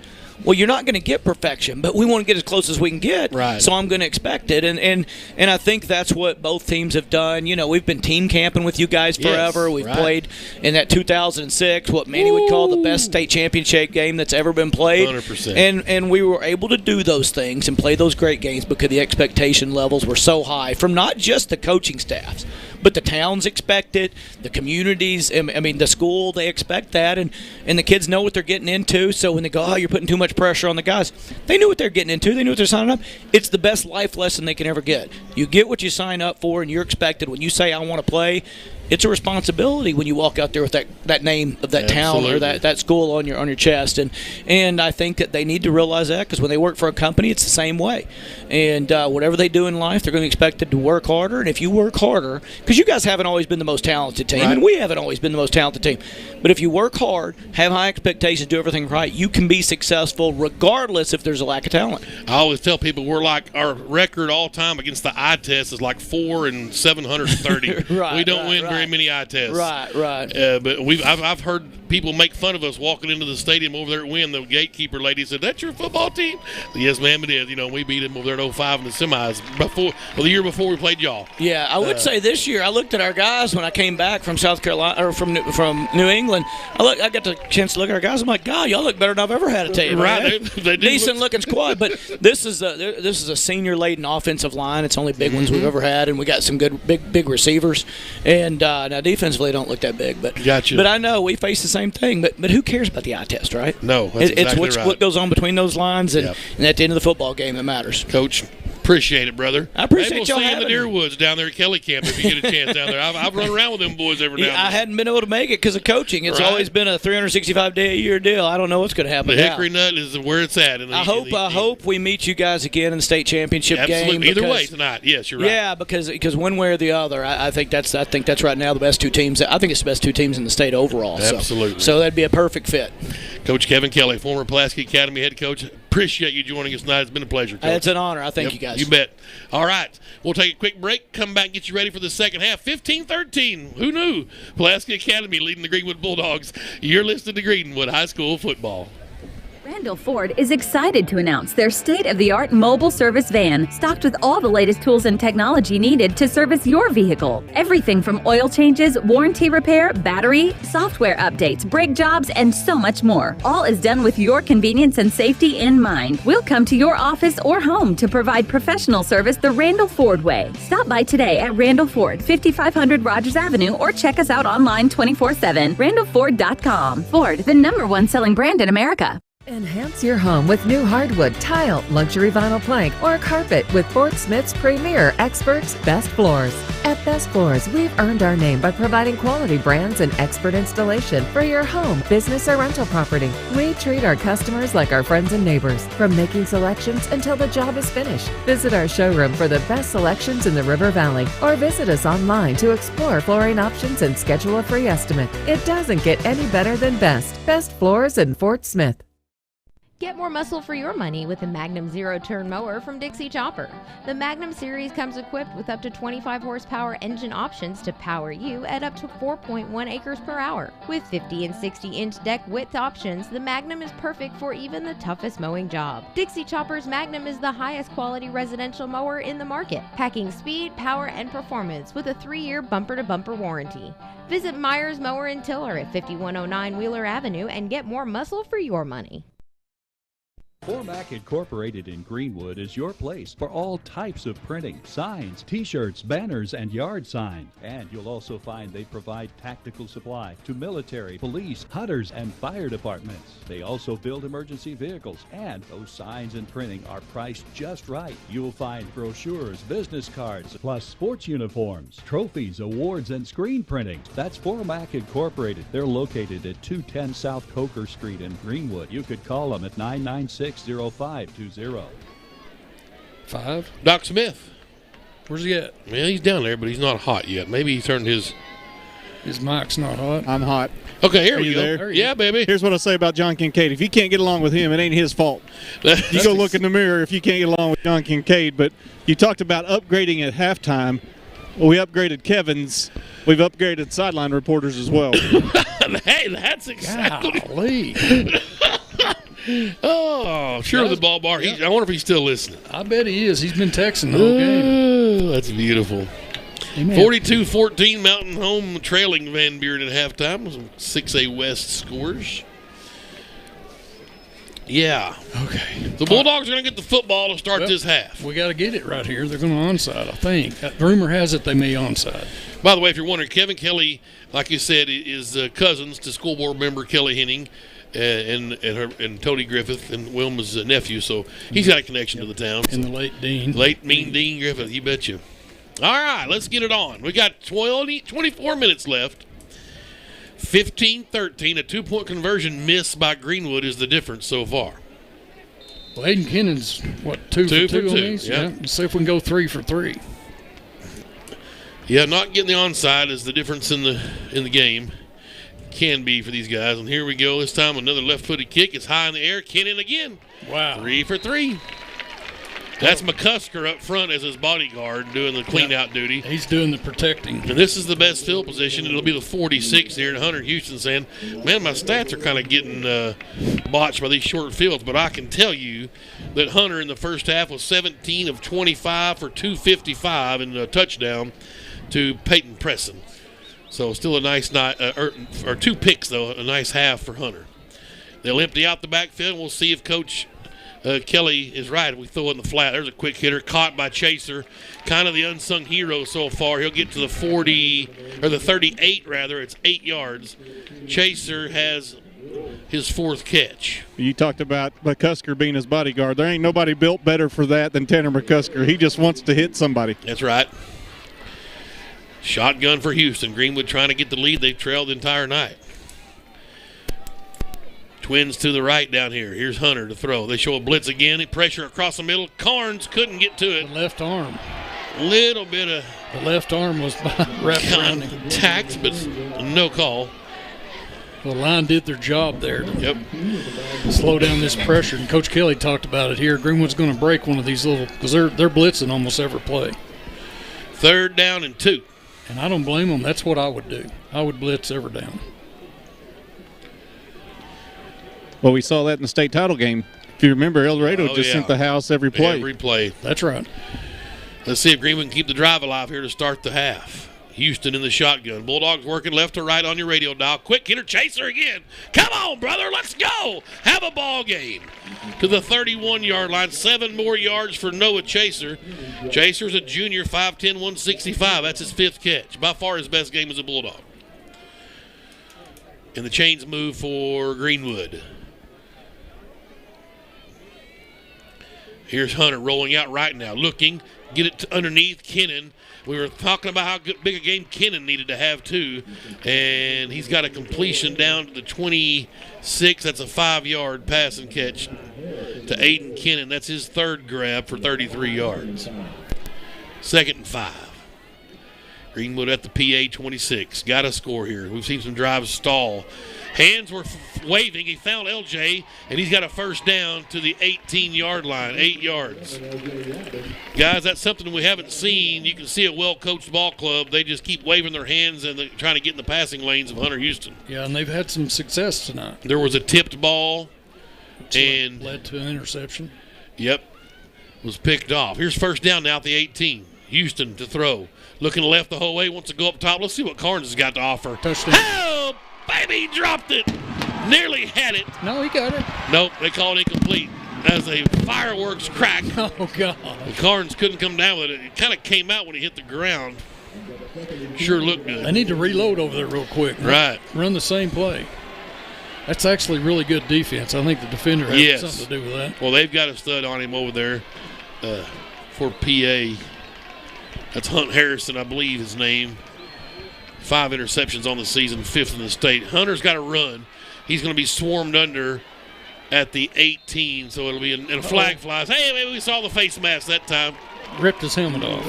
Well, you're not going to get perfection, but we want to get as close as we can get. Right. So I'm going to expect it, and I think that's what both teams have done. We've been team camping with you guys forever. We've played in that 2006, what many would call the best state championship game that's ever been played. 100%. And we were able to do those things and play those great games because the expectation levels were so high from not just the coaching staffs, but the towns expect it, the communities, the school, they expect that, and the kids know what they're getting into. So when they go, you're putting too much pressure on the guys, they knew what they're getting into. They knew what they're signing up. It's the best life lesson they can ever get. You get what you sign up for, and you're expected. When you say, I want to play, it's a responsibility when you walk out there with that name of that town or that school on your chest, and I think that they need to realize that, because when they work for a company, it's the same way. And whatever they do in life, they're going to be expected to work harder. And if you work harder, because you guys haven't always been the most talented team, and we haven't always been the most talented team, but if you work hard, have high expectations, do everything right, you can be successful regardless if there's a lack of talent. I always tell people we're like, our record all time against the eye test is like 4 and 730. We don't win very many eye tests. Right. But I've heard people make fun of us walking into the stadium over there at Wynn. The gatekeeper lady said, "That's your football team?" Yes, ma'am, it is. We beat them over there at 05 in the semis the year before we played y'all. Yeah, I would say this year I looked at our guys when I came back from South Carolina or from New England. I got the chance to look at our guys. I'm like, God, y'all look better than I've ever had a team. Right, they do. Decent looking squad, but this is a senior laden offensive line. It's the only big ones we've ever had, and we got some good big receivers. And now defensively, don't look that big, but gotcha. But I know we face the same thing. But who cares about the eye test, right? No, that's exactly right. What goes on between those lines, and at the end of the football game, it matters. Coach, appreciate it, brother. I appreciate y'all. We'll see you in the Deer Woods down there at Kelly Camp if you get a chance down there. I've run around with them boys every now and then. I hadn't been able to make it because of coaching. It's always been a 365-day-a-year deal. I don't know what's going to happen. The Hickory Nut is where it's at. I hope we meet you guys again in the state championship game. Either way tonight. Yes, you're right. Yeah, because one way or the other, I think that's right now the best two teams. I think it's the best two teams in the state overall. Absolutely. So that'd be a perfect fit. Coach Kevin Kelly, former Pulaski Academy head coach. Appreciate you joining us tonight. It's been a pleasure, Coach. It's an honor. I thank you guys. You bet. All right. We'll take a quick break, come back and get you ready for the second half. 15-13. Who knew? Pulaski Academy leading the Greenwood Bulldogs. You're listening to Greenwood High School football. Randall Ford is excited to announce their state-of-the-art mobile service van, stocked with all the latest tools and technology needed to service your vehicle. Everything from oil changes, warranty repair, battery, software updates, brake jobs, and so much more. All is done with your convenience and safety in mind. We'll come to your office or home to provide professional service the Randall Ford way. Stop by today at Randall Ford, 5500 Rogers Avenue, or check us out online 24/7, randallford.com. Ford, the #1 selling brand in America. Enhance your home with new hardwood, tile, luxury vinyl plank, or carpet with Fort Smith's premier experts, Best Floors. At Best Floors, we've earned our name by providing quality brands and expert installation for your home, business, or rental property. We treat our customers like our friends and neighbors, from making selections until the job is finished. Visit our showroom for the best selections in the River Valley, or visit us online to explore flooring options and schedule a free estimate. It doesn't get any better than Best Floors in Fort Smith. Get more muscle for your money with the Magnum Zero-Turn Mower from Dixie Chopper. The Magnum series comes equipped with up to 25 horsepower engine options to power you at up to 4.1 acres per hour. With 50 and 60-inch deck width options, the Magnum is perfect for even the toughest mowing job. Dixie Chopper's Magnum is the highest quality residential mower in the market, packing speed, power, and performance with a 3-year bumper-to-bumper warranty. Visit Myers Mower and Tiller at 5109 Wheeler Avenue and get more muscle for your money. Formac Incorporated in Greenwood is your place for all types of printing, signs, t-shirts, banners, and yard signs. And you'll also find they provide tactical supply to military, police, hunters, and fire departments. They also build emergency vehicles, and those signs and printing are priced just right. You'll find brochures, business cards, plus sports uniforms, trophies, awards, and screen printing. That's Formac Incorporated. They're located at 210 South Coker Street in Greenwood. You could call them at 996-0520. 5. Doc Smith. Where's he at? Well, he's down there, but he's not hot yet. Maybe he turned his mic's not hot. I'm hot. Okay, here we go. There? Yeah, baby. Here's what I say about John Kincaid. If you can't get along with him, it ain't his fault. You go look in the mirror if you can't get along with John Kincaid. But you talked about upgrading at halftime. Well, we upgraded Kevin's. We've upgraded sideline reporters as well. Hey, that's exactly. Oh, sure, the ball bar. I wonder if he's still listening. I bet he is. He's been texting the whole game. That's beautiful. 42-14 Mountain Home trailing Van Buren at halftime. Some 6A West scores. Yeah. Okay. The Bulldogs are going to get the football to start this half. We got to get it right here. They're going to onside, I think. Rumor has it they may onside. By the way, if you're wondering, Kevin Kelly, like you said, is cousins to school board member Kelly Henning and Tony Griffith and Wilma's nephew, so he's got a connection to the town. And the late Dean. Late mean Dean Griffith, you betcha. All right, let's get it on. We got 24 minutes left. 15-13, a 2-point conversion miss by Greenwood is the difference so far. Well, Aiden Kennan's, 2 for 2 on these? Yeah. Let's see if we can go 3 for 3. Yeah, not getting the onside is the difference in the game. Can be for these guys. And here we go. This time another left-footed kick. It's high in the air. Kennan again. Wow. 3 for 3. That's McCusker up front as his bodyguard doing the clean-out duty. He's doing the protecting. And this is the best field position. It'll be the 46 here. And Hunter Houston saying, man, my stats are kind of getting botched by these short fields. But I can tell you that Hunter in the first half was 17 of 25 for 255 and a touchdown to Peyton Presson. So still a nice night, or 2 picks, though, a nice half for Hunter. They'll empty out the backfield, and we'll see if Coach Kelly is right. We throw in the flat. There's a quick hitter caught by Chaser, kind of the unsung hero so far. He'll get to the 38 rather. It's 8 yards. Chaser has his 4th catch. You talked about McCusker being his bodyguard. There ain't nobody built better for that than Tanner McCusker. He just wants to hit somebody. That's right. Shotgun for Houston. Greenwood trying to get the lead. They've trailed the entire night. Twins to the right down here. Here's Hunter to throw. They show a blitz again. Pressure across the middle. Carnes couldn't get to it. The left arm. Little bit of the left arm was wrapped around him. Contact, but no call. The line did their job there. Yep. Slow down this pressure. And Coach Kelly talked about it here. Greenwood's going to break one of these because they're blitzing almost every play. 3rd down and 2. And I don't blame them. That's what I would do. I would blitz every down. Well, we saw that in the state title game. If you remember, El Dorado sent the house every play. Every play. That's right. Let's see if Greenwood can keep the drive alive here to start the half. Houston in the shotgun. Bulldogs working left to right on your radio dial. Quick hitter, Chaser again. Come on, brother, let's go. Have a ball game. To the 31-yard line. 7 more yards for Noah Chaser. Chaser's a junior, 5'10", 165. That's his 5th catch. By far his best game as a Bulldog. And the chains move for Greenwood. Here's Hunter rolling out right now. Looking. Get it to underneath Kennan. We were talking about how big a game Kennan needed to have, too. And he's got a completion down to the 26. That's a 5-yard pass and catch to Aiden Kennan. That's his 3rd grab for 33 yards. 2nd and 5. Greenwood at the PA 26. Got to score here. We've seen some drives stall. Hands were waving. He found LJ, and he's got a first down to the 18-yard line, 8 yards. Guys, that's something we haven't seen. You can see a well-coached ball club. They just keep waving their hands and they're trying to get in the passing lanes of Hunter Houston. Yeah, and they've had some success tonight. There was a tipped ball. And led to an interception. Yep. Was picked off. Here's first down now at the 18. Houston to throw. Looking left the whole way. Wants to go up top. Let's see what Carnes has got to offer. Touchdown. Oh, baby, dropped it. Nearly had it. No, he got it. Nope, they called it incomplete. As a fireworks crack. Oh, God. Carnes couldn't come down with it. It kind of came out when he hit the ground. Sure looked good. They need to reload over there real quick. Right. Run the same play. That's actually really good defense. I think the defender had something to do with that. Well, they've got a stud on him over there for PA. That's Hunt Harrison, I believe his name. 5 interceptions on the season, 5th in the state. Hunter's got to run. He's going to be swarmed under at the 18, so it'll be and a flag flies. Hey, maybe we saw the face mask that time. Ripped his helmet off.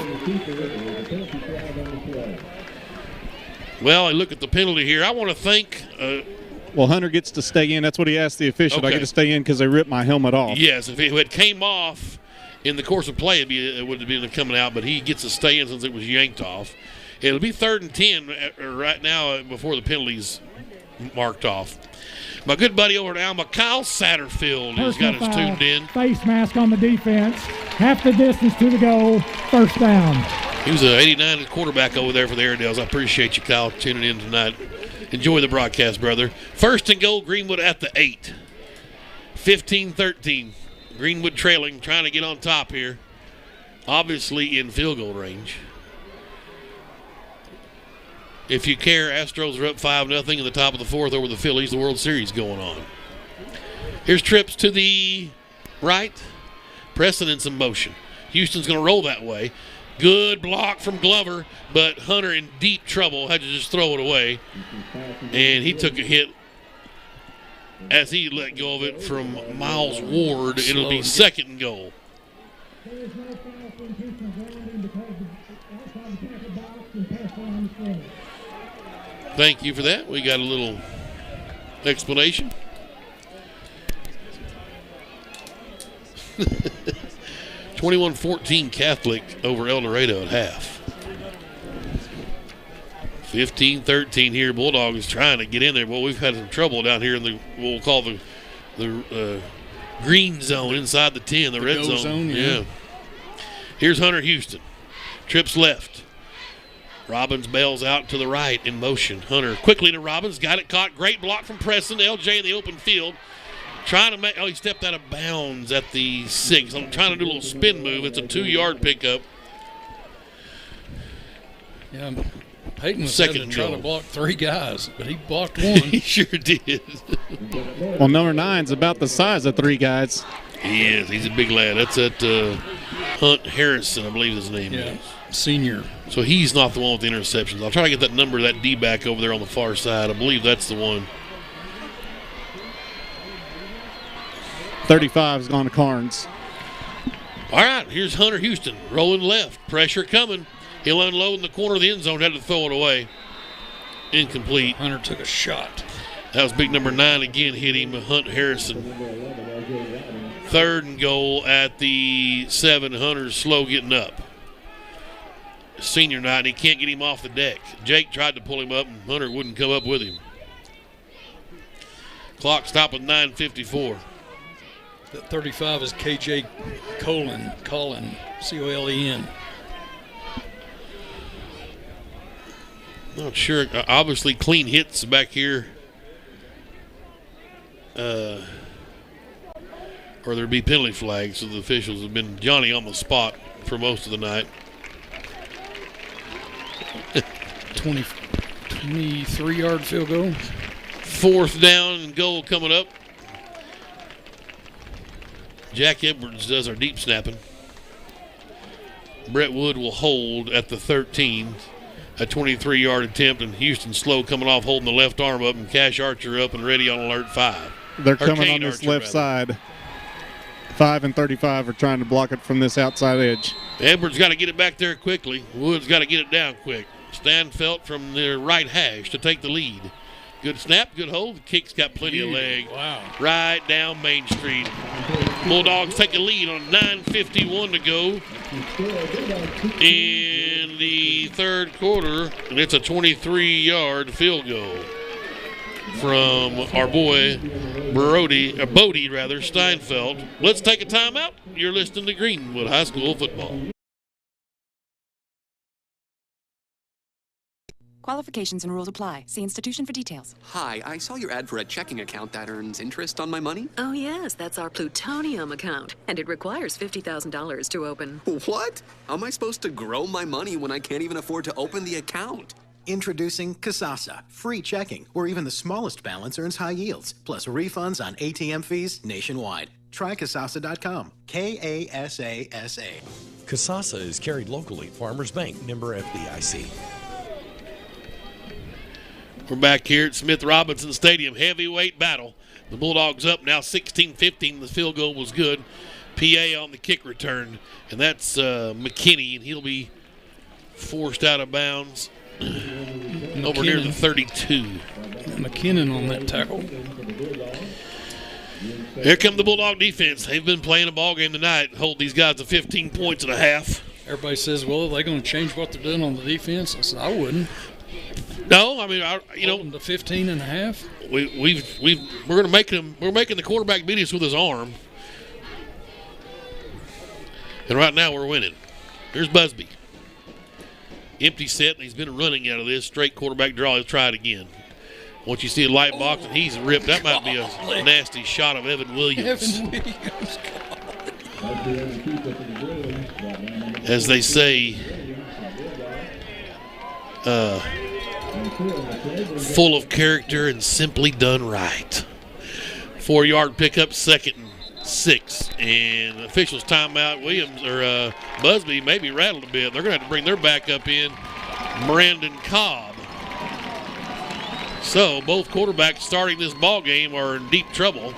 Well, I look at the penalty here. I want to thank well, Hunter gets to stay in. That's what he asked the official. Okay. I get to stay in because they ripped my helmet off. Yes, if it had came off in the course of play, it would have been coming out, but he gets to stay in since it was yanked off. It'll be 3rd and 10 right now before the penalties marked off. My good buddy over at Alma, Kyle Satterfield, has got us tuned in. Face mask on the defense. Half the distance to the goal. First down. He was an 89 quarterback over there for the Airedales. I appreciate you, Kyle, tuning in tonight. Enjoy the broadcast, brother. 1st and goal, Greenwood at the 8. 15-13. Greenwood trailing, trying to get on top here. Obviously in field goal range. If you care, Astros are up 5-0 in the top of the 4th over the Phillies. The World Series going on. Here's trips to the right. Preston in some motion. Houston's going to roll that way. Good block from Glover, but Hunter in deep trouble. Had to just throw it away. And he took a hit as he let go of it from Miles Ward. It'll be 2nd and goal. Thank you for that. We got a little explanation. 21-14 Catholic over El Dorado at half. 15-13 here. Bulldogs trying to get in there. Well, we've had some trouble down here in the we'll call the green zone inside the 10, the red zone. Yeah. Here's Hunter Houston. Trips left. Robbins bails out to the right in motion. Hunter quickly to Robbins. Got it caught. Great block from Preston. LJ in the open field. Trying to make, he stepped out of bounds at the 6. I'm trying to do a little spin move. It's a 2-yard pickup. Yeah, Peyton was trying to block 3 guys, but he blocked 1. He sure did. Well, number 9's about the size of 3 guys. He is. He's a big lad. That's at Hunt Harrison, I believe his name is. Senior. So he's not the one with the interceptions. I'll try to get that number, that D-back over there on the far side. I believe that's the one. 35 has gone to Carnes. All right, here's Hunter Houston rolling left. Pressure coming. He'll unload in the corner of the end zone. Had to throw it away. Incomplete. Hunter took a shot. That was big number 9 again, hit him, Hunt Harrison. 3rd and goal at the 7. Hunter's slow getting up. Senior night, and he can't get him off the deck. Jake tried to pull him up, and Hunter wouldn't come up with him. Clock stopped with 9:54. That 35 is KJ Colin, C-O-L-E-N. Not sure. Obviously, clean hits back here. Or there'd be penalty flags, so the officials have been Johnny on the spot for most of the night. 23-yard field goal. 4th down and goal coming up. Jack Edwards does our deep snapping. Brett Wood will hold at the 13. A 23-yard attempt, and Houston slow coming off, holding the left arm up, and Cash Archer up and ready on alert 5. They're coming on this left side. 5 and 35 are trying to block it from this outside edge. Edwards got to get it back there quickly. Wood's got to get it down quick. Stanfelt from the right hash to take the lead. Good snap, good hold. The kick's got plenty of leg. Wow. Right down Main Street. Bulldogs take a lead on 9:51 to go in the third quarter, and it's a 23-yard field goal from our boy Bodie Steinfeld. Let's take a timeout. You're listening to Greenwood High School football. Qualifications and rules apply. See institution for details. Hi, I saw your ad for a checking account that earns interest on my money. Oh, yes, that's our plutonium account, and it requires $50,000 to open. What? How am I supposed to grow my money when I can't even afford to open the account? Introducing Kasasa, free checking, where even the smallest balance earns high yields, plus refunds on ATM fees nationwide. Try Kasasa.com. K-A-S-A-S-A. Kasasa is carried locally. Farmers Bank, member FDIC. We're back here at Smith Robinson Stadium. Heavyweight battle. The Bulldogs up now 16-15. The field goal was good. PA on the kick return. And that's McKinney, and he'll be forced out of bounds over near the 32. McKinnon on that tackle. Here come the Bulldog defense. They've been playing a ball game tonight. Hold these guys to 15 points and a half. Everybody says, well, are they going to change what they're doing on the defense? I said, I wouldn't. No, I mean, the 15 and a half. We're going to make him. We're making the quarterback beat us with his arm, and right now we're winning. Here's Busby, empty set, and he's been running out of this straight quarterback draw. He'll try it again. Once you see a light box and he's ripped, that might be a nasty shot of Evan Williams. As they say, full of character and simply done right. 4-yard pickup, 2nd and 6. And officials timeout. Williams or Busby maybe rattled a bit. They're going to have to bring their backup in, Brandon Cobb. So both quarterbacks starting this ball game are in deep trouble.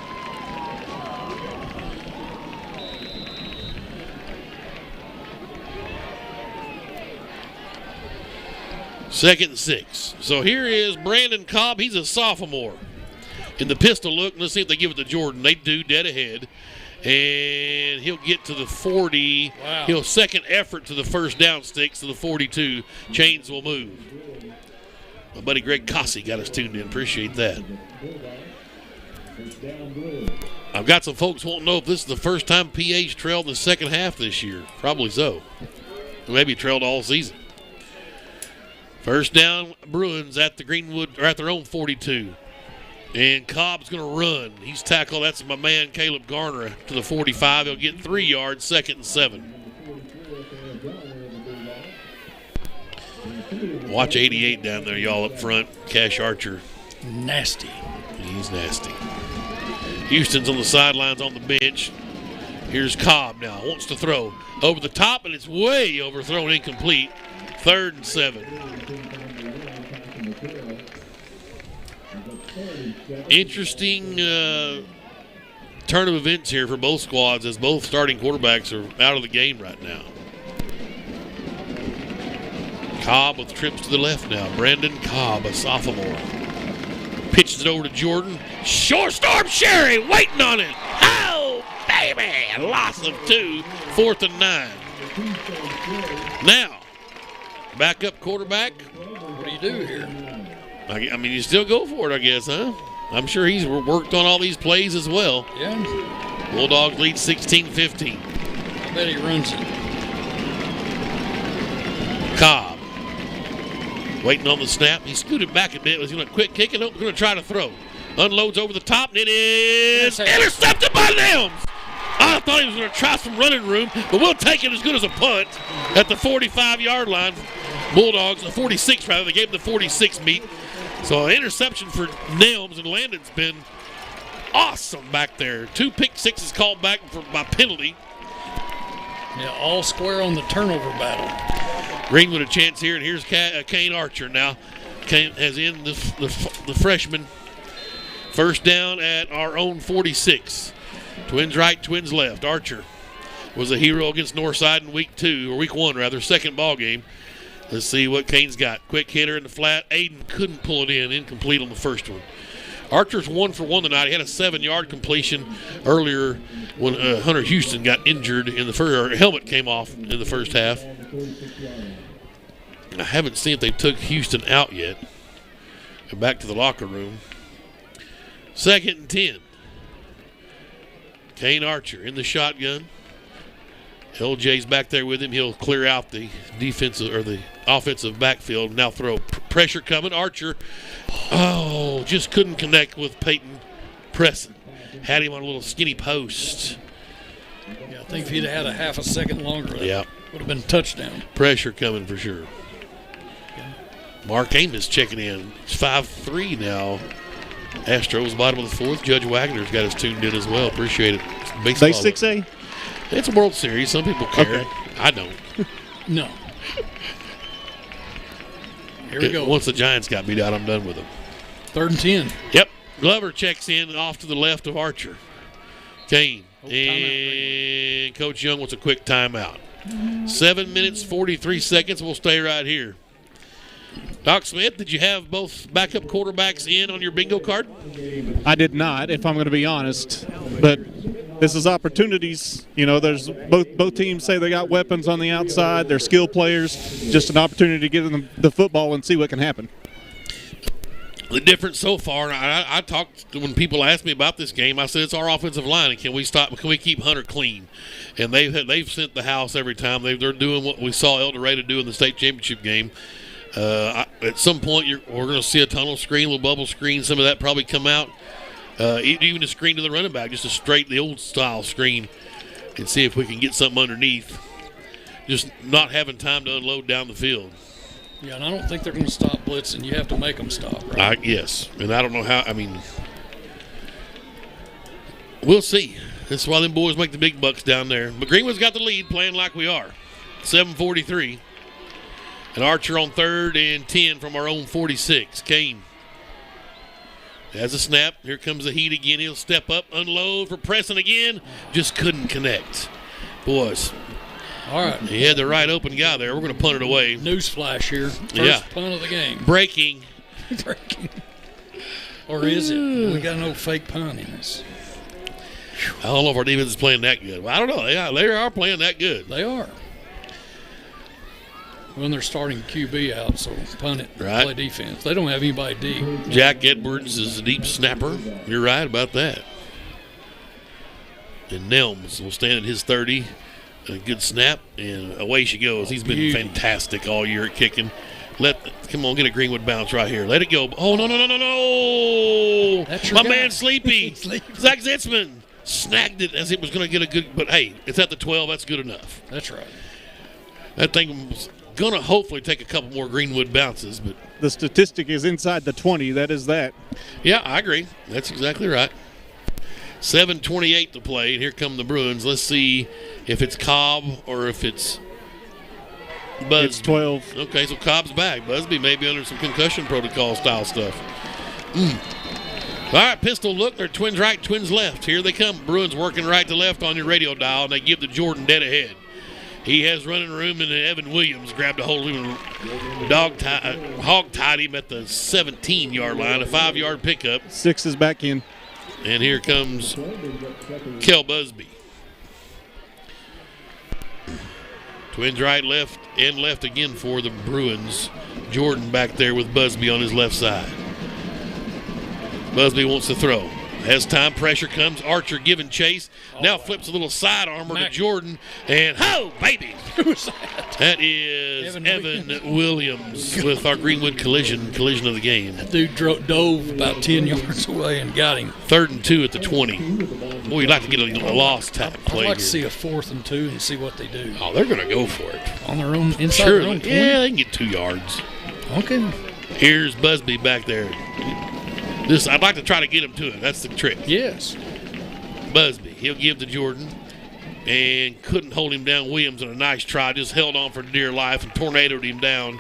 Second and 6. So here is Brandon Cobb. He's a sophomore. In the pistol look, let's see if they give it to Jordan. They do, dead ahead. And he'll get to the 40. Wow. He'll second effort to the first down sticks to the 42. Chains will move. My buddy Greg Cossey got us tuned in. Appreciate that. I've got some folks wanting to know if this is the first time PA's trailed in the second half this year. Probably so. Maybe trailed all season. First down, Bruins at the Greenwood, or at their own 42. And Cobb's going to run. He's tackled. That's my man, Caleb Garner, to the 45. He'll get 3 yards, 2nd and 7. Watch 88 down there, y'all, up front. Cash Archer. Nasty. He's nasty. Houston's on the sidelines on the bench. Here's Cobb now. Wants to throw. Over the top, and it's way overthrown, incomplete. 3rd and 7. Interesting turn of events here for both squads as both starting quarterbacks are out of the game right now. Cobb with trips to the left now. Brandon Cobb, a sophomore. Pitches it over to Jordan. Shortstop Sherry waiting on it. Oh, baby. A loss of 2. 4th and 9. Now, backup quarterback. What do you do here? I mean, you still go for it, I guess, huh? I'm sure he's worked on all these plays as well. Yeah. Bulldogs lead 16-15. I bet he runs it. Cobb. Waiting on the snap. He scooted back a bit. Was going to quit kicking. Going to try to throw. Unloads over the top, and it is intercepted by Nelms. I thought he was going to try some running room, but we'll take it as good as a punt at the 45-yard line. Bulldogs, the 46 rather. They gave him the 46 meet. So an interception for Nelms, and Landon's been awesome back there. 2 pick sixes called back by penalty. Yeah, all square on the turnover battle. Greenwood a chance here, and here's Kane Archer now. Kane has in the freshman. First down at our own 46. Twins right, twins left. Archer was a hero against Northside in week 1 rather, second ball game. Let's see what Kane's got. Quick hitter in the flat. Aiden couldn't pull it in. Incomplete on the first one. Archer's 1 for 1 tonight. He had a 7-yard completion earlier when Hunter Houston got injured in the first, or helmet came off in the first half. I haven't seen if they took Houston out yet. Go back to the locker room. 2nd and 10. Kane Archer in the shotgun. LJ's back there with him. He'll clear out the defensive or the offensive backfield. Now throw. Pressure coming. Archer. Oh, just couldn't connect with Peyton Presson. Had him on a little skinny post. Yeah, I think if he'd had a half a second longer, yeah, would have been a touchdown. Pressure coming for sure. Mark Amos checking in. It's 5-3 now. Astros bottom of the 4th. Judge Wagner's got us tuned in as well. Appreciate it. Baseball. They 6A? It's a World Series. Some people care. Okay. I don't. No. Here we go. Once the Giants got beat out, I'm done with them. 3rd and 10. Yep. Glover checks in off to the left of Archer. Kane. And Coach Young wants a quick timeout. 7 minutes, 43 seconds. We'll stay right here. Doc Smith, did you have both backup quarterbacks in on your bingo card? I did not, if I'm going to be honest. But this is opportunities. You know, there's both teams say they got weapons on the outside. They're skill players. Just an opportunity to get them the football and see what can happen. The difference so far, I talked when people asked me about this game. I said it's our offensive line, and can we keep Hunter clean? And they've sent the house every time. They're doing what we saw El Dorado do in the state championship game. At some point, we're going to see a tunnel screen, a little bubble screen. Some of that probably come out. Even a screen to the running back, just a straight, the old style screen, and see if we can get something underneath. Just not having time to unload down the field. Yeah, and I don't think they're going to stop blitzing. You have to make them stop, right? Yes, and I don't know how. I mean, we'll see. That's why them boys make the big bucks down there. But Greenwood's got the lead, playing like we are. 7:43. And Archer on 3rd and 10 from our own 46. Kane has a snap. Here comes the heat again. He'll step up, unload for Presson again. Just couldn't connect. Boys. All right. He had the right open guy there. We're going to punt it away. Newsflash here. First punt of the game. Breaking. Or is it? We got no fake punt in this. I don't know if our defense is playing that good. Well, I don't know. They are playing that good. They are. When they're starting QB out, so punt it, right. Play defense. They don't have anybody deep. Jack Edwards is a deep snapper. You're right about that. And Nelms will stand at his 30. A good snap, and away she goes. He's been fantastic all year at kicking. Come on, get a Greenwood bounce right here. Let it go. Oh, no. That's my man Sleepy. Zach Zitzman snagged it as it was going to get a good, but hey, it's at the 12. That's good enough. That's right. That thing was going to hopefully take a couple more Greenwood bounces, but the statistic is inside the 20. That is that. Yeah, I agree. That's exactly right. 7:28 to play, and here come the Bruins. Let's see if it's Cobb or if it's Busby. It's 12. Okay, so Cobb's back. Busby may be under some concussion protocol style stuff. All right, pistol look. They're twins right, twins left. Here they come. Bruins working right to left on your radio dial, and they give to Jordan dead ahead. He has running room, and Evan Williams grabbed a hold of him and hog-tied him at the 17-yard line, a 5-yard pickup. 6 is back in. And here comes Kel Busby. Twins right, left, and left again for the Bruins. Jordan back there with Busby on his left side. Busby wants to throw. Has time, pressure comes. Archer giving chase. Now flips a little side armor to Jordan. And, ho, baby. Who's that? That is Evan Williams with our Greenwood collision of the game. That dude dove about 10 yards away and got him. 3rd and 2 at the 20. Boy, you'd like to get a lost type play. I'd like to see a 4th and 2 and see what they do. Oh, they're going to go for it. On their own, inside their own 20? Yeah, they can get 2 yards. Okay. Here's Busby back there. I'd like to try to get him to it. That's the trick. Yes. Busby, he'll give to Jordan, and couldn't hold him down. Williams in a nice try, just held on for dear life and tornadoed him down.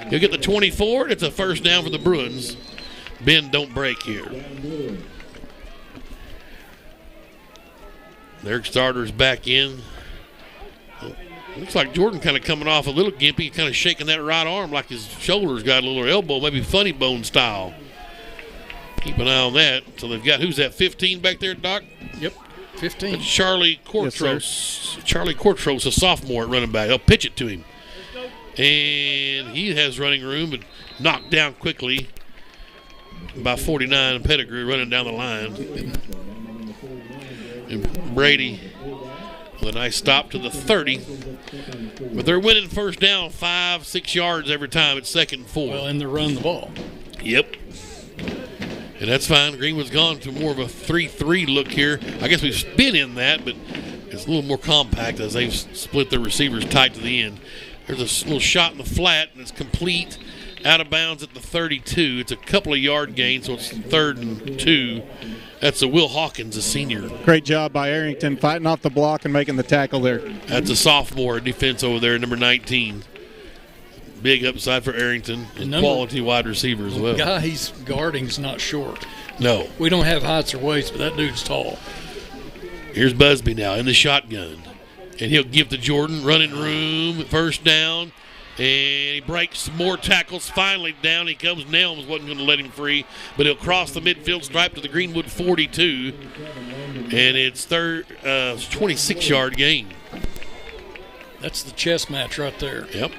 He'll get the 24. It's a first down for the Bruins. Bend, don't break here. Their starter's back in. Looks like Jordan kind of coming off a little gimpy, kind of shaking that right arm like his shoulders got a little elbow, maybe funny bone style. Keep an eye on that. So they've got, who's that, 15 back there, Doc? Yep, 15. That's Charlie Courtros. Yes, Charlie Courtros, a sophomore at running back. They'll pitch it to him. And he has running room, but knocked down quickly by 49 Pettigrew running down the line. And Brady with a nice stop to the 30. But they're winning first down 5-6 yards every time. It's 2nd and 4. Well, and they're running the ball. Yep. And that's fine. Greenwood's gone to more of a 3-3 look here. I guess we've been in that, but it's a little more compact as they've split their receivers tight to the end. There's a little shot in the flat, and it's complete. Out of bounds at the 32. It's a couple of yard gain, so it's 3rd and 2. That's a Will Hawkins, a senior. Great job by Arrington fighting off the block and making the tackle there. That's a sophomore defense over there, number 19. Big upside for Arrington and quality wide receiver as well. The guy he's guarding's not short. No. We don't have heights or weights, but that dude's tall. Here's Busby now in the shotgun. And he'll give to Jordan, running room, first down. And he breaks more tackles. Finally down he comes. Nelms wasn't going to let him free, but he'll cross the midfield stripe to the Greenwood 42. And it's 26-yard gain. That's the chess match right there. Yep.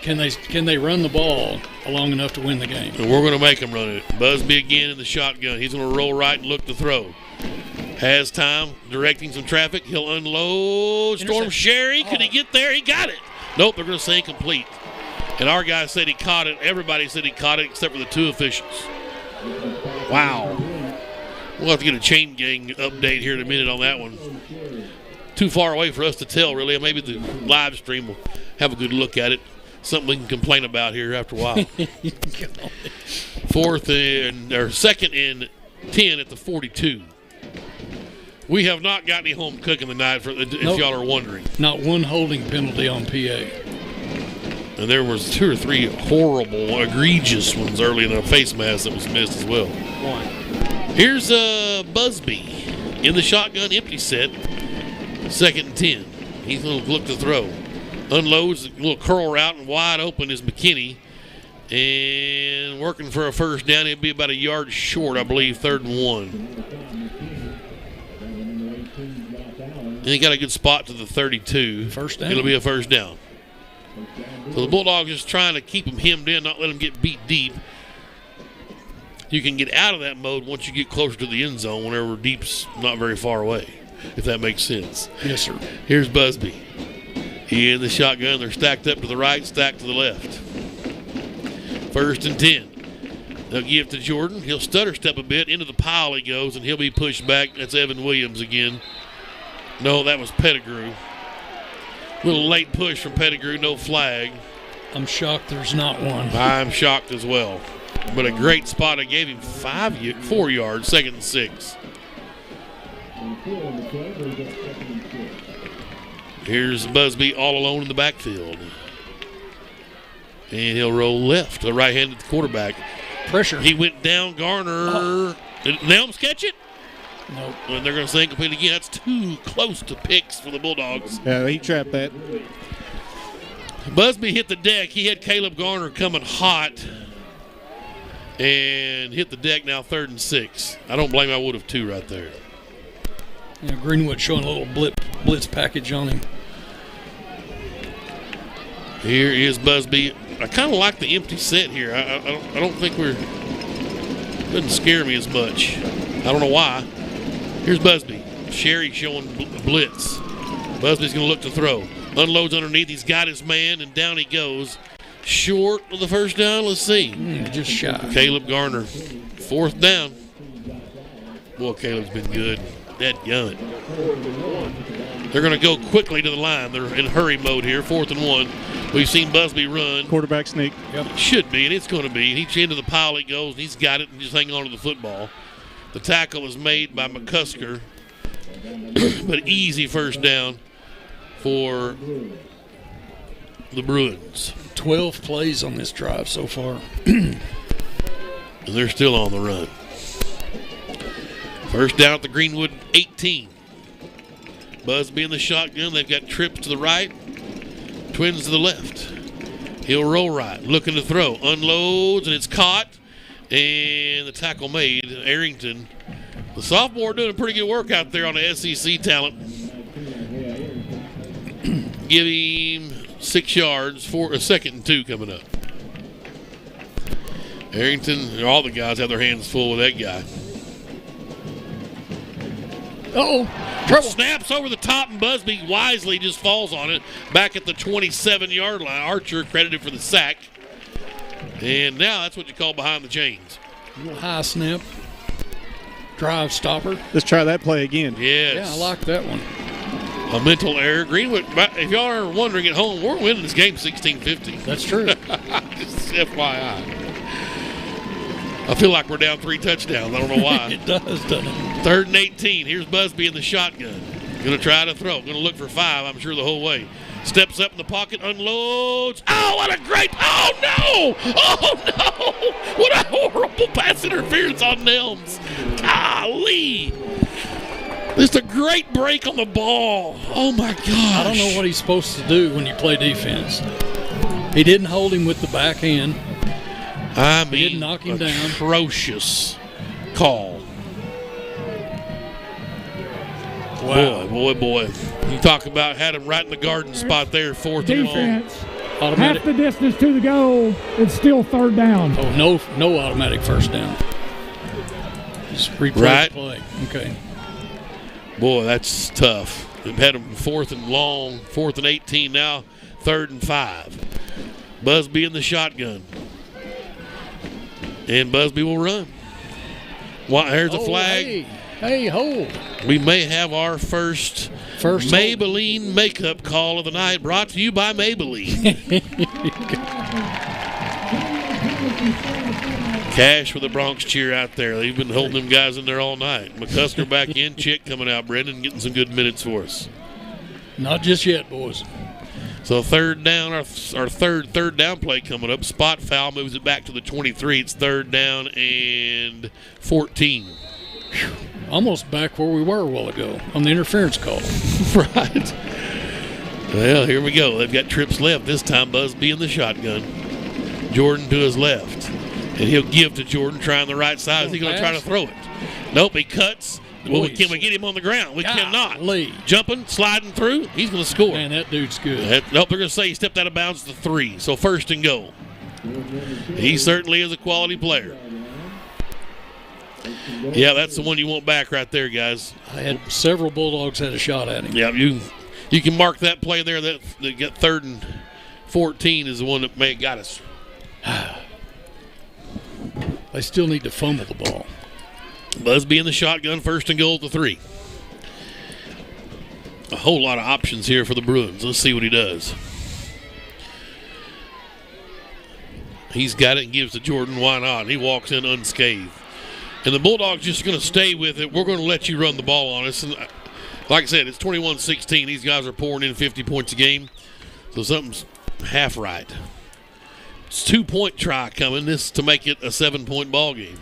Can they run the ball long enough to win the game? And we're going to make them run it. Busby again in the shotgun. He's going to roll right and look to throw. Has time, directing some traffic. He'll unload. Storm Sherry. Could he get there? He got it. Nope, they're going to say incomplete. And our guy said he caught it. Everybody said he caught it except for the 2 officials. Wow. We'll have to get a chain gang update here in a minute on that one. Too far away for us to tell, really. Maybe the live stream will have a good look at it. Something we can complain about here after a while. 2nd and 10 at the 42. We have not got any home cooking tonight, if y'all are wondering. Not one holding penalty on PA. And there was 2 or 3 horrible, egregious ones early in the face mask that was missed as well. Here's Busby in the shotgun empty set. 2nd and 10. He's going to look to throw. Unloads, a little curl route, and wide open is McKinney. And working for a first down, it'll be about a yard short, I believe, 3rd and 1. And he got a good spot to the 32. First down. It'll be a first down. So the Bulldogs just trying to keep him hemmed in, not let him get beat deep. You can get out of that mode once you get closer to the end zone whenever deep's not very far away, if that makes sense. Yes, sir. Here's Busby. He in the shotgun. They're stacked up to the right, stacked to the left. 1st and 10. They'll give to Jordan. He'll stutter step a bit. Into the pile he goes, and he'll be pushed back. That's Evan Williams again. No, that was Pettigrew. Little late push from Pettigrew, no flag. I'm shocked there's not one. I'm shocked as well. But a great spot. I gave him 4 yards, 2nd and 6. Here's Busby all alone in the backfield. And he'll roll left, the right-handed quarterback. Pressure. He went down, Garner. Did Nelms catch it? Nope. And they're going to say incomplete again. That's too close to picks for the Bulldogs. Yeah, he trapped that. Busby hit the deck. He had Caleb Garner coming hot and hit the deck now 3rd and 6. I don't blame him. I would have 2 right there. Yeah, Greenwood showing a little blitz package on him. Here is Busby. I kind of like the empty set here. I don't think doesn't scare me as much. I don't know why. Here's Busby. Sherry showing blitz. Busby's going to look to throw. Unloads underneath. He's got his man, and down he goes. Short of the first down. Let's see. Just shy. Caleb Garner. 4th down. Boy, Caleb's been good. That gun. They're going to go quickly to the line. They're in hurry mode here. 4th and 1. We've seen Busby run. Quarterback sneak. Yep. Should be, and it's going to be. He's into the pile he goes, and he's got it, and just hang on to the football. The tackle is made by McCusker, but easy first down for the Bruins. 12 plays on this drive so far. And they're still on the run. First down at the Greenwood 18. Busby in the shotgun. They've got trips to the right. Twins to the left. He'll roll right, looking to throw. Unloads, and it's caught. And the tackle made. Arrington, the sophomore, doing a pretty good work out there on the SEC talent. Give him 6 yards for a 2nd and 2 coming up. Arrington, all the guys have their hands full with that guy. Trouble. Snaps over the top, and Busby wisely just falls on it. Back at the 27-yard line. Archer credited for the sack. And now that's what you call behind the chains. A little high snap. Drive stopper. Let's try that play again. Yes. Yeah, I like that one. A mental error. Greenwood, if y'all are wondering at home, we're winning this game 16-15. That's true. Just FYI. I feel like we're down 3 touchdowns. I don't know why. It does, doesn't it? 3rd and 18. Here's Busby in the shotgun. Going to try to throw. Going to look for 5, I'm sure, the whole way. Steps up in the pocket, unloads. Oh, what a great. Oh, no. Oh, no. What a horrible pass interference on Nelms. Golly. Just a great break on the ball. Oh, my gosh. I don't know what he's supposed to do when you play defense. He didn't hold him with the backhand. I mean, he didn't knock him down. Atrocious call. Wow. Boy. You talk about had him right in the garden spot there, 4th and long. Defense. Half the distance to the goal. It's still 3rd down. Oh, no automatic 1st down. Just replay Right. the play. Okay. Boy, that's tough. They've had him 4th and long, 4th and 18 now, 3rd and 5. Busby in the shotgun. And Busby will run. Here's a flag. Hey, hold. We may have our first Maybelline makeup call of the night, brought to you by Maybelline. Cash for the Bronx cheer out there. They've been holding them guys in there all night. McCusker back in, Chick coming out, Brendan, getting some good minutes for us. Not just yet, boys. So 3rd down, our third down play coming up. Spot foul moves it back to the 23. It's 3rd down and 14. Almost back where we were a while ago on the interference call. Right. Well, here we go. They've got trips left. This time Busby in the shotgun. Jordan to his left. And he'll give to Jordan, trying the right side. Is he going to try to throw it? Nope, he cuts. Well, can we get him on the ground? We cannot. Jumping, sliding through, he's going to score. Man, that dude's good. Nope, they're going to say he stepped out of bounds to 3. So 1st and goal. He certainly is a quality player. Yeah, that's the one you want back right there, guys. I had several Bulldogs had a shot at him. Yeah, you can mark that play there. That got 3rd and 14 is the one that may have got us. They still need to fumble the ball. Busby in the shotgun, 1st and goal at the 3. A whole lot of options here for the Bruins. Let's see what he does. He's got it and gives to Jordan. Why not? And he walks in unscathed. And the Bulldogs just going to stay with it. We're going to let you run the ball on us. And like I said, it's 21-16. These guys are pouring in 50 points a game. So something's half right. It's 2-point try coming. This to make it a 7-point ball game.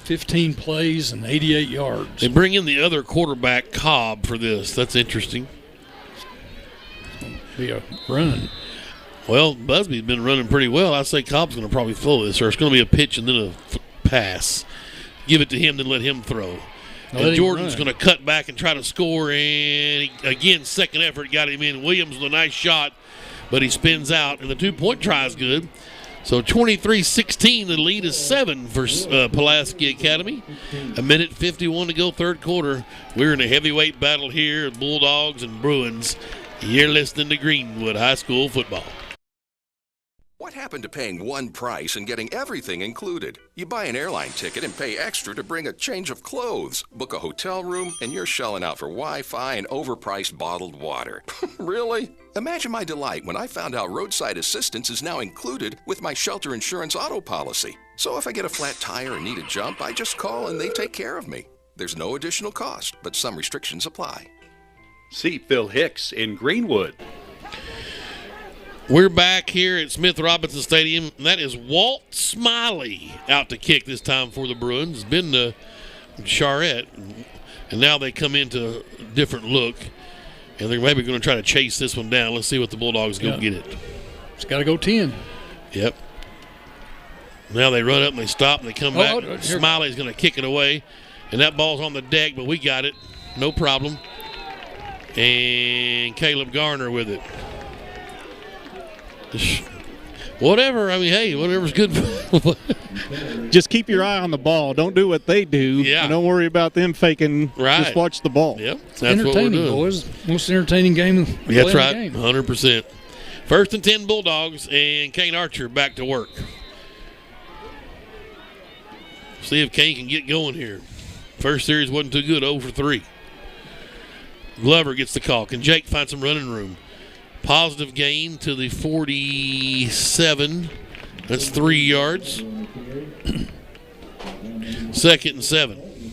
15 plays and 88 yards. They bring in the other quarterback, Cobb, for this. That's interesting. Be a run. Well, Busby's been running pretty well. I say Cobb's going to probably throw this, or it's going to be a pitch and then a pass. Give it to him, then let him throw. And Jordan's going to cut back and try to score. And again, second effort got him in. Williams with a nice shot, but he spins out. And the 2-point try is good. So 23-16, the lead is 7 for Pulaski Academy. 1:51 to go, 3rd quarter. We're in a heavyweight battle here, Bulldogs and Bruins. You're listening to Greenwood High School football. What happened to paying one price and getting everything included? You buy an airline ticket and pay extra to bring a change of clothes, book a hotel room, and you're shelling out for Wi-Fi and overpriced bottled water. Really? Imagine my delight when I found out roadside assistance is now included with my shelter insurance auto policy. So if I get a flat tire or need a jump, I just call and they take care of me. There's no additional cost, but some restrictions apply. See Phil Hicks in Greenwood. We're back here at Smith Robinson Stadium, and that is Walt Smiley out to kick this time for the Bruins. It's been the Charette, and now they come into a different look. And they're maybe going to try to chase this one down. Let's see what the Bulldogs go get it. It's got to go 10. Yep. Now they run up and they stop and they come back. Smiley's going to kick it away. And that ball's on the deck, but we got it. No problem. And Caleb Garner with it. Whatever. I mean, hey, whatever's good. Just keep your eye on the ball. Don't do what they do. Yeah. Don't worry about them faking. Right. Just watch the ball. Yep. It's entertaining, boys. Most entertaining game. That's right. 100%. First and 10 Bulldogs, and Kane Archer back to work. See if Kane can get going here. First series wasn't too good, 0 for 3. Glover gets the call. Can Jake find some running room? Positive gain to the 47. That's 3 yards. Second and 7.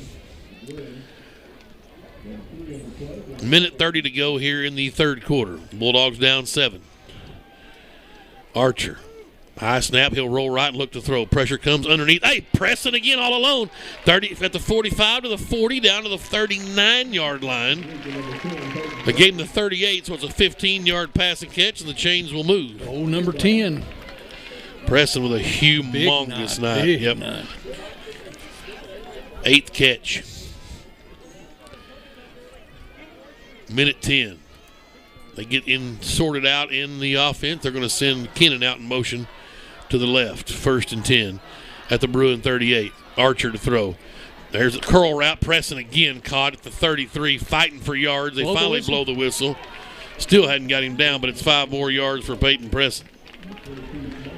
Minute 30 to go here in the third quarter. Bulldogs down 7. Archer. High snap. He'll roll right and look to throw. Pressure comes underneath. Hey, Preston again all alone. 30 at the 45 to the 40, down to the 39-yard line. They gave him the 38, so it's a 15-yard pass and catch, and the chains will move. Oh, number 10. Preston with a humongous night. Yep. Night. 8th catch. Minute 10. They get sorted out in the offense. They're going to send Kennan out in motion to the left. First and 10 at the Bruin 38. Archer to throw. There's a curl route. Preston again caught at the 33, fighting for yards. They finally blow the whistle. Still hadn't got him down, but it's 5 more yards for Peyton Preston.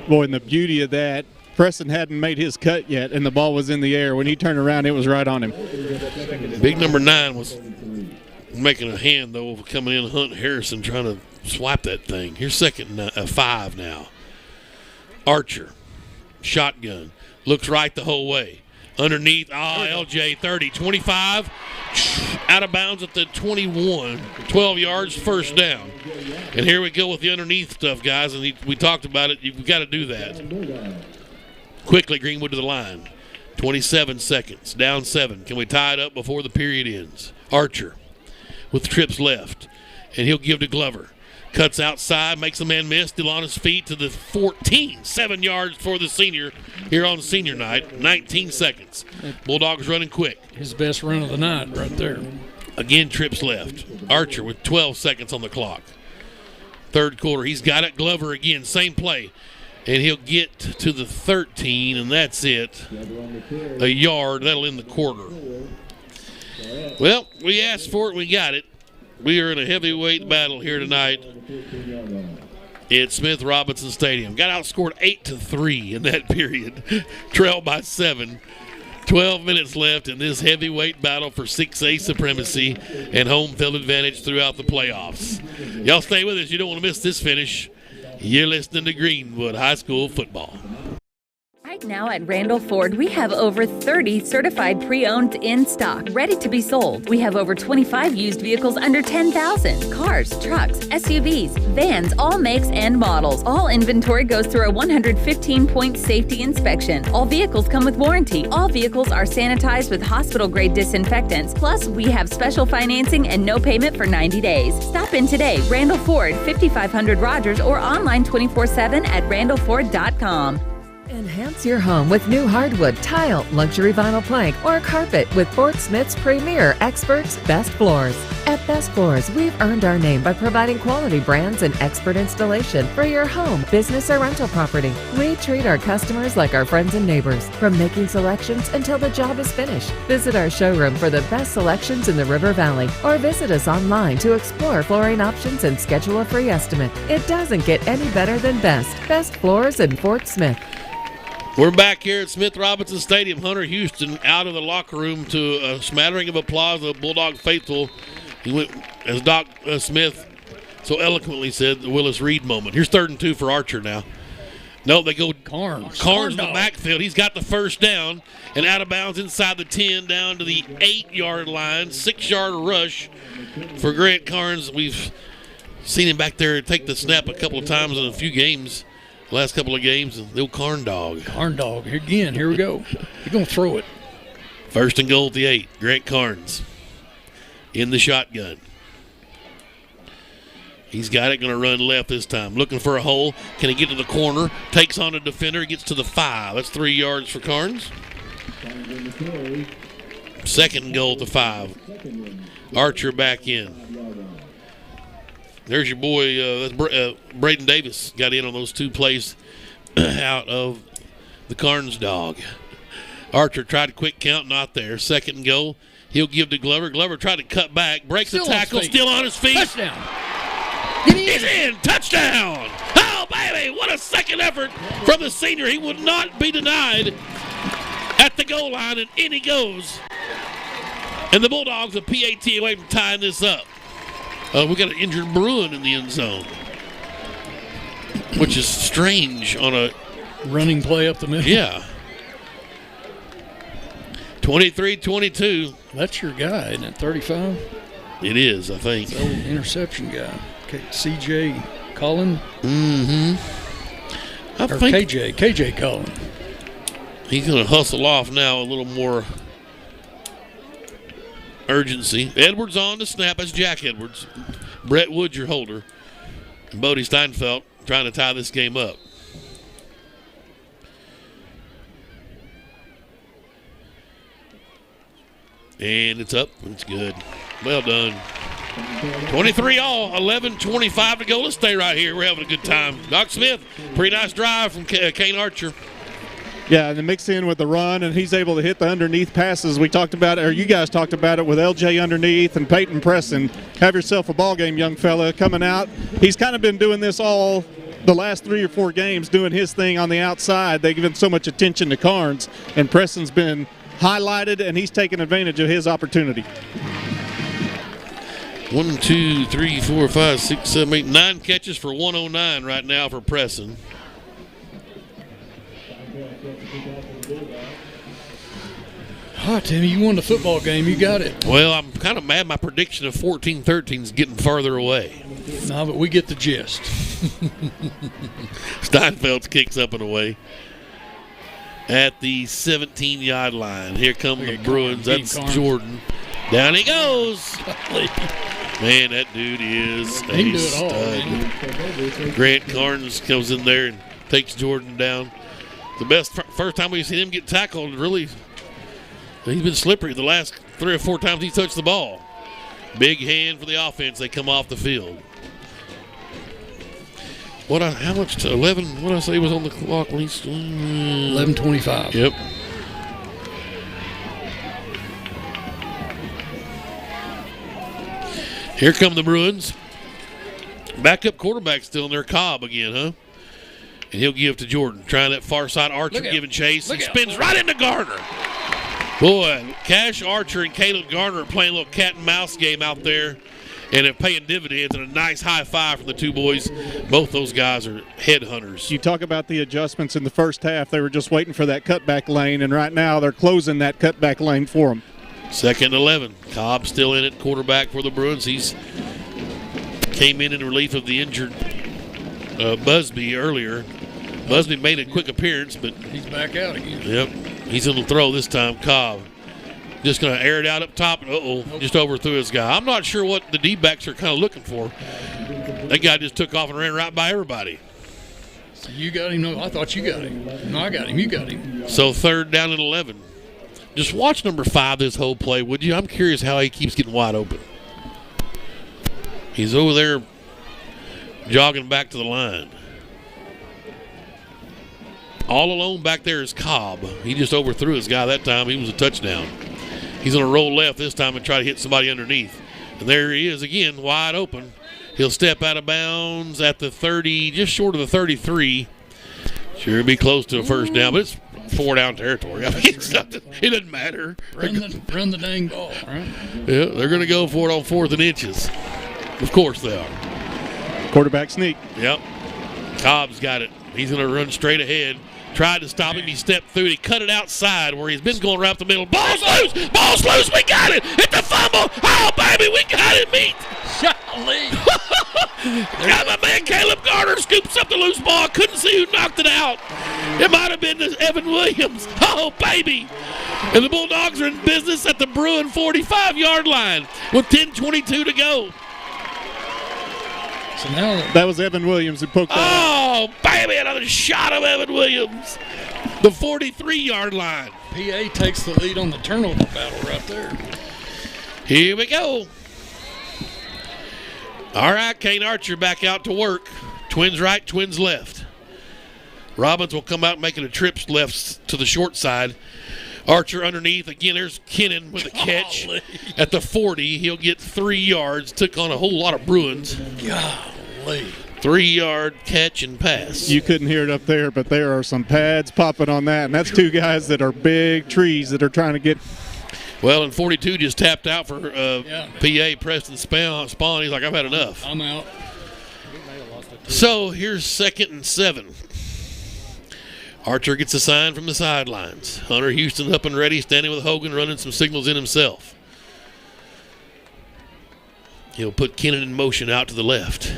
Boy, and the beauty of that, Preston hadn't made his cut yet, and the ball was in the air. When he turned around, it was right on him. Big number 9 was making a hand, though, of coming in. Hunt Harrison trying to swipe that thing. Here's second 5 now. Archer, shotgun, looks right the whole way. Underneath, LJ 30, 25, out of bounds at the 21, 12 yards, first down. And here we go with the underneath stuff, guys, and we talked about it. You've got to do that. Quickly, Greenwood to the line. 27 seconds, down 7. Can we tie it up before the period ends? Archer with trips left, and he'll give to Glover. Cuts outside, makes a man miss, still on his feet to the 14. 7 yards for the senior here on senior night. 19 seconds. Bulldogs running quick. His best run of the night right there. Again, trips left. Archer with 12 seconds on the clock. Third quarter, he's got it. Glover again, same play. And he'll get to the 13, and that's it. A yard, that'll end the quarter. Well, we asked for it, we got it. We are in a heavyweight battle here tonight at Smith Robinson Stadium. Got outscored 8-3 in that period. Trailed by 7. 12 minutes left in this heavyweight battle for 6A supremacy and home field advantage throughout the playoffs. Y'all stay with us. You don't want to miss this finish. You're listening to Greenwood High School Football. Right now at Randall Ford, we have over 30 certified pre-owned in stock, ready to be sold. We have over 25 used vehicles under $10,000. Cars, trucks, SUVs, vans, all makes and models. All inventory goes through a 115-point safety inspection. All vehicles come with warranty. All vehicles are sanitized with hospital-grade disinfectants. Plus, we have special financing and no payment for 90 days. Stop in today. Randall Ford, 5500 Rogers, or online 24/7 at randallford.com. Enhance your home with new hardwood, tile, luxury vinyl plank, or carpet with Fort Smith's premier experts, Best Floors. At Best Floors, we've earned our name by providing quality brands and expert installation for your home, business, or rental property. We treat our customers like our friends and neighbors, from making selections until the job is finished. Visit our showroom for the best selections in the River Valley, or visit us online to explore flooring options and schedule a free estimate. It doesn't get any better than Best Floors in Fort Smith. We're back here at Smith Robinson Stadium. Hunter Houston out of the locker room to a smattering of applause of Bulldog faithful. He went, as Doc Smith so eloquently said, the Willis Reed moment. Here's 3rd and 2 for Archer now. No, they go Carnes in the backfield. He's got the first down and out of bounds inside the 10 down to the 8-yard line. 6-yard rush for Grant Carnes. We've seen him back there take the snap a couple of times in a few games. Last couple of games, the old Carn Dog. Carn Dog. Again, here we go. He's going to throw it. 1st and goal at the 8. Grant Carnes in the shotgun. He's got it, going to run left this time. Looking for a hole. Can he get to the corner? Takes on a defender, gets to the 5. That's 3 yards for Carnes. 2nd and goal at the 5. Archer back in. There's your boy, Braden Davis got in on those 2 plays out of the Carnes dog. Archer tried a quick count, not there. 2nd and goal. He'll give to Glover. Glover tried to cut back, breaks the tackle, still on his feet. Touchdown. He's in. Touchdown. Oh, baby, what a second effort from the senior. He would not be denied at the goal line, and in he goes. And the Bulldogs of PAT away from tying this up. We got an injured Bruin in the end zone, which is strange on a running play up the middle. Yeah. 23-22. That's your guy, isn't it? 35? It is, I think. It's the old interception guy. CJ Cullen? Mm-hmm. Or think KJ Cullen. He's going to hustle off now, a little more urgency. Edwards on the snap. That's Jack Edwards. Brett Wood, your holder. And Bodie Steinfeld trying to tie this game up. And it's up. It's good. Well done. 23-all, 11:25 to go. Let's stay right here. We're having a good time. Doc Smith, pretty nice drive from Kane Archer. Yeah, and then mix in with the run, and he's able to hit the underneath passes. We talked about it, or you guys talked about it with LJ underneath and Peyton Preston. Have yourself a ball game, young fella, coming out. He's kind of been doing this all the last 3 or 4 games, doing his thing on the outside. They've given so much attention to Carnes, and Preston's been highlighted, and he's taken advantage of his opportunity. 1, 2, 3, 4, 5, 6, 7, 8, 9 catches for 109 right now for Preston. Oh, Timmy, you won the football game. You got it. Well, I'm kind of mad. My prediction of 14-13 is getting farther away. No, but we get the gist. Steinfeld's kicks up and away at the 17-yard line. Here come the Bruins. That's Jordan. Down he goes. Man, that dude is a stud. Grant Carnes comes in there and takes Jordan down. The best first time we've seen him get tackled, really, he's been slippery the last 3 or 4 times he's touched the ball. Big hand for the offense. They come off the field. How much to 11? What did I say was on the clock? 11:25. Yep. Here come the Bruins. Backup quarterback still in there, Cobb again, huh? And he'll give to Jordan. Trying that far side. Archer giving chase. He spins right into Garner. Boy, Cash Archer and Caleb Garner are playing a little cat and mouse game out there. And they're paying dividends, and a nice high five from the 2 boys. Both those guys are headhunters. You talk about the adjustments in the first half. They were just waiting for that cutback lane, and right now they're closing that cutback lane for them. 2nd and 11. Cobb still in it, quarterback for the Bruins. He's came in relief of the injured Busby earlier. Busby made a quick appearance, but he's back out again. Yep. He's going to throw this time, Cobb. Just going to air it out up top. Just overthrew his guy. I'm not sure what the D-backs are kind of looking for. That guy just took off and ran right by everybody. So you got him? No, I thought you got him. No, I got him. You got him. So 3rd down and 11. Just watch number 5 this whole play, would you? I'm curious how he keeps getting wide open. He's over there jogging back to the line. All alone back there is Cobb. He just overthrew his guy that time. He was a touchdown. He's going to roll left this time and try to hit somebody underneath. And there he is again, wide open. He'll step out of bounds at the 30, just short of the 33. Sure, be close to a first down, but it's 4-down territory. I mean, it doesn't matter. Run the dang ball, right? Yeah, they're going to go for it on 4th and inches. Of course they are. Quarterback sneak. Yep. Cobb's got it. He's going to run straight ahead. Tried to stop him. He stepped through. He cut it outside where he's been going right up the middle. Ball's loose. Ball's loose. We got it. It's a fumble. Oh, baby, we got it, meat. Golly. Got my man Caleb Garner scoops up the loose ball. Couldn't see who knocked it out. It might have been Evan Williams. Oh, baby. And the Bulldogs are in business at the Bruin 45-yard line with 10:22 to go. So now that was Evan Williams who poked that out. Baby, another shot of Evan Williams. The 43-yard line. PA takes the lead on the turnover battle right there. Here we go. All right, Kane Archer back out to work. Twins right, twins left. Robbins will come out making a trip left to the short side. Archer underneath. Again, there's Kennan with a catch at the 40. He'll get 3 yards. Took on a whole lot of Bruins. Golly. 3-yard catch and pass. You couldn't hear it up there, but there are some pads popping on that, and that's two guys that are big trees that are trying to get. Well, and 42 just tapped out for PA Preston Spawn. He's like, I've had enough. I'm out. So here's 2nd and 7. Archer gets a sign from the sidelines. Hunter Houston up and ready, standing with Hogan, running some signals in himself. He'll put Kennan in motion out to the left.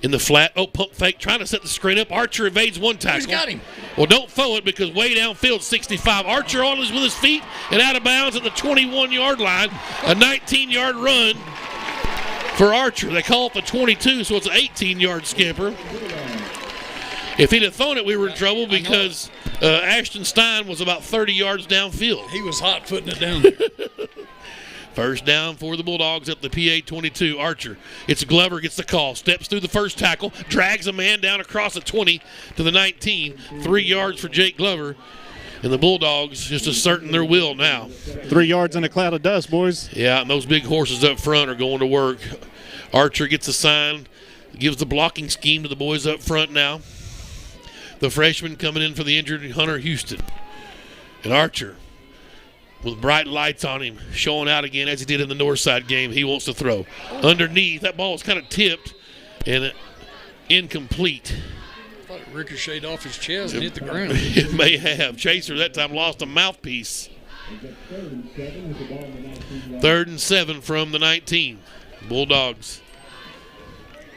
In the flat, pump fake, trying to set the screen up. Archer evades one tackle. He's got him. Well, don't throw it because way downfield, 65. Archer on with his feet and out of bounds at the 21-yard line. A 19-yard run for Archer. They call it the 22, so it's an 18-yard scamper. If he'd have thrown it, we were in trouble because Ashton Stein was about 30 yards downfield. He was hot-footing it down there. First down for the Bulldogs at the PA 22. Archer. It's Glover, gets the call. Steps through the first tackle. Drags a man down across the 20 to the 19. 3 yards for Jake Glover. And the Bulldogs just asserting their will now. 3 yards in a cloud of dust, boys. Yeah, and those big horses up front are going to work. Archer gets a sign. Gives the blocking scheme to the boys up front now. The freshman coming in for the injured Hunter Houston. And Archer, with bright lights on him, showing out again as he did in the Northside game. He wants to throw. Underneath, that ball was kind of tipped and incomplete. I thought it ricocheted off his chest and hit the ground. It may have. Chaser that time lost a mouthpiece. 3rd and 7 from the 19. Bulldogs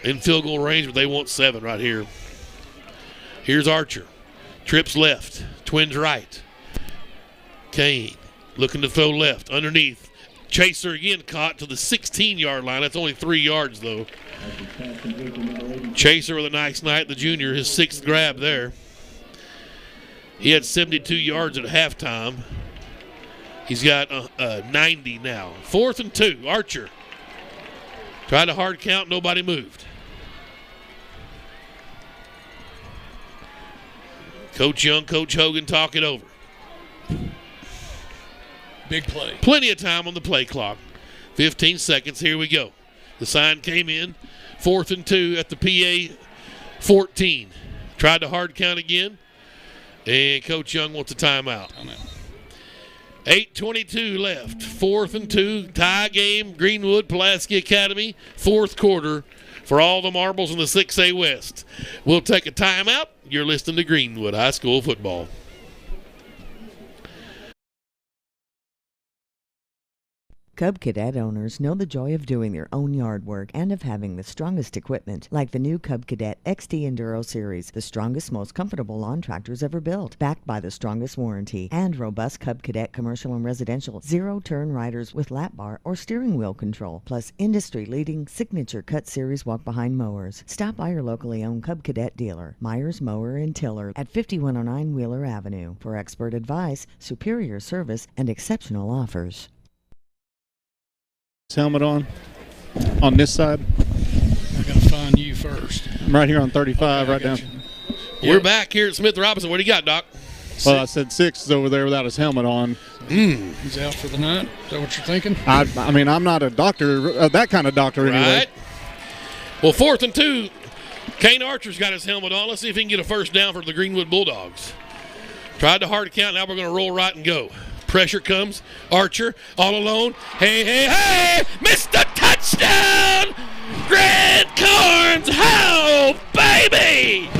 in field goal range, but they want 7 right here. Here's Archer. Trips left. Twins right. Kane looking to throw left. Underneath. Chaser again caught to the 16-yard line. That's only 3 yards, though. Chaser with a nice night. The junior, his 6th grab there. He had 72 yards at halftime. He's got 90 now. 4th and 2. Archer. Tried a hard count. Nobody moved. Coach Young, Coach Hogan talk it over. Big play. Plenty of time on the play clock. 15 seconds. Here we go. The sign came in. 4th and 2 at the PA 14. Tried to hard count again. And Coach Young wants a timeout. 8:22 left. 4th and 2. Tie game. Greenwood, Pulaski Academy. 4th quarter for all the marbles in the 6A West. We'll take a timeout. You're listening to Greenwood High School football. Cub Cadet owners know the joy of doing their own yard work and of having the strongest equipment, like the new Cub Cadet XT Enduro Series, the strongest, most comfortable lawn tractors ever built, backed by the strongest warranty, and robust Cub Cadet commercial and residential zero-turn riders with lap bar or steering wheel control, plus industry-leading signature Cut Series walk-behind mowers. Stop by your locally owned Cub Cadet dealer, Myers Mower in Tiller, at 5109 Wheeler Avenue, for expert advice, superior service, and exceptional offers. Helmet on this side. I gotta find you first. I'm right here on 35, right down. We're back here at Smith Robinson. What do you got, Doc? Well, I said 6 is over there without his helmet on. He's out for the night. Is that what you're thinking? I mean, I'm not a doctor, that kind of doctor anyway. Right. Well, 4th and 2. Kane Archer's got his helmet on. Let's see if he can get a first down for the Greenwood Bulldogs. Tried to hard count. Now we're going to roll right and go. Pressure comes. Archer all alone. Hey, hey, hey! Missed a touchdown! Grant Carnes! How, baby!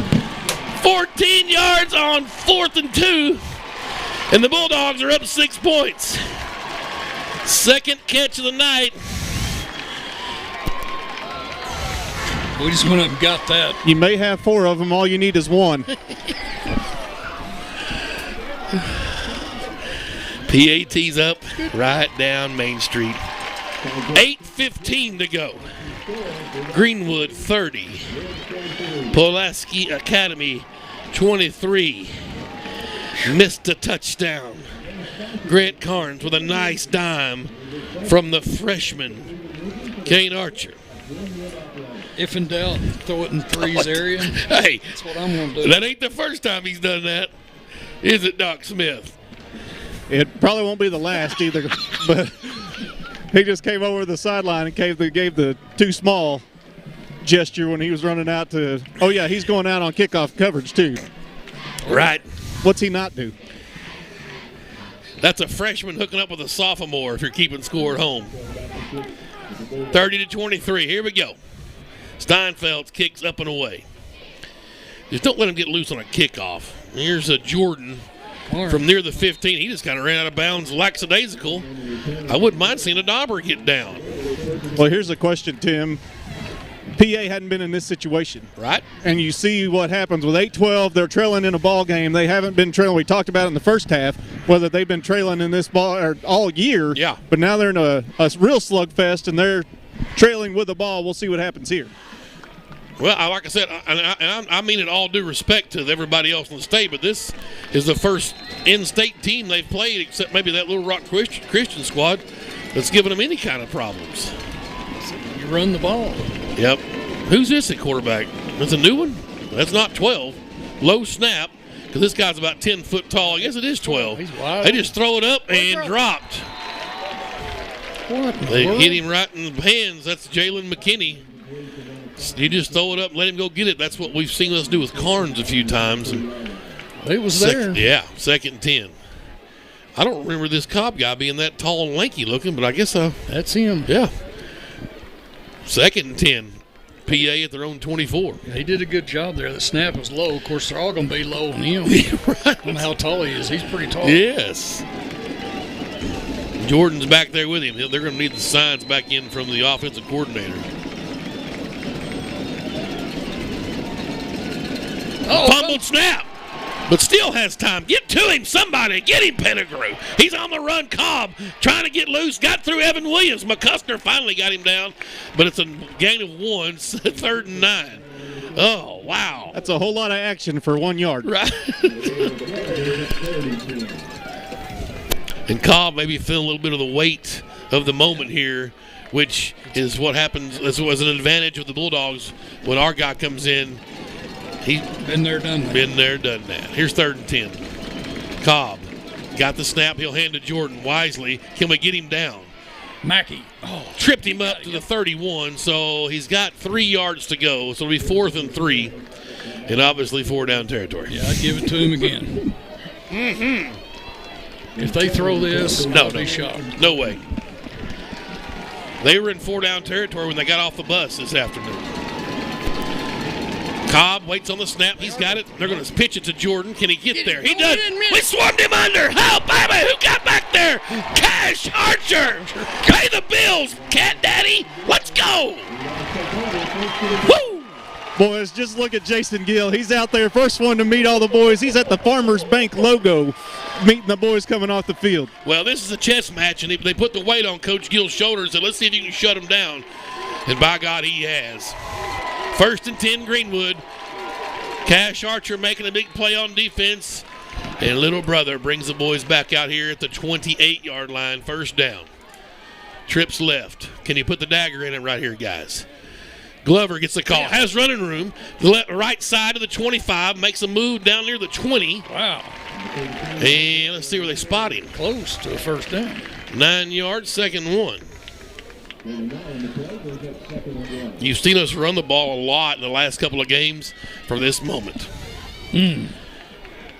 14 yards on 4th and 2. And the Bulldogs are up 6 points. 2nd catch of the night. We just went up and got that. You may have 4 of them. All you need is 1. PAT's up right down Main Street. 8:15 to go. Greenwood 30. Pulaski Academy 23. Missed a touchdown. Grant Carnes with a nice dime from the freshman, Kane Archer. If in doubt, throw it in threes area. Hey, that's what I'm going to do. That ain't the first time he's done that, is it, Doc Smith? It probably won't be the last either, but he just came over the sideline and gave the too small gesture when he was running out to. Oh yeah, he's going out on kickoff coverage too. Right. What's he not do? That's a freshman hooking up with a sophomore if you're keeping score at home. 30-23. Here we go. Steinfeld kicks up and away. Just don't let him get loose on a kickoff. Here's a Jordan from near the 15. He just kind of ran out of bounds, lackadaisical. I wouldn't mind seeing a Dauber get down. Well, here's a question, Tim. PA hadn't been in this situation. Right. And you see what happens with 8-12. They're trailing in a ball game. They haven't been trailing. We talked about it in the first half, whether they've been trailing in this ball all year. Yeah. But now they're in a real slugfest, and they're trailing with the ball. We'll see what happens here. Well, like I said, I mean it all due respect to everybody else in the state, but this is the first in-state team they've played, except maybe that Little Rock Christian squad, that's given them any kind of problems. You run the ball. Yep. Who's this at quarterback? That's a new one? That's not 12. Low snap, because this guy's about 10 foot tall. I guess it is 12. He's wide. They just throw it up and dropped. What? They hit him right in the hands. That's Jalen McKinney. You just throw it up and let him go get it. That's what we've seen us do with Carnes a few times. It was there. Yeah, 2nd and 10. I don't remember this Cobb guy being that tall and lanky looking, but I guess that's him. Yeah. 2nd and 10. PA at their own 24. Yeah, he did a good job there. The snap was low. Of course, they're all going to be low on him. Right. I don't know how tall he is. He's pretty tall. Yes. Jordan's back there with him. They're going to need the signs back in from the offensive coordinator. Fumbled snap, but still has time. Get to him, somebody. Get him, Pettigrew. He's on the run. Cobb trying to get loose. Got through Evan Williams. McCusker finally got him down, but it's a gain of 1, 3rd and 9. Oh, wow. That's a whole lot of action for 1 yard. Right. And Cobb maybe feeling a little bit of the weight of the moment here, which is what happens. This was an advantage of the Bulldogs when our guy comes in. He's been there, done that. Been there, done that. Here's 3rd and 10. Cobb got the snap. He'll hand to Jordan wisely. Can we get him down? Mackey. Tripped him up to the 31, so he's got 3 yards to go. So it'll be 4th and 3, and obviously 4 down territory. Yeah, I'd give it to him again. Mm-hmm. If they throw this, I'll be shocked. No way. They were in 4 down territory when they got off the bus this afternoon. Cobb waits on the snap. He's got it. They're going to pitch it to Jordan. Can he get there? He does. We swarmed him under. Help, baby. Who got back there? Cash Archer. Pay the bills, Cat Daddy. Let's go. Woo. Boys, just look at Jason Gill. He's out there, first one to meet all the boys. He's at the Farmers Bank logo, meeting the boys coming off the field. Well, this is a chess match, and they put the weight on Coach Gill's shoulders, and let's see if you can shut him down. And by God, he has. 1st and 10, Greenwood. Cash Archer making a big play on defense. And little brother brings the boys back out here at the 28-yard line, 1st down. Trips left. Can you put the dagger in it right here, guys? Glover gets the call. Has running room. The right side of the 25. Makes a move down near the 20. Wow. And let's see where they spot him. Close to a 1st down. 9 yards, 2nd and 1. You've seen us run the ball a lot in the last couple of games for this moment.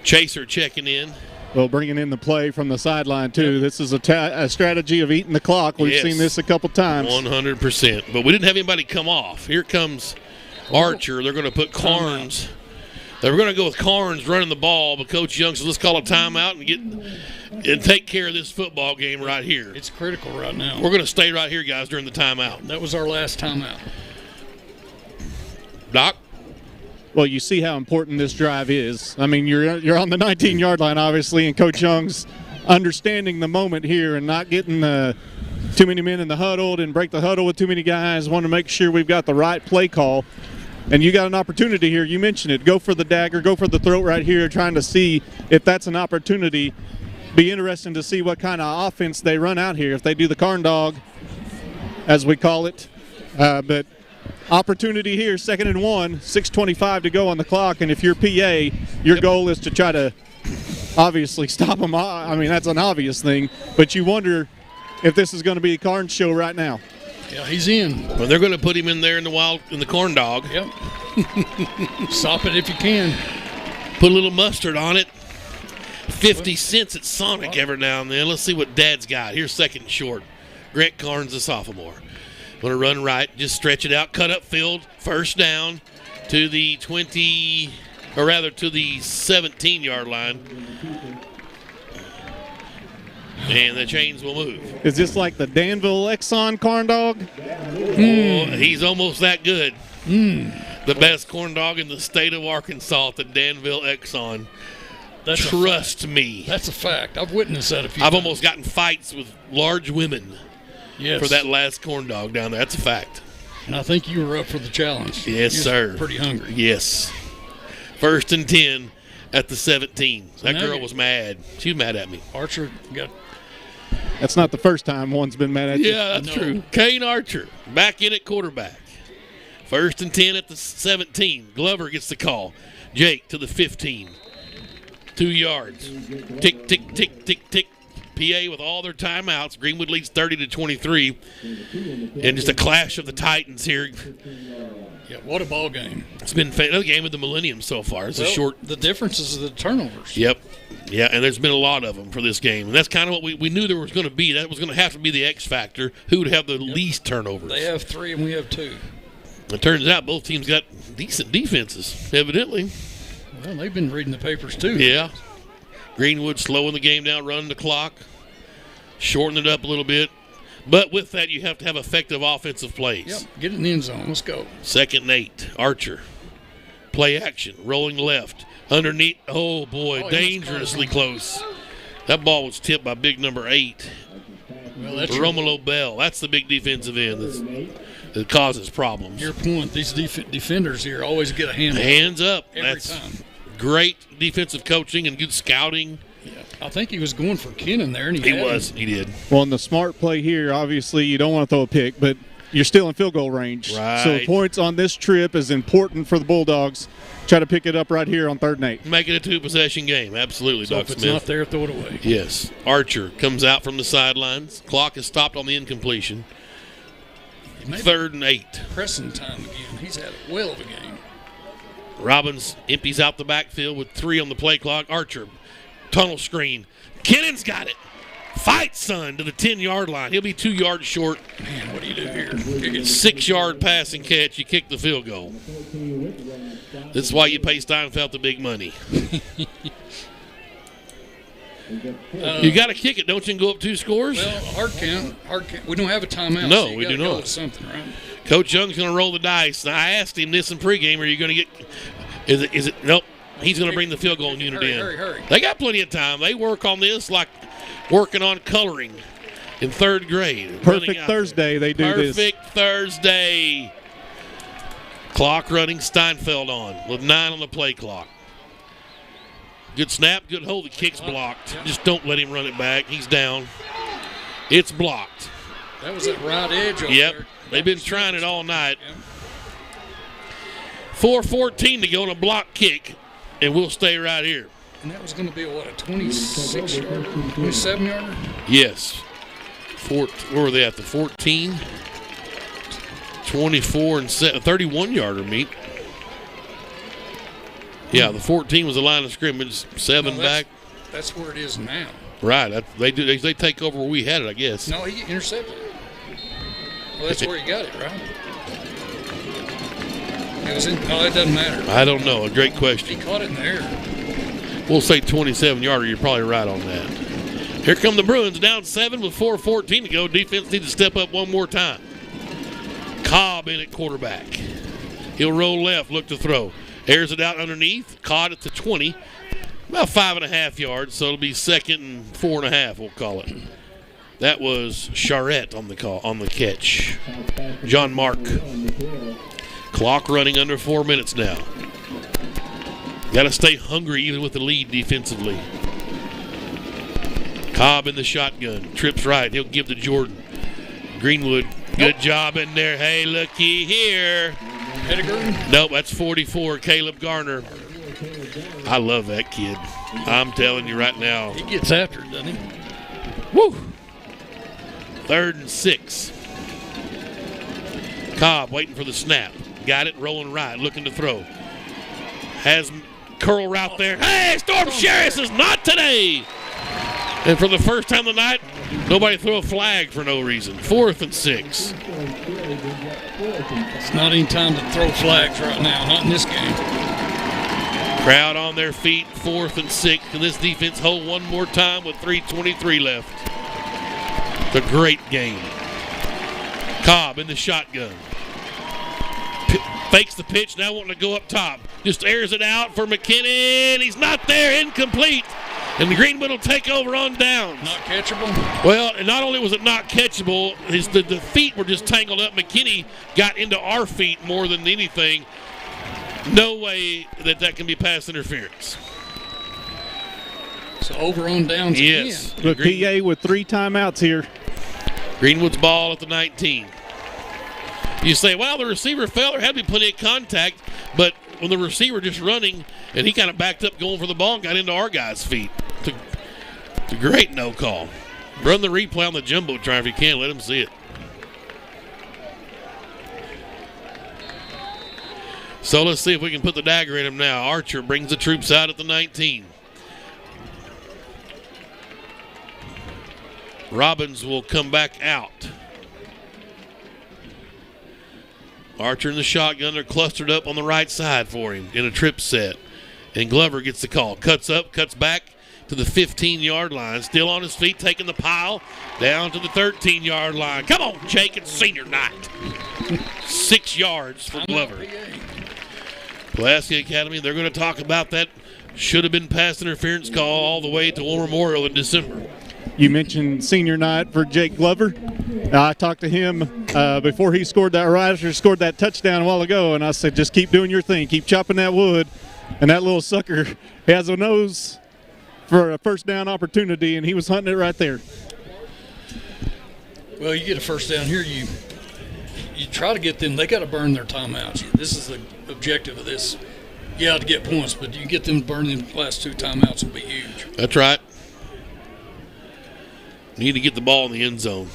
Chaser checking in. Well, bringing in the play from the sideline, too. This is a strategy of eating the clock. We've seen this a couple times. 100%. But we didn't have anybody come off. Here comes Archer. They're going to put Carnes. They were going to go with Carnes running the ball, but Coach Young said, let's call a timeout and take care of this football game right here. It's critical right now. We're going to stay right here, guys, during the timeout. That was our last timeout. Doc? Well, you see how important this drive is. I mean, you're on the 19-yard line, obviously, and Coach Young's understanding the moment here and not getting Too many men in the huddle, didn't break the huddle with too many guys. Want to make sure we've got the right play call. And you got an opportunity here. You mentioned it. Go for the dagger, go for the throat right here, trying to see if that's an opportunity. Be interesting to see what kind of offense they run out here. If they do the corn dog, as we call it. But opportunity here, 2nd and 1, 6:25 to go on the clock. And if you're PA, your goal is to try to obviously stop them. I mean, that's an obvious thing. But you wonder if this is going to be a Carnes show right now. Yeah, he's in. Well, they're going to put him in there in the corn dog. Yep. Stop it if you can. Put a little mustard on it. 50 cents at Sonic every now and then. Let's see what Dad's got. Here's 2nd and short. Grant Carnes, the sophomore. Going to run right, just stretch it out, cut up field, 1st down to the 20, or rather to the 17-yard line. And the chains will move. Is this like the Danville Exxon corn dog? Oh, he's almost that good. The best corn dog in the state of Arkansas at the Danville Exxon. Trust me. That's a fact. I've witnessed that a few times. I've almost gotten fights with large women for that last corn dog down there. That's a fact. And I think you were up for the challenge. Yes, sir. Pretty hungry. Yes. 1st and 10 at the 17. That girl was mad. She was mad at me. Archer got. That's not the first time one's been mad at you. Yeah, that's true. Kane Archer back in at quarterback. 1st and 10 at the 17. Glover gets the call. Jake to the 15. 2 yards. Tick, tick, tick, tick, tick. PA with all their timeouts. Greenwood leads 30-23. And just a clash of the Titans here. Yeah, what a ball game. It's been another game of the millennium so far. It's a short. The difference is the turnovers. Yep. Yeah, and there's been a lot of them for this game. And that's kind of what we knew there was going to be. That was going to have to be the X factor. Who would have the least turnovers? They have 3 and we have 2. It turns out both teams got decent defenses, evidently. Well, they've been reading the papers too. Yeah. Greenwood slowing the game down, running the clock, shortening it up a little bit. But with that, you have to have effective offensive plays. Yep, get it in the end zone. Let's go. 2nd and 8. Archer. Play action. Rolling left. Underneath. Oh, boy. Dangerously close. That ball was tipped by big number 8. Well, that's Romelo Bell. That's the big defensive end that causes problems. Your point. These defenders here always get a hand up. Hands up. Every time. Great defensive coaching and good scouting. Yeah. I think he was going for Kennan there, and he was. He did. Well, in the smart play here, obviously you don't want to throw a pick, but you're still in field goal range. Right. So points on this trip is important for the Bulldogs. Try to pick it up right here on 3rd and 8. Make it a 2-possession game. Absolutely, so Doc if it's Smith. not there, throw it away. Yes. Archer comes out from the sidelines. Clock is stopped on the incompletion. 3rd and 8. Pressing time again. He's had a whale of a game. Robbins empties out the backfield with 3 on the play clock. Archer, tunnel screen. Kennan's got it. Fight, son, to the 10-yard line. He'll be 2 yards short. Man, what do you do here? 6-yard pass and catch. You kick the field goal. This is why you pay Steinfeld the big money. You got to kick it, don't you, and go up 2 scores? Well, hard count. We don't have a timeout. No, so we do not. Something, right? Coach Young's going to roll the dice. Now, I asked him this in pregame. Are you going to get – is it – nope. He's going to bring the field goal unit in. Hurry. They got plenty of time. They work on this like working on coloring in 3rd grade. Perfect Thursday they do this. Perfect Thursday. Clock running. Steinfeld on with 9 on the play clock. Good snap, good hold. The kick's blocked. Just don't let him run it back. He's down. It's blocked. That was that right edge over Yep. there. They've been trying it all night. 4:14 to go on a block kick, and we'll stay right here. And that was going to be, a 26-yard, 27-yarder? Yes. Where were they at? The 14? 24 and 31-yarder meet. Yeah, the 14 was the line of scrimmage, 7 back. That's where it is now. Right. They take over where we had it, I guess. No, he intercepted it. Well, that's where he got it, right? It was in. Oh, it doesn't matter. I don't know. A great question. He caught it in the air. We'll say 27-yarder. You're probably right on that. Here come the Bruins, down 7 with 4:14 to go. Defense needs to step up one more time. Cobb in at quarterback. He'll roll left, look to throw. Airs it out underneath. Caught at the 20. About 5.5 yards, so it'll be 2nd and 4.5, we'll call it. That was Charette on the catch. John Mark. Clock running under 4 minutes now. Got to stay hungry even with the lead defensively. Cobb in the shotgun. Trips right. He'll give to Jordan. Greenwood, good job in there. Hey, looky here. Nope, that's 44, Caleb Garner. I love that kid. I'm telling you right now. He gets after it, doesn't he? Woo! 3rd and 6. Cobb waiting for the snap. Got it, rolling right, looking to throw. Has curl route there. Hey, Storm Sherris is not today. And for the first time tonight, nobody threw a flag for no reason. 4th and 6. It's not any time to throw flags right now, not in this game. Crowd on their feet, 4th and 6. Can this defense hold one more time with 3:23 left? It's a great game. Cobb in the shotgun. Fakes the pitch, now wanting to go up top. Just airs it out for McKinney. He's not there, incomplete. And the Greenwood will take over on downs. Not catchable? Well, and not only was it not catchable, the feet were just tangled up. McKinney got into our feet more than anything. No way that can be pass interference. So over on downs yes. again. Look, PA with 3 timeouts here. Greenwood's ball at the 19. You say, well, the receiver fell. There had to be plenty of contact, but when the receiver just running and he kind of backed up going for the ball and got into our guy's feet. It's a great no call. Run the replay on the Jumbotron if you can. Let him see it. So let's see if we can put the dagger in him now. Archer brings the troops out at the 19. Robbins will come back out. Archer in the shotgun. They're clustered up on the right side for him in a trip set. And Glover gets the call. Cuts up, cuts back to the 15-yard line. Still on his feet, taking the pile down to the 13-yard line. Come on, Jake. It's senior night. 6 yards for Glover. Pulaski Academy, they're going to talk about that. Should have been pass interference call all the way to War Memorial in December. You mentioned senior night for Jake Glover. I talked to him before he scored that touchdown a while ago, and I said, just keep doing your thing. Keep chopping that wood. And that little sucker has a nose for a first down opportunity, and he was hunting it right there. Well, you get a first down here, you try to get them. They got to burn their timeouts. This is the objective of this. Yeah, to get points, but you get them burning the last 2 timeouts will be huge. That's right. Need to get the ball in the end zone.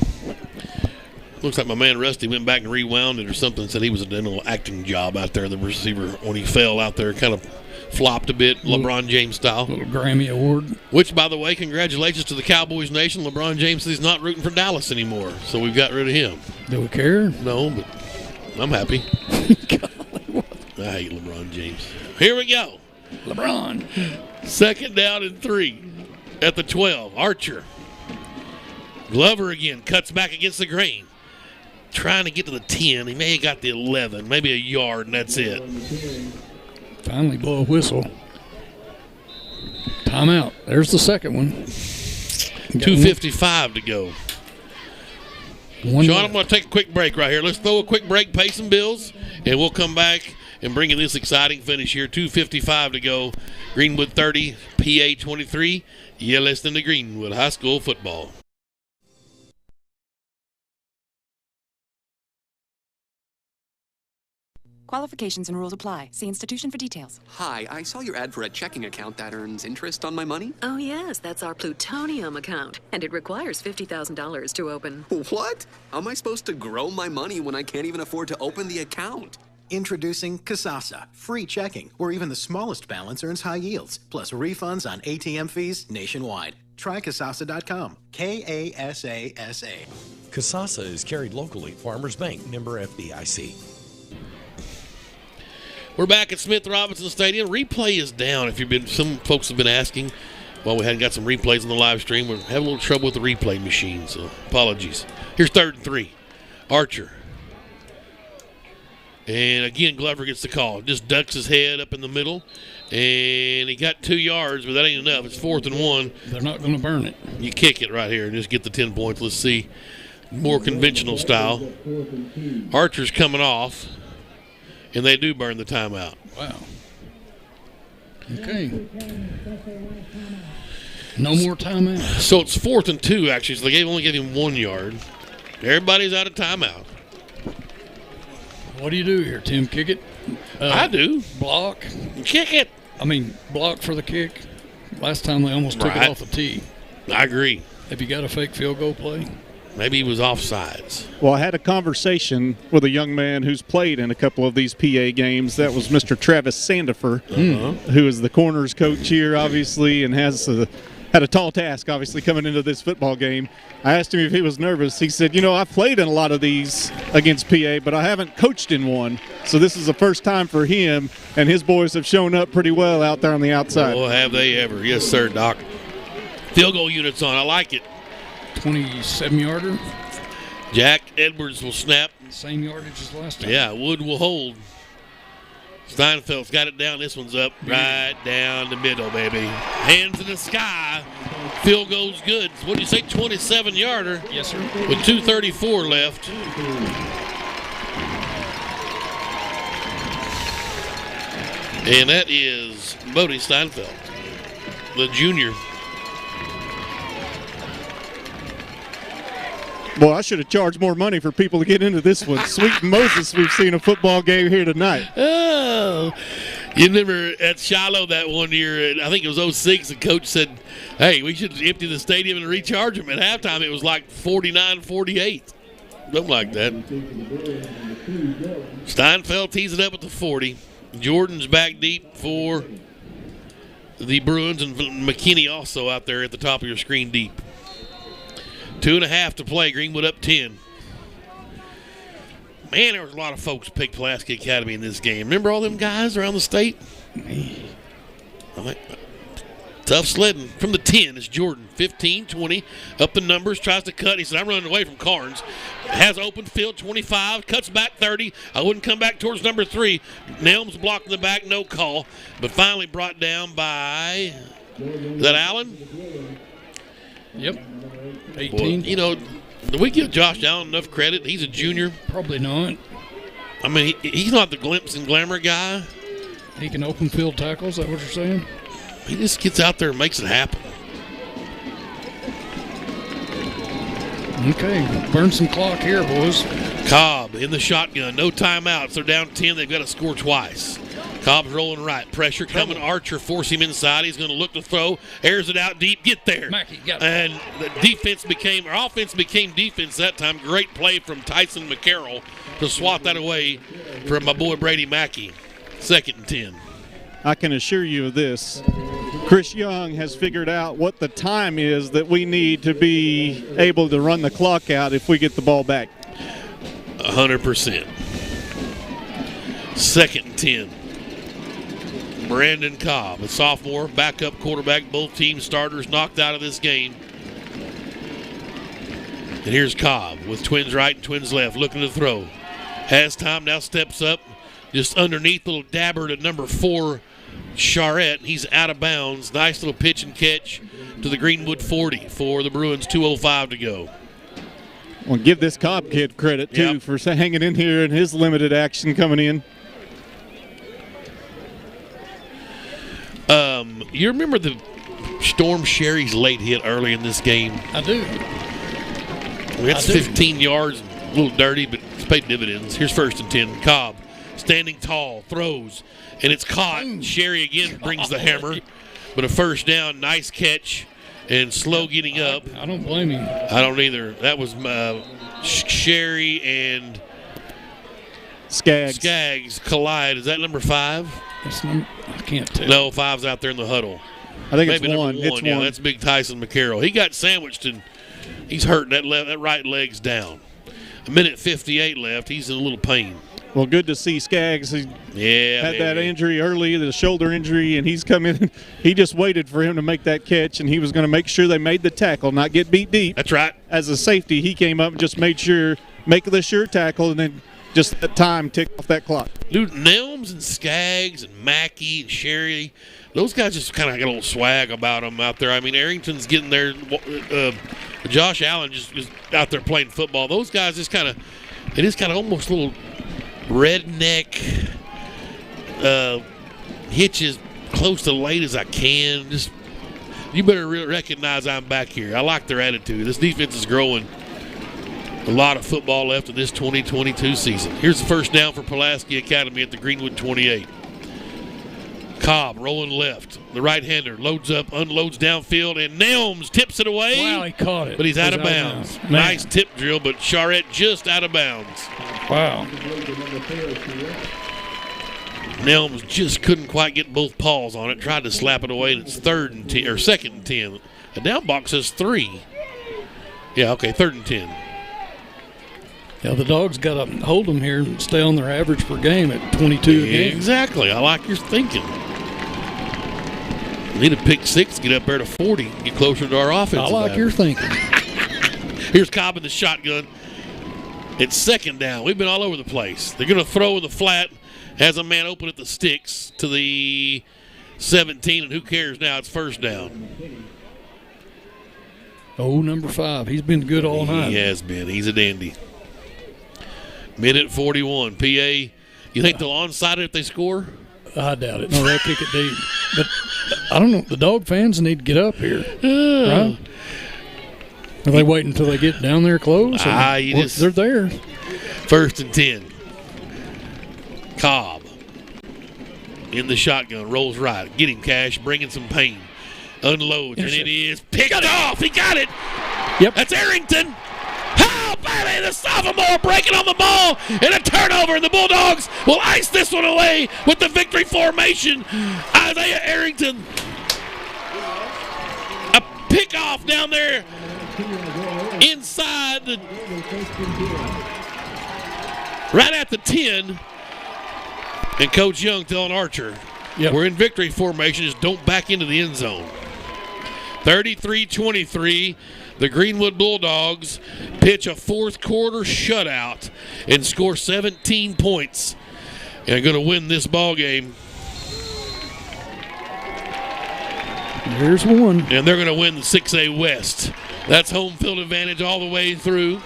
Looks like my man Rusty went back and rewound it or something. Said he was doing a little acting job out there. The receiver, when he fell out there, kind of flopped a bit, LeBron James style. Little Grammy Award. Which, by the way, congratulations to the Cowboys Nation. LeBron James says he's not rooting for Dallas anymore, so we've got rid of him. Do we care? No, but I'm happy. I hate LeBron James. Here we go. LeBron. 2nd down and 3 at the 12. Archer. Glover again, cuts back against the grain. Trying to get to the 10. He may have got the 11, maybe a yard, and that's it. Finally blow a whistle. Timeout. There's the second one. 2:55 to go. Sean, I'm going to take a quick break right here. Let's throw a quick break, pay some bills, and we'll come back and bring in this exciting finish here. 2:55 to go. Greenwood 30, PA 23. You're listening to Greenwood High School football. Qualifications and rules apply. See institution for details. Hi, I saw your ad for a checking account that earns interest on my money. Oh, yes, that's our plutonium account, and it requires $50,000 to open. What? How am I supposed to grow my money when I can't even afford to open the account? Introducing Kasasa, free checking, where even the smallest balance earns high yields, plus refunds on ATM fees nationwide. Try Kasasa.com. K-A-S-A-S-A. Kasasa is carried locally. Farmers Bank, member FDIC. We're back at Smith Robinson Stadium. Replay is down. Some folks have been asking. Well, we hadn't got some replays on the live stream. We're having a little trouble with the replay machine, so apologies. Here's 3rd and 3. Archer. And again, Glover gets the call. Just ducks his head up in the middle. And he got 2 yards, but that ain't enough. It's 4th and 1. They're not going to burn it. You kick it right here and just get the 10 points. Let's see. More conventional style. Archer's coming off, and they do burn the timeout. Wow. Okay. No more timeout. So it's 4th and 2, actually. So they only gave him 1 yard. Everybody's out of timeout. What do you do here, Tim? Kick it? I do. Block? Kick it. I mean, block for the kick. Last time they almost took it off the tee. I agree. Have you got a fake field goal play? Maybe he was offsides. Well, I had a conversation with a young man who's played in a couple of these PA games. That was Mr. Travis Sandifer, who is the corners coach here, obviously, and has had a tall task, obviously, coming into this football game. I asked him if he was nervous. He said, I've played in a lot of these against PA, but I haven't coached in one. So this is the first time for him, and his boys have shown up pretty well out there on the outside. Oh, have they ever. Yes, sir, Doc. Field goal units on. I like it. 27-yarder. Jack Edwards will snap. Same yardage as last time. Yeah, Wood will hold. Steinfeld's got it down. This one's up right down the middle, baby. Hands in the sky. Field goal's good. What did you say, 27-yarder? Yes, sir. With 2:34 left. And that is Bodie Steinfeld, the junior. Boy, I should have charged more money for people to get into this one. Sweet Moses, we've seen a football game here tonight. Oh, you remember at Shiloh that one year, I think it was 06, the coach said, hey, we should empty the stadium and recharge them. At halftime, it was like 49-48. Something like that. Steinfeld tees it up at the 40. Jordan's back deep for the Bruins, and McKinney also out there at the top of your screen deep. 2.5 to play. Greenwood up 10. Man, there was a lot of folks picked Pulaski Academy in this game. Remember all them guys around the state? Tough sledding. From the 10 is Jordan. 15, 20. Up the numbers. Tries to cut. He said, I'm running away from Carnes. Has open field. 25. Cuts back 30. I wouldn't come back towards number 3. Nelms blocking the back. No call. But finally brought down by, is that Allen? Yep. 18. Well, do we give Josh Allen enough credit? He's a junior. Probably not. I mean, he's not the glimpse and glamour guy. He can open field tackle. Is that what you're saying? He just gets out there and makes it happen. Okay, burn some clock here, boys. Cobb in the shotgun. No timeouts. They're down 10. They've got to score twice. Cobb's rolling right. Pressure coming. Archer force him inside. He's going to look to throw. Airs it out deep. Get there. Mackey got it. And the offense became defense that time. Great play from Tyson McCarroll to swat that away from my boy Brady Mackey. 2nd and 10. I can assure you of this. Chris Young has figured out what the time is that we need to be able to run the clock out if we get the ball back. 100%. 2nd and 10. Brandon Cobb, a sophomore, backup quarterback. Both teams starters knocked out of this game. And here's Cobb with twins right and twins left, looking to throw. Has time, now steps up, just underneath, little dabber to number 4, Charette. He's out of bounds. Nice little pitch and catch to the Greenwood 40 for the Bruins. 2:05 to go. Well, give this Cobb kid credit, too, for hanging in here and his limited action coming in. You remember the Storm Sherry's late hit early in this game? I do. That's 15 yards, a little dirty, but it's paid dividends. Here's 1st and 10. Cobb standing tall, throws, and it's caught. Sherry again brings the hammer, but a first down. Nice catch and slow getting up. I don't blame him. I don't either. That was Sherry and Skaggs collide. Is that number 5? I can't tell. No, 5's out there in the huddle. I think maybe it's 1. It's 1. Yeah, that's big Tyson McCarroll. He got sandwiched and he's hurt. That right leg's down. 1:58 left. He's in a little pain. Well, good to see Skaggs. He had that injury early, the shoulder injury, and he's come in. He just waited for him to make that catch, and he was going to make sure they made the tackle, not get beat deep. That's right. As a safety, he came up and just made sure, make the sure tackle, and then just that time tick off that clock. Dude, Nelms and Skaggs and Mackey and Sherry, those guys just kind of got a little swag about them out there. I mean, Arrington's getting there. Josh Allen just out there playing football. Those guys just kind of, it is kind of almost a little redneck, hitch as close to late as I can. Just, you better recognize I'm back here. I like their attitude. This defense is growing. A lot of football left in this 2022 season. Here's the first down for Pulaski Academy at the Greenwood 28. Cobb rolling left. The right-hander loads up, unloads downfield, and Nelms tips it away. Wow, he caught it. But he's out of bounds. Nice tip drill, but Charette just out of bounds. Wow. Nelms just couldn't quite get both paws on it. Tried to slap it away, and it's 2nd and 10. The down box says 3. Yeah, okay, 3rd and 10. Yeah, the Dogs got to hold them here and stay on their average per game at 22 a game. Exactly. I like your thinking. Need a pick 6, get up there to 40, get closer to our offense. I like your thinking. Here's Cobb in the shotgun. It's 2nd down. We've been all over the place. They're going to throw in the flat. Has a man open at the sticks to the 17, and who cares now? It's 1st down. Oh, number 5. He's been good all night. He has been. He's a dandy. Minute 41. PA, you think they'll onside it if they score? I doubt it. No, they'll kick it deep. But I don't know. The Dog fans need to get up here. Right? Are they waiting until they get down there close? They're there. 1st and 10. Cobb in the shotgun. Rolls right. Get him, Cash. Bringing some pain. Unloads. And it is picked off. He got it. Yep. That's Arrington. Oh, baby, the sophomore breaking on the ball, and a turnover, and the Bulldogs will ice this one away with the victory formation. Isaiah Arrington. A pickoff down there inside right at the 10. And Coach Young telling Archer, we're in victory formation, just don't back into the end zone. 33-23. The Greenwood Bulldogs pitch a 4th quarter shutout and score 17 points and are going to win this ball game. There's one. And they're going to win the 6A West. That's home field advantage all the way through.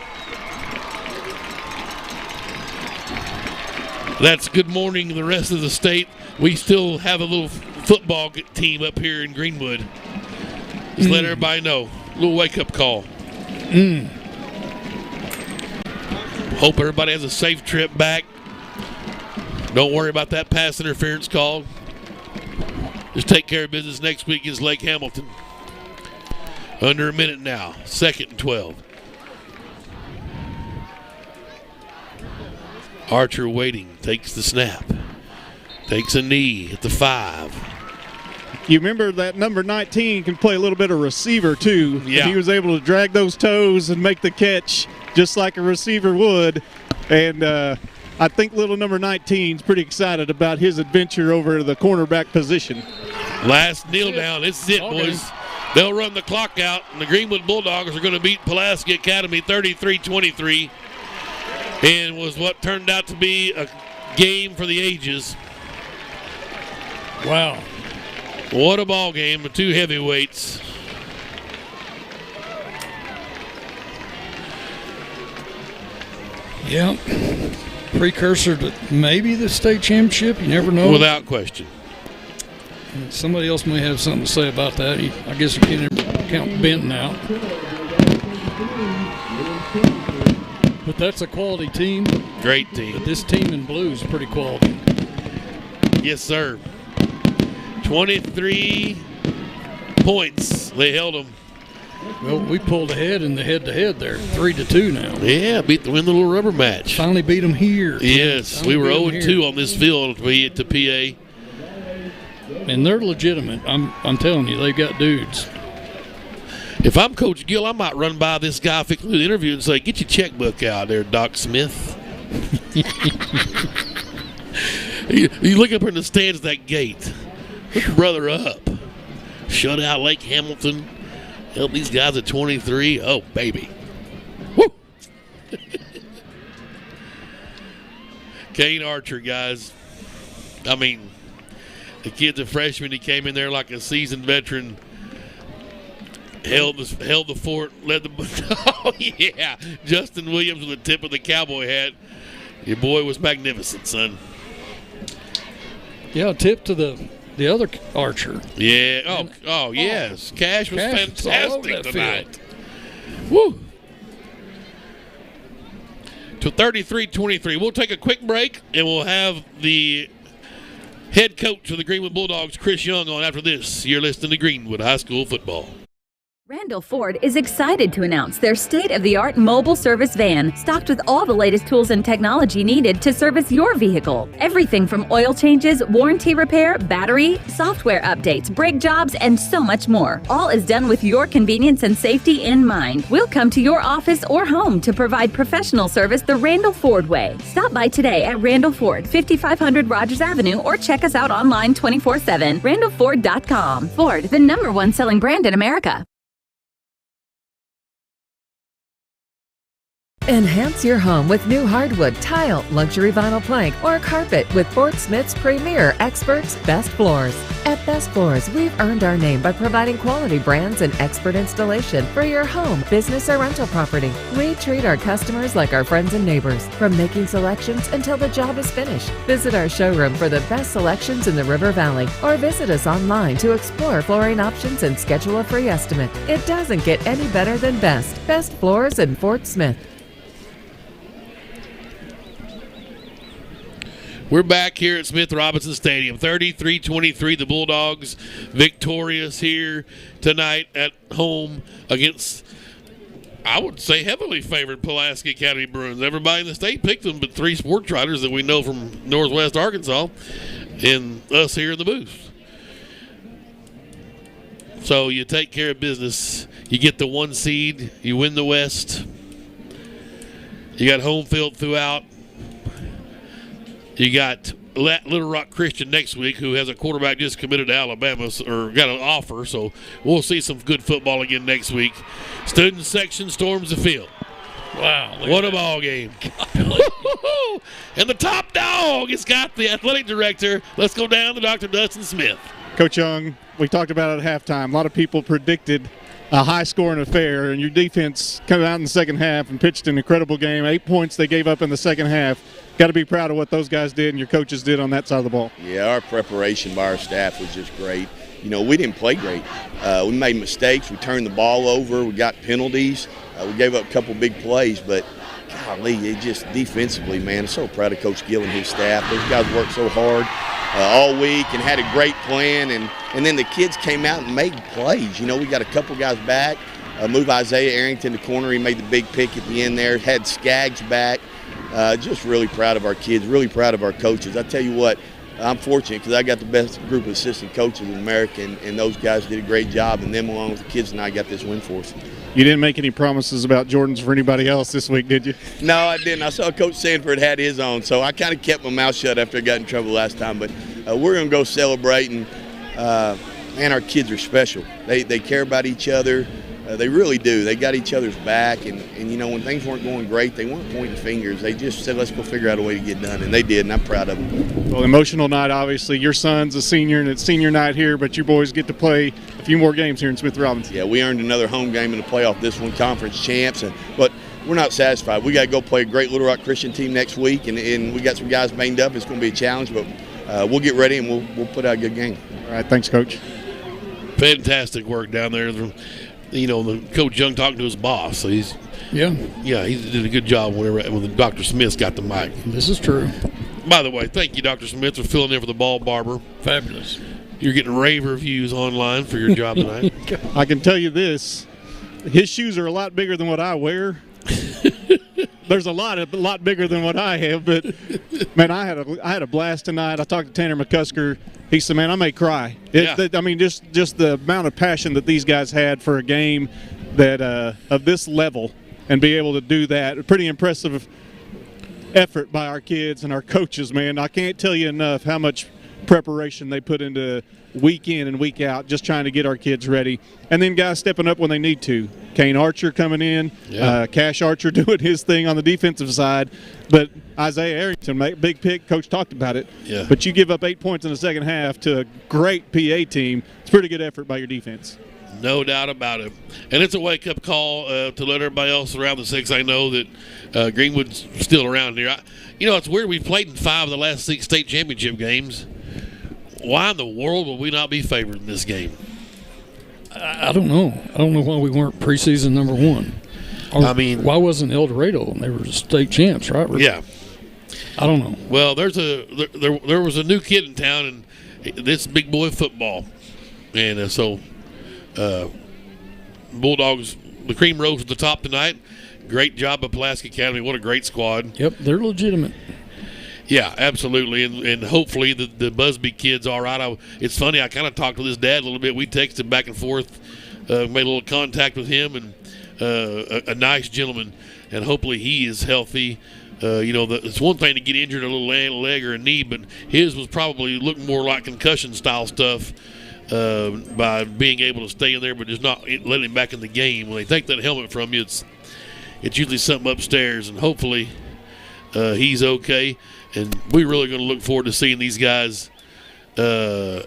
That's good morning to the rest of the state. We still have a little football team up here in Greenwood. Just let everybody know. Little wake-up call. Hope everybody has a safe trip back. Don't worry about that pass interference call. Just take care of business next week against Lake Hamilton. Under a minute now. 2nd and 12. Archer waiting. Takes the snap. Takes a knee at the 5. You remember that number 19 can play a little bit of receiver, too. Yeah. He was able to drag those toes and make the catch just like a receiver would. And I think little number 19 is pretty excited about his adventure over the cornerback position. Last kneel down. This is it, boys. They'll run the clock out, and the Greenwood Bulldogs are going to beat Pulaski Academy 33-23. And was what turned out to be a game for the ages. Wow. What a ball game with 2 heavyweights. Yeah. Precursor to maybe the state championship. You never know. Without question. Somebody else may have something to say about that. I guess you can't count Benton out. But that's a quality team. Great team. But this team in blue is pretty quality. Yes, sir. 23 points. They held them. Well, we pulled ahead in the head-to-head there, 3-2 now. Yeah, win the little rubber match. Finally beat them here. Yes, we were 0-2 on this field to be to PA. And they're legitimate. I'm telling you, they've got dudes. If I'm Coach Gill, I might run by this guy through the interview and say, "Get your checkbook out there, Doc Smith." You look up in the stands at that gate. Hook your brother up. Shut out Lake Hamilton. Help these guys at 23. Oh, baby. Woo! Kane Archer, guys. I mean, the kid's a freshman. He came in there like a seasoned veteran. Held the fort, led the – oh, yeah. Justin Williams with the tip of the cowboy hat. Your boy was magnificent, son. Yeah, tip to the other Archer. Yeah. Oh yes. Cash was fantastic tonight. Woo. To 33-23. We'll take a quick break, and we'll have the head coach of the Greenwood Bulldogs, Chris Young, on after this. You're listening to Greenwood High School Football. Randall Ford is excited to announce their state-of-the-art mobile service van, stocked with all the latest tools and technology needed to service your vehicle. Everything from oil changes, warranty repair, battery, software updates, brake jobs, and so much more. All is done with your convenience and safety in mind. We'll come to your office or home to provide professional service the Randall Ford way. Stop by today at Randall Ford, 5500 Rogers Avenue, or check us out online 24/7. RandallFord.com. Ford, the #1 selling brand in America. Enhance your home with new hardwood, tile, luxury vinyl plank, or carpet with Fort Smith's premier experts, Best Floors. At Best Floors, we've earned our name by providing quality brands and expert installation for your home, business, or rental property. We treat our customers like our friends and neighbors, from making selections until the job is finished. Visit our showroom for the best selections in the River Valley, or visit us online to explore flooring options and schedule a free estimate. It doesn't get any better than Best. Best Floors in Fort Smith. We're back here at Smith Robinson Stadium. 33-23, the Bulldogs victorious here tonight at home against, I would say, heavily favored Pulaski Academy Bruins. Everybody in the state picked them, but 3 sports writers that we know from Northwest Arkansas and us here in the booth. So you take care of business. You get the 1 seed. You win the West. You got home field throughout. You got Little Rock Christian next week, who has a quarterback just committed to Alabama, or got an offer, so we'll see some good football again next week. Student section storms the field. Wow. What a ball game. And the top dog has got the athletic director. Let's go down to Dr. Dustin Smith. Coach Young, we talked about it at halftime. A lot of people predicted a high-scoring affair, and your defense came out in the second half and pitched an incredible game. 8 points they gave up in the second half. Got to be proud of what those guys did and your coaches did on that side of the ball. Yeah, our preparation by our staff was just great. You know, we didn't play great. We made mistakes. We turned the ball over. We got penalties. We gave up a couple big plays, but golly, it just defensively, man, I'm so proud of Coach Gill and his staff. Those guys worked so hard all week and had a great plan, and then the kids came out and made plays. You know, we got a couple guys back. Move Isaiah Arrington to corner. He made the big pick at the end there. Had Skaggs back. Just really proud of our kids, really proud of our coaches. I tell you what, I'm fortunate because I got the best group of assistant coaches in America, and those guys did a great job, and them along with the kids and I got this win for us. You didn't make any promises about Jordans for anybody else this week, did you? No, I didn't. I saw Coach Sanford had his on, so I kind of kept my mouth shut after I got in trouble last time. But we're going to go celebrate, and man, our kids are special. They care about each other. They really do. They got each other's back, and you know, when things weren't going great, they weren't pointing fingers. They just said, let's go figure out a way to get done, and they did, and I'm proud of them. Well, emotional night, obviously. Your son's a senior, and it's senior night here, but you boys get to play a few more games here in Smith Robinson. Yeah, we earned another home game in the playoff, this one, conference champs, but we're not satisfied. We got to go play a great Little Rock Christian team next week, and we got some guys banged up. It's going to be a challenge, but we'll get ready, and we'll put out a good game. All right, thanks, Coach. Fantastic work down there. You know, the Coach Young talking to his boss, so he did a good job when Dr. Smith got the mic. This is true. By the way, thank you, Dr. Smith, for filling in for the ball barber. Fabulous. You're getting rave reviews online for your job tonight. I can tell you this: his shoes are a lot bigger than what I wear. There's a lot bigger than what I have, but man, I had a blast tonight. I talked to Tanner McCusker. He said, "Man, I may cry." I mean, just the amount of passion that these guys had for a game that of this level, and be able to do that. Pretty impressive effort by our kids and our coaches. Man, I can't tell you enough how much preparation they put into week in and week out, just trying to get our kids ready. And then guys stepping up when they need to. Kane Archer coming in, Cash Archer doing his thing on the defensive side. But Isaiah Arrington, big pick, Coach talked about it. Yeah. But you give up 8 points in the second half to a great PA team. It's a pretty good effort by your defense. No doubt about it. And it's a wake-up call to let everybody else around the six. I know that Greenwood's still around here. It's weird. We've played in 5 of the last 6 state championship games. Why in the world will we not be favored in this game? I don't know. I don't know why we weren't preseason number 1. Why wasn't El Dorado? They were state champs, right? Yeah. I don't know. Well, there was a new kid in town, and this big boy football. And so Bulldogs, the cream rose to the top tonight. Great job by Pulaski Academy. What a great squad. Yep, they're legitimate. Yeah, absolutely, and hopefully the Busby kid's all right. It's funny, I kind of talked with his dad a little bit. We texted back and forth, made a little contact with him, and a nice gentleman, and hopefully he is healthy. It's one thing to get injured a little leg or a knee, but his was probably looking more like concussion-style stuff by being able to stay in there but just not letting him back in the game. When they take that helmet from you, it's usually something upstairs, and hopefully he's okay. And we're really going to look forward to seeing these guys. I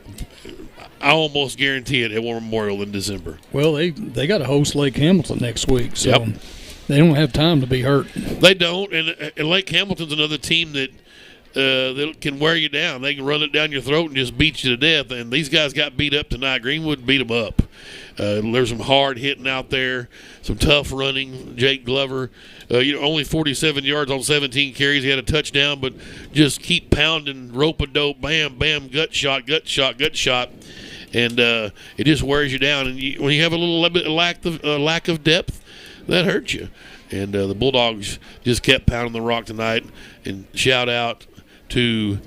almost guarantee it at War Memorial in December. Well, they got to host Lake Hamilton next week, so they don't have time to be hurt. They don't, and Lake Hamilton's another team that can wear you down. They can run it down your throat and just beat you to death. And these guys got beat up tonight. Greenwood beat them up. There's some hard hitting out there, some tough running. Jake Glover, only 47 yards on 17 carries. He had a touchdown, but just keep pounding rope-a-dope, bam, bam, gut shot. And it just wears you down. And when you have a little bit of lack of depth, that hurts you. And the Bulldogs just kept pounding the rock tonight. And shout out to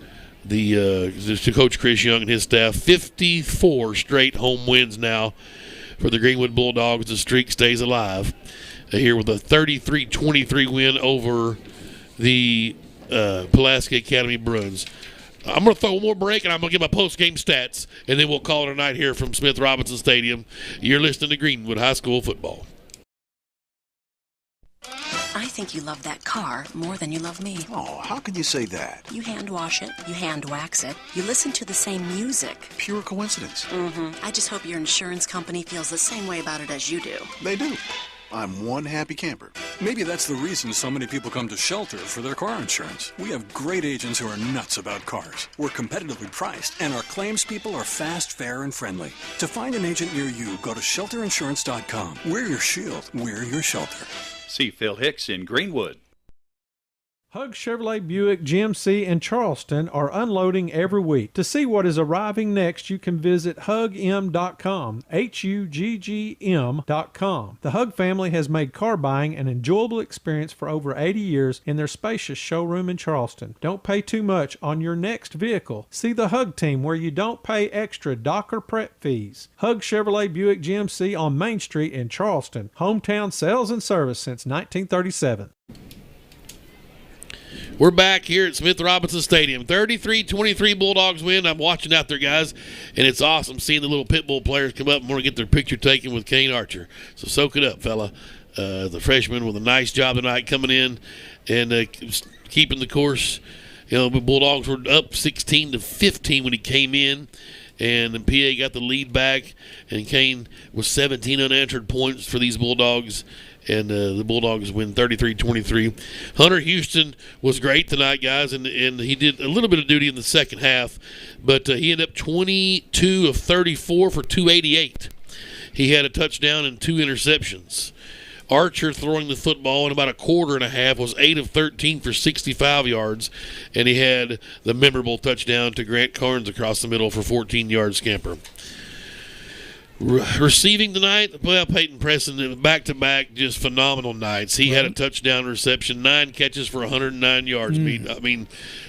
to Coach Chris Young and his staff. 54 straight home wins now for the Greenwood Bulldogs. The streak stays alive here with a 33-23 win over the Pulaski Academy Bruins. I'm going to throw one more break, and I'm going to give my post-game stats, and then we'll call it a night here from Smith Robinson Stadium. You're listening to Greenwood High School football. I think you love that car more than you love me. Oh, how could you say that? You hand wash it, you hand wax it, you listen to the same music. Pure coincidence. I just hope your insurance company feels the same way about it as you do. They do. I'm one happy camper. Maybe that's the reason so many people come to Shelter for their car insurance. We have great agents who are nuts about cars. We're competitively priced, and our claims people are fast, fair, and friendly. To find an agent near you, go to shelterinsurance.com. We're your shield. We're your shelter. See Phil Hicks in Greenwood. Hug Chevrolet Buick GMC in Charleston are unloading every week. To see what is arriving next, you can visit hugm.com, HUGGM.com. The Hug family has made car buying an enjoyable experience for over 80 years in their spacious showroom in Charleston. Don't pay too much on your next vehicle. See the Hug team where you don't pay extra dock or prep fees. Hug Chevrolet Buick GMC on Main Street in Charleston. Hometown sales and service since 1937. We're back here at Smith Robinson Stadium. 33-23 Bulldogs win. I'm watching out there, guys, and it's awesome seeing the little pit bull players come up and want to get their picture taken with Kane Archer. So soak it up, fella. The freshman with a nice job tonight coming in and keeping the course. The Bulldogs were up 16-15 when he came in, and then PA got the lead back, and Kane was 17 unanswered points for these Bulldogs. And the Bulldogs win 33-23. Hunter Houston was great tonight, guys, and he did a little bit of duty in the second half, but he ended up 22 of 34 for 288. He had a touchdown and 2 interceptions. Archer throwing the football in about a quarter and a half was 8 of 13 for 65 yards, and he had the memorable touchdown to Grant Carnes across the middle for 14-yard scamper. Receiving tonight, well, Peyton Preston, back-to-back, just phenomenal nights. He had a touchdown reception, 9 catches for 109 yards. I mean,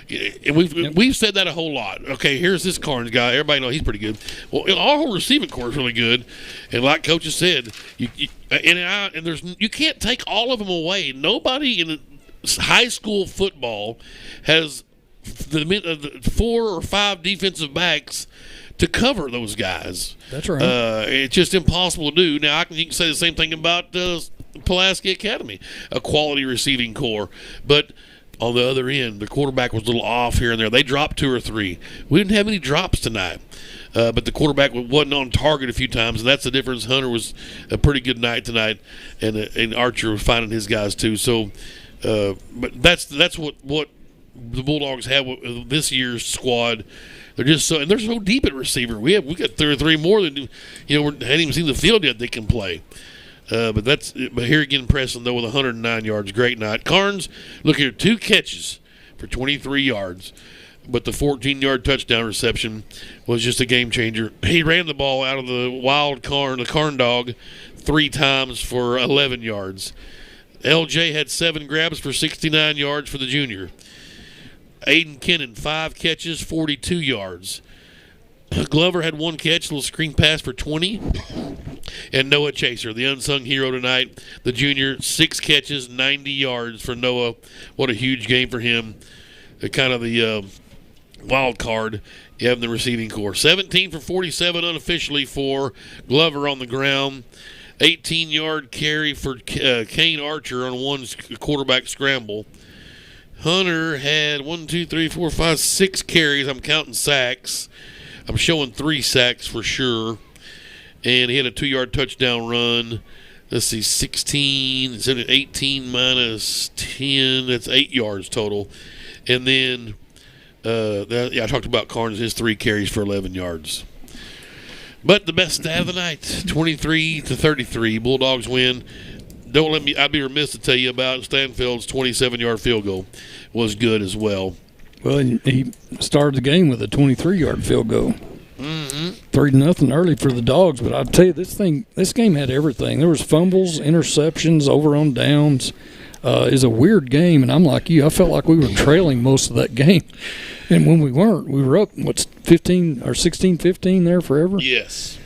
we've said that a whole lot. Okay, here's this Carnes guy. Everybody knows he's pretty good. Well, our whole receiving corps is really good. And like Coach has said, you can't take all of them away. Nobody in high school football has the 4 or 5 defensive backs to cover those guys. That's right. It's just impossible to do. Now, you can say the same thing about Pulaski Academy, a quality receiving core. But on the other end, the quarterback was a little off here and there. They dropped 2 or 3. We didn't have any drops tonight. But the quarterback wasn't on target a few times, and that's the difference. Hunter was a pretty good night tonight, and Archer was finding his guys too. So, but that's what the Bulldogs have with this year's squad. They're just so, and they're so deep at receiver. We got 3 or 3 more than we hadn't even seen the field yet. They can play. But here again, Preston though with 109 yards, great night. Carnes, look here, 2 catches for 23 yards. But the 14-yard touchdown reception was just a game changer. He ran the ball out of the Carn dog 3 times for 11 yards. LJ had 7 grabs for 69 yards for the junior. Aiden Kennan, 5 catches, 42 yards. Glover had 1 catch, a little screen pass for 20. And Noah Chaser, the unsung hero tonight, the junior, 6 catches, 90 yards for Noah. What a huge game for him. Kind of the wild card you have in the receiving corps. 17 for 47 unofficially for Glover on the ground. 18-yard carry for Kane Archer on 1 quarterback scramble. Hunter had 6 carries. I'm counting sacks. I'm showing 3 sacks for sure. And he had a 2-yard touchdown run. Let's see, 16, instead of 18 minus 10, that's 8 yards total. And then I talked about Carnes, his 3 carries for 11 yards. But the best stat of the night, 23-33, Bulldogs win. I'd be remiss to tell you about Stanfield's 27-yard field goal was good as well. Well, he started the game with a 23-yard field goal. 3-0 early for the Dogs, but I'll tell you, this game had everything. There was fumbles, interceptions, over on downs. It's a weird game, and I'm like you. I felt like we were trailing most of that game. And when we weren't, we were up, 15 or 16-15 there forever? Yes.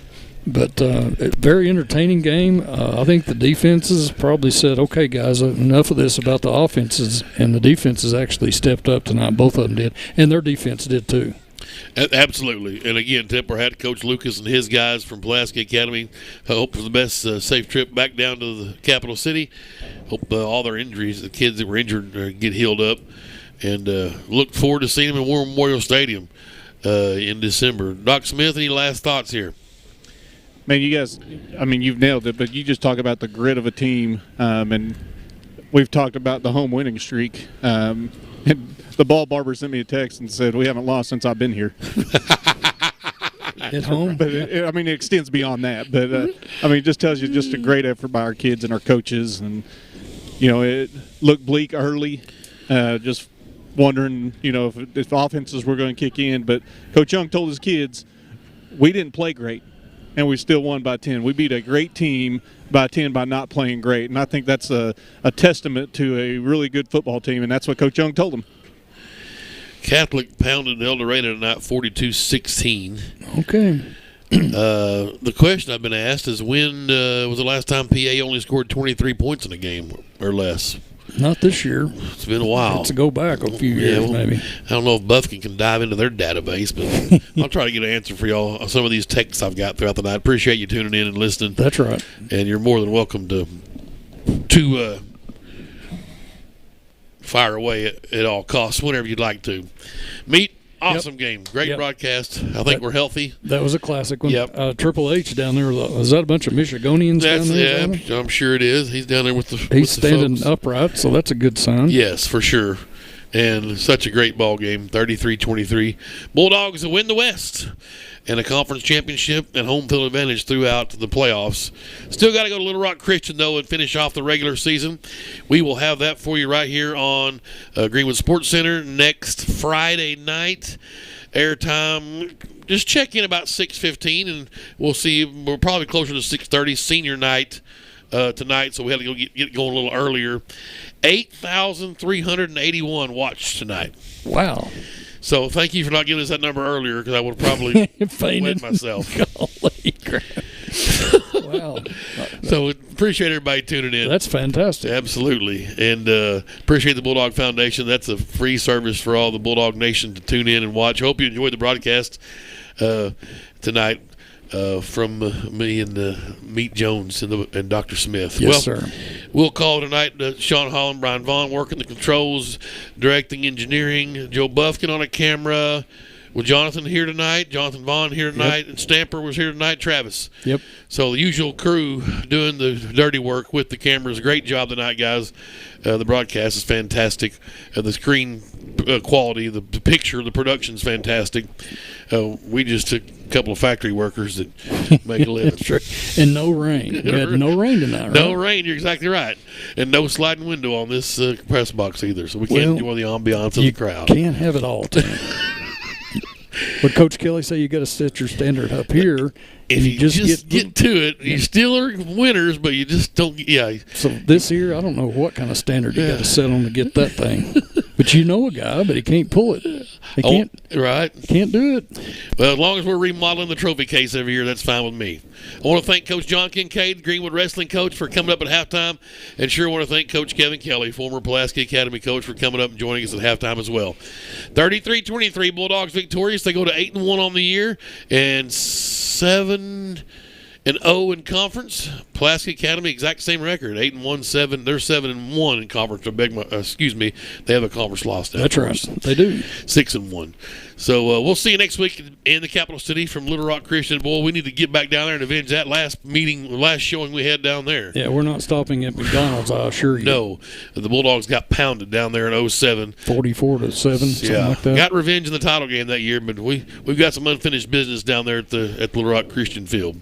But a very entertaining game. I think the defenses probably said, okay, guys, enough of this about the offenses, and the defenses actually stepped up tonight. Both of them did, and their defense did too. Absolutely. And again, tip our hat to Coach Lucas and his guys from Pulaski Academy. I hope for the best safe trip back down to the capital city. Hope all their injuries, the kids that were injured, get healed up. And look forward to seeing them in War Memorial Stadium in December. Doc Smith, any last thoughts here? Man, you guys, you've nailed it, but you just talk about the grit of a team, and we've talked about the home winning streak. And the ball barber sent me a text and said, we haven't lost since I've been here. At home? But it extends beyond that. But, it just tells you just a great effort by our kids and our coaches. And, it looked bleak early, just wondering, if offenses were going to kick in. But Coach Young told his kids, we didn't play great, and we still won by 10. We beat a great team by 10 by not playing great. And I think that's a testament to a really good football team, and that's what Coach Young told them. Catholic pounded El Dorado tonight 42-16. Okay. The question I've been asked is when was the last time PA only scored 23 points in a game or less? Not this year. It's been a while. Let's go back a few years, maybe. I don't know if Buffkin can dive into their database, but I'll try to get an answer for y'all on some of these texts I've got throughout the night. Appreciate you tuning in and listening. That's right. And you're more than welcome to fire away at all costs whenever you'd like to. Meet. Awesome game. Great broadcast. I think we're healthy. That was a classic one. Yep. Triple H down there. Was that a bunch of Michigonians down there? Yeah, I'm sure it is. He's down there with the He's standing upright, so that's a good sign. Yes, for sure. And such a great ball game, 33-23. Bulldogs win the West and a conference championship and home field advantage throughout the playoffs. Still got to go to Little Rock Christian, though, and finish off the regular season. We will have that for you right here on Greenwood Sports Center next Friday night. Airtime, just check in about 6:15, and we'll see. We're probably closer to 6:30, senior night tonight, so we had to go get going a little earlier. 8,381 watched tonight. Wow. So thank you for not giving us that number earlier, because I would have probably wet myself. Holy crap. Wow. So appreciate everybody tuning in. That's fantastic. Absolutely. And appreciate the Bulldog Foundation. That's a free service for all the Bulldog Nation to tune in and watch. Hope you enjoyed the broadcast tonight from me and Meet Jones and Dr. Smith. Yes, sir. We'll call tonight Sean Holland, Brian Vaughn working the controls, directing engineering, Joe Buffkin on a camera. With Jonathan here tonight, Jonathan Vaughn here tonight, and Stamper was here tonight, Travis. Yep. So the usual crew doing the dirty work with the cameras. Great job tonight, guys. The broadcast is fantastic. The screen quality, the picture, the production is fantastic. We just took a couple of factory workers that make a living. That's right. And no rain. We had no rain tonight, right? No rain, you're exactly right. And no sliding window on this press box either, so we can't enjoy the ambiance of the crowd. Can't have it all, Tim. But Coach Kelly say you got to set your standard up here. If you just get to it, you still are winners, but you just don't. Yeah. So this year, I don't know what kind of standard you got to set on to get that thing. But you know a guy, but he can't pull it. He can't. Right. Can't do it. Well, as long as we're remodeling the trophy case every year, that's fine with me. I want to thank Coach John Kincaid, Greenwood wrestling coach, for coming up at halftime, and sure want to thank Coach Kevin Kelly, former Pulaski Academy coach, for coming up and joining us at halftime as well. 33-23, Bulldogs victorious. They go to 8-1 on the year and 7-0 in conference. Pulaski Academy, exact same record, 8-1, 7. They're 7-1 in conference. They have a conference loss now. That's right. They do. 6-1. So we'll see you next week in the capital city from Little Rock Christian. Boy, we need to get back down there and avenge that last showing we had down there. Yeah, we're not stopping at McDonald's, I assure you. No, the Bulldogs got pounded down there in 07. 44-7, something like that. Got revenge in the title game that year, but we've got some unfinished business down there at Little Rock Christian Field.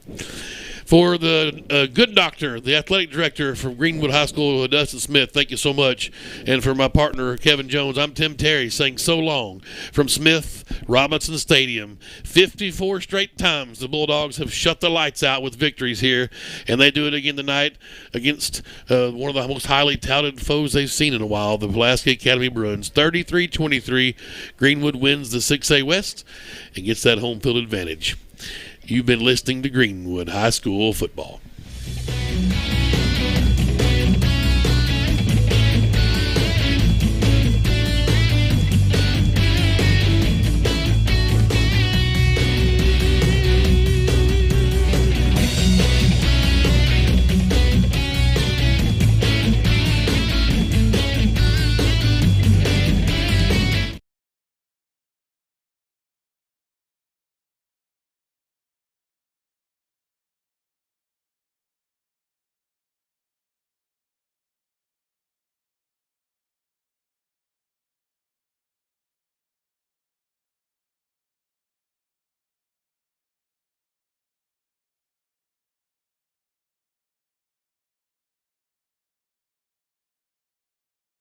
For the good doctor, the athletic director from Greenwood High School, Dustin Smith, thank you so much. And for my partner, Kevin Jones, I'm Tim Terry saying so long from Smith Robinson Stadium. 54 straight times the Bulldogs have shut the lights out with victories here, and they do it again tonight against one of the most highly touted foes they've seen in a while, the Pulaski Academy Bruins. 33-23, Greenwood wins the 6A West and gets that home field advantage. You've been listening to Greenwood High School Football.